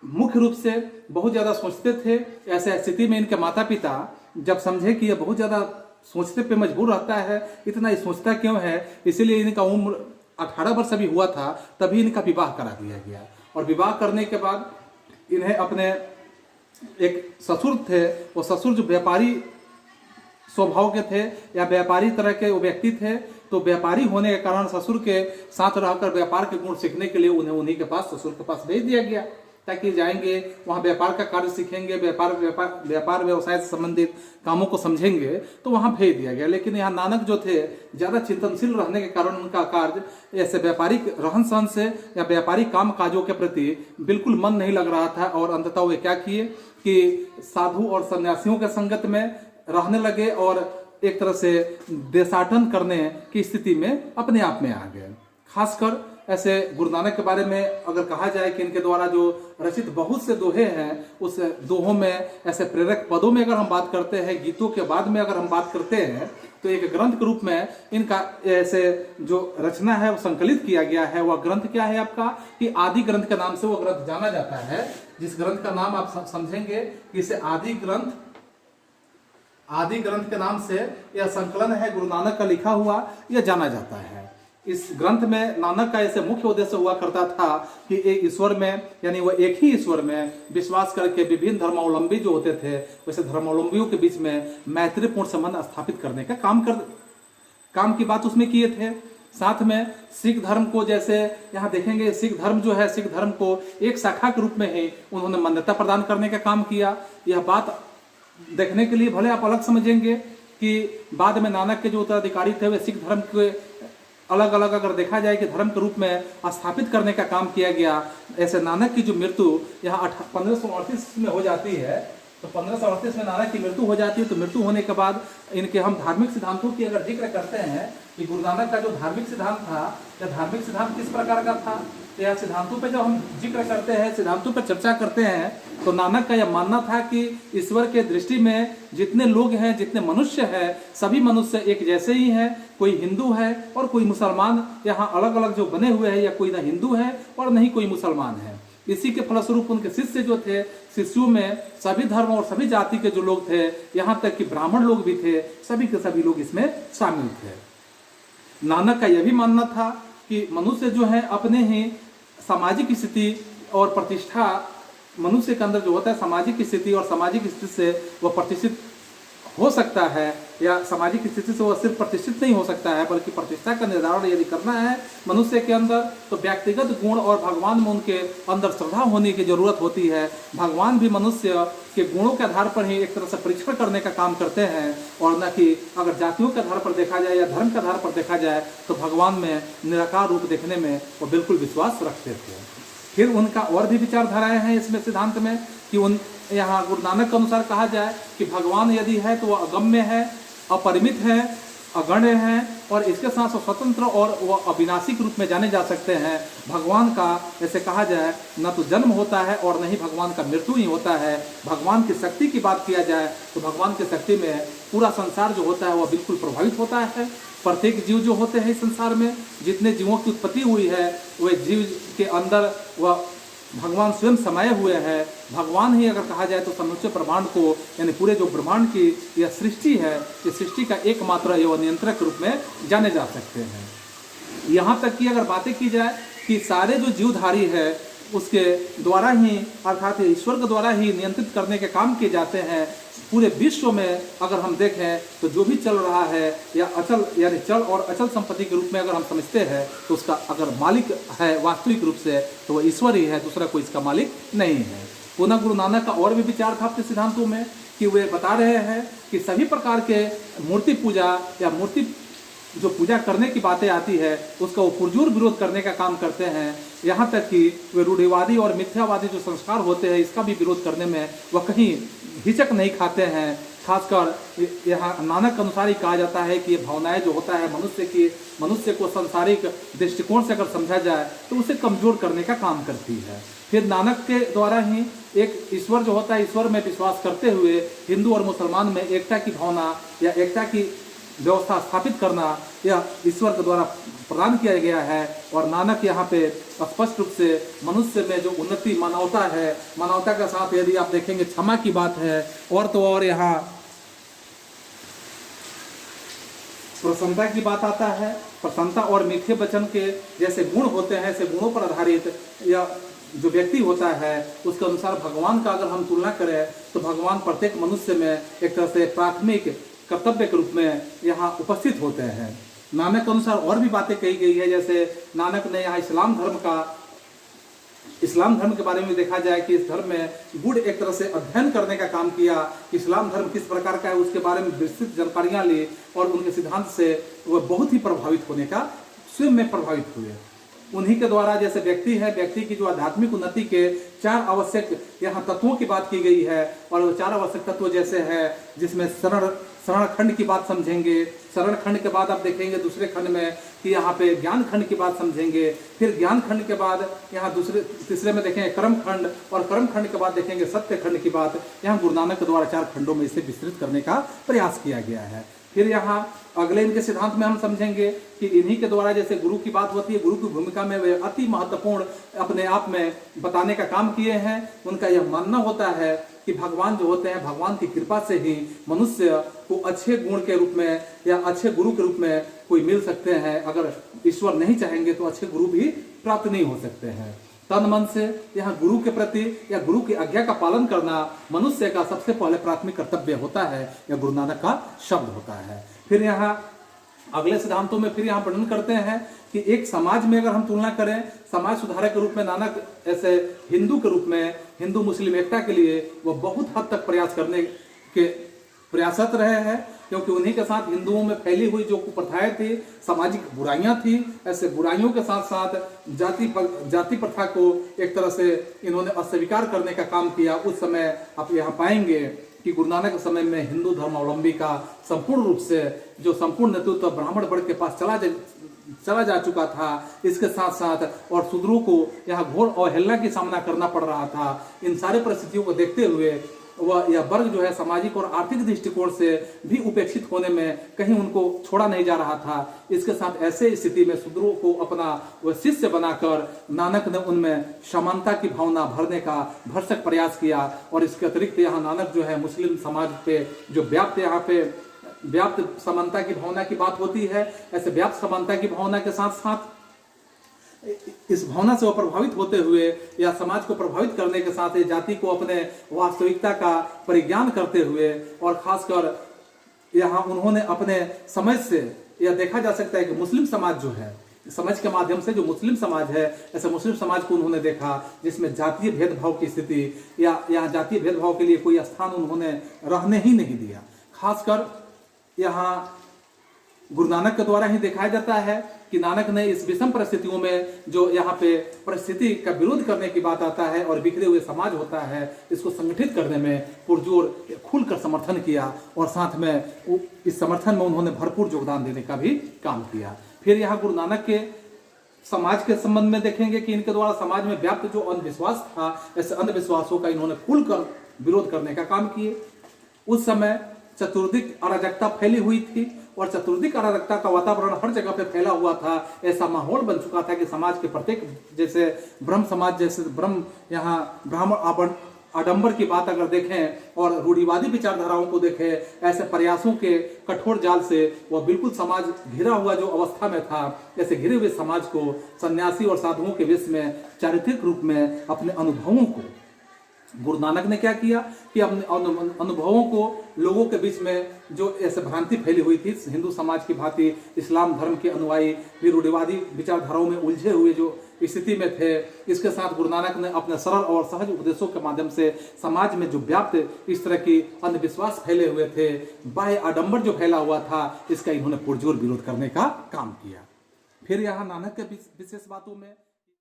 मुख्य रूप से बहुत ज़्यादा सोचते थे। ऐसे स्थिति में इनके माता पिता जब समझे कि यह बहुत ज़्यादा सोचने पे मजबूर रहता है, इतना ही सोचता क्यों है, इसीलिए इनका उम्र 18 वर्ष अभी हुआ था तभी इनका विवाह करा दिया गया। और विवाह करने के बाद इन्हें अपने एक ससुर थे, वो ससुर जो व्यापारी स्वभाव के थे या व्यापारी तरह के वो व्यक्ति थे, तो व्यापारी होने के कारण ससुर के साथ रहकर व्यापार के गुण सीखने के लिए उन्हें उन्हीं के पास, ससुर के पास भेज दिया गया, ताकि जाएंगे वहाँ व्यापार का कार्य सीखेंगे, व्यापार व्यवसाय से संबंधित कामों को समझेंगे, तो वहाँ भेज दिया गया। लेकिन यहाँ नानक जो थे ज़्यादा चिंतनशील रहने के कारण उनका कार्य ऐसे व्यापारिक रहन सहन से या व्यापारिक काम काजों के प्रति बिल्कुल मन नहीं लग रहा था, और अंततः वे क्या किए कि साधु और सन्यासियों के संगत में रहने लगे और एक तरह से देशाटन करने की स्थिति में अपने आप में आ गए। खासकर ऐसे गुरु नानक के बारे में अगर कहा जाए कि इनके द्वारा जो रचित बहुत से दोहे हैं, उस दोहों में ऐसे प्रेरक पदों में अगर हम बात करते हैं, गीतों के बाद में अगर हम बात करते हैं, तो एक ग्रंथ के रूप में इनका ऐसे जो रचना है वो संकलित किया गया है। वह ग्रंथ क्या है आपका, कि आदि ग्रंथ के नाम से वो ग्रंथ जाना जाता है, जिस ग्रंथ का नाम आप समझेंगे कि इसे आदि ग्रंथ के नाम से यह संकलन है गुरु नानक का लिखा हुआ, यह जाना जाता है। इस ग्रंथ में नानक का ऐसे मुख्य उद्देश्य हुआ करता था कि एक ईश्वर में, यानी वह एक ही ईश्वर में विश्वास करके विभिन्न धर्मावलंबी जो होते थे, वैसे धर्मावलंबियों के बीच में मैत्रीपूर्ण संबंध स्थापित करने का काम की बात उसमें किए थे। साथ में सिख धर्म को, जैसे यहाँ देखेंगे सिख धर्म जो है, सिख धर्म को एक शाखा के रूप में ही उन्होंने मान्यता प्रदान करने का काम किया। यह बात देखने के लिए भले आप अलग समझेंगे कि बाद में नानक के जो उत्तराधिकारी थे वे सिख धर्म के अलग अलग अगर देखा जाए कि धर्म के रूप में स्थापित करने का काम किया गया। ऐसे नानक की जो मृत्यु यहाँ 1538 में हो जाती है, तो 1538 में नानक की मृत्यु हो जाती है। तो मृत्यु होने के बाद इनके हम धार्मिक सिद्धांतों की अगर जिक्र करते हैं कि गुरु नानक का जो धार्मिक सिद्धांत था, या धार्मिक सिद्धांत किस प्रकार का था, तो यह सिद्धांतों पे जब हम जिक्र करते हैं, सिद्धांतों पर चर्चा करते हैं, तो नानक का यह मानना था कि ईश्वर के दृष्टि में जितने लोग हैं, जितने मनुष्य हैं, सभी मनुष्य एक जैसे ही हैं। कोई हिंदू है और कोई मुसलमान यहाँ अलग अलग जो बने हुए हैं, या कोई ना हिंदू है और नहीं कोई मुसलमान है। इसी के फलस्वरूप उनके शिष्य जो थे, शिष्यों में सभी धर्म और सभी जाति के जो लोग थे, यहाँ तक कि ब्राह्मण लोग भी थे, सभी के सभी लोग इसमें शामिल थे। नानक का यह भी मानना था कि मनुष्य जो है अपने ही सामाजिक स्थिति और प्रतिष्ठा, मनुष्य के अंदर जो होता है सामाजिक स्थिति और सामाजिक स्थिति से वह प्रतिष्ठित हो सकता है, या सामाजिक स्थिति से वह सिर्फ प्रतिष्ठित नहीं हो सकता है, बल्कि प्रतिष्ठा का निर्धारण यदि करना है मनुष्य के अंदर, तो व्यक्तिगत गुण और भगवान में उनके अंदर श्रद्धा होने की जरूरत होती है। भगवान भी मनुष्य के गुणों के आधार पर ही एक तरह से परीक्षण करने का काम करते हैं, और न कि अगर जातियों के आधार पर देखा जाए या धर्म के आधार पर देखा जाए, तो भगवान में निराकार रूप देखने में वो बिल्कुल विश्वास रखते थे। फिर उनका और भी विचारधाराएं हैं इसमें सिद्धांत में, कि यहाँ गुरु नानक के अनुसार कहा जाए कि भगवान यदि है तो वह अगम्य है, अपरिमित है, अगण्य है, और इसके साथ स्वतंत्र और वह अविनाशी के रूप में जाने जा सकते हैं। भगवान का ऐसे कहा जाए न तो जन्म होता है और न ही भगवान का मृत्यु ही होता है। भगवान की शक्ति की बात किया जाए तो भगवान की शक्ति में पूरा संसार जो होता है वह बिल्कुल प्रभावित होता है। प्रत्येक जीव जो होते हैं इस संसार में, जितने जीवों की उत्पत्ति हुई है, वे जीव के अंदर वह भगवान स्वयं समाये हुए हैं। भगवान ही अगर कहा जाए तो समूचे ब्रह्मांड को, यानी पूरे जो ब्रह्मांड की यह सृष्टि है, इस सृष्टि का एकमात्र एवं नियंत्रक रूप में जाने जा सकते हैं। यहाँ तक कि अगर बातें की जाए कि सारे जो जीवधारी है उसके द्वारा ही, अर्थात ईश्वर के द्वारा ही नियंत्रित करने के काम किए जाते हैं। पूरे विश्व में अगर हम देखें तो जो भी चल रहा है, या अचल यानी चल और अचल संपत्ति के रूप में अगर हम समझते हैं, तो उसका अगर मालिक है वास्तविक रूप से तो वह ईश्वर ही है, दूसरा कोई इसका मालिक नहीं है। पुनः गुरु नानक का और भी विचार था अपने सिद्धांतों में कि वे बता रहे हैं कि सभी प्रकार के मूर्ति पूजा या मूर्ति जो पूजा करने की बातें आती है उसका वो पुरजोर विरोध करने का काम करते हैं। यहाँ तक कि वे रूढ़िवादी और मिथ्यावादी जो संस्कार होते हैं इसका भी विरोध करने में वह कहीं हिचक नहीं खाते हैं। खासकर यहाँ नानक के अनुसार ही कहा जाता है कि ये भावनाएं जो होता है मनुष्य को सांसारिक दृष्टिकोण से अगर समझा जाए तो उसे कमजोर करने का काम करती है। फिर नानक के द्वारा ही एक ईश्वर जो होता है, ईश्वर में विश्वास करते हुए हिंदू और मुसलमान में एकता की भावना या एकता की व्यवस्था स्थापित करना, यह ईश्वर के द्वारा प्रदान किया गया है। और नानक यहाँ पे स्पष्ट रूप से मनुष्य में जो उन्नति मानवता है, मानवता के साथ यदि आप देखेंगे क्षमा की बात है, और तो और यहाँ प्रसन्नता की बात आता है। प्रसन्नता और मीठे वचन के जैसे गुण होते हैं, ऐसे गुणों पर आधारित यह जो व्यक्ति होता है उसके अनुसार भगवान का अगर हम तुलना करें तो भगवान प्रत्येक मनुष्य में एक तरह से प्राथमिक कर्तव्य के रूप में यहाँ उपस्थित होते हैं। नानक के अनुसार और भी बातें कही गई है, जैसे नानक ने यहाँ इस्लाम धर्म के बारे में देखा जाए कि इस धर्म में गुड़ एक तरह से अध्ययन करने का काम किया, इस्लाम धर्म किस प्रकार का है उसके बारे में विस्तृत जानकारियां ली और उनके सिद्धांत से वह बहुत ही प्रभावित होने का स्वयं में प्रभावित हुए। उन्हीं के द्वारा जैसे व्यक्ति है, व्यक्ति की जो आध्यात्मिक उन्नति के 4 आवश्यक यहाँ तत्वों की बात की गई है और वो 4 आवश्यक तत्व जैसे है जिसमें शरण खंड की बात समझेंगे, शरण खंड के बाद आप देखेंगे दूसरे खंड में कि यहाँ पे ज्ञान खंड की बात समझेंगे, फिर ज्ञान खंड के बाद यहाँ तीसरे में देखेंगे कर्म खंड और कर्म खंड के बाद देखेंगे सत्य खंड की बात। यहाँ गुरु नानक के द्वारा 4 खंडों में इसे विस्तृत करने का प्रयास किया गया है। फिर यहाँ अगले इनके सिद्धांत में हम समझेंगे कि इन्हीं के द्वारा जैसे गुरु की बात होती है, गुरु की भूमिका में वे अति महत्वपूर्ण अपने आप में बताने का काम किए हैं। उनका यह मानना होता है कि भगवान जो होते हैं भगवान की कृपा से ही मनुष्य को अच्छे गुण के रूप में या अच्छे गुरु के रूप में कोई मिल सकते हैं। अगर ईश्वर नहीं चाहेंगे तो अच्छे गुरु भी प्राप्त नहीं हो सकते हैं। तन मन से यहाँ गुरु के प्रति या गुरु की आज्ञा का पालन करना मनुष्य का सबसे पहले प्राथमिक कर्तव्य होता है, यह गुरु नानक का शब्द होता है। फिर यहाँ अगले सिद्धांतों में फिर यहाँ वर्णन करते हैं कि एक समाज में अगर हम तुलना करें, समाज सुधारक के रूप में नानक ऐसे हिंदू के रूप में हिंदू मुस्लिम एकता के लिए वह बहुत हद तक प्रयास करने के प्रयासरत रहे हैं, क्योंकि उन्हीं के साथ हिंदुओं में फैली हुई जो कुप्रथाएं थी, सामाजिक बुराइयां थी, ऐसे बुराइयों के साथ साथ जाति प्रथा को एक तरह से इन्होंने अस्वीकार करने का काम किया। उस समय आप यहाँ पाएंगे कि गुरु नानक के समय में हिंदू धर्मावलंबी का संपूर्ण रूप से जो संपूर्ण नेतृत्व ब्राह्मण वर्ग के पास चला जा चुका था, इसके साथ साथ और शूद्रों को यहाँ घोर अवहेलना की सामना करना पड़ रहा था। इन सारे परिस्थितियों को देखते हुए वह यह वर्ग जो है सामाजिक और आर्थिक दृष्टिकोण से भी उपेक्षित होने में कहीं उनको छोड़ा नहीं जा रहा था। इसके साथ ऐसे स्थिति में शूद्रों को अपना वह शिष्य बनाकर नानक ने उनमें समानता की भावना भरने का भरसक प्रयास किया। और इसके अतिरिक्त यहाँ नानक जो है मुस्लिम समाज पे जो व्याप्त समानता की भावना की बात होती है, ऐसे व्याप्त समानता की भावना के साथ साथ इस भावना से वो प्रभावित होते हुए या समाज को प्रभावित करने के साथ जाति को अपने वास्तविकता का परिज्ञान करते हुए और खासकर यहाँ उन्होंने अपने समझ से यह देखा जा सकता है कि मुस्लिम समाज जो है, समझ के माध्यम से जो मुस्लिम समाज है, ऐसे मुस्लिम समाज को उन्होंने देखा जिसमें जातीय भेदभाव की स्थिति या यहाँ जातीय भेदभाव के लिए कोई स्थान उन्होंने रहने ही नहीं दिया। खासकर यहाँ गुरु नानक के द्वारा ही दिखाया जाता है कि नानक ने इस विषम परिस्थितियों में जो यहाँ पे परिस्थिति का विरोध करने की बात आता है और बिखरे हुए समाज होता है, इसको संगठित करने में पुरजोर खुलकर समर्थन किया और साथ में इस समर्थन में उन्होंने भरपूर योगदान देने का भी काम किया। फिर यहाँ गुरु नानक के समाज के संबंध में देखेंगे कि इनके द्वारा समाज में व्याप्त जो अंधविश्वास था, ऐसे अंधविश्वासों का इन्होंने खुलकर विरोध करने का काम किए। उस समय चतुर्दिक अराजकता फैली हुई थी और चतुर्दिक अराजकता का वातावरण हर जगह पे फैला हुआ था। ऐसा माहौल बन चुका था कि समाज के प्रत्येक जैसे ब्रह्म समाज जैसे यहाँ ब्राह्मण आडंबर की बात अगर देखें और रूढ़िवादी विचारधाराओं को देखें, ऐसे प्रयासों के कठोर जाल से वह बिल्कुल समाज घिरा हुआ जो अवस्था में था, ऐसे घिरे हुए समाज को सन्यासी और साधुओं के वेश में चारित्रिक रूप में अपने अनुभवों को गुरु नानक ने क्या किया कि अपने अनुभवों को लोगों के बीच में जो ऐसे भ्रांति फैली हुई थी हिंदू समाज की भांति इस्लाम धर्म के अनुयायी भी रूढ़िवादी विचारधाराओं में उलझे हुए जो स्थिति में थे, इसके साथ गुरु नानक ने अपने सरल और सहज उपदेशों के माध्यम से समाज में जो व्याप्त इस तरह की अंधविश्वास फैले हुए थे, बाह्य आडंबर जो फैला हुआ था, इसका इन्होंने पुरजोर विरोध करने का काम किया। फिर यहाँ नानक के विशेष बातों में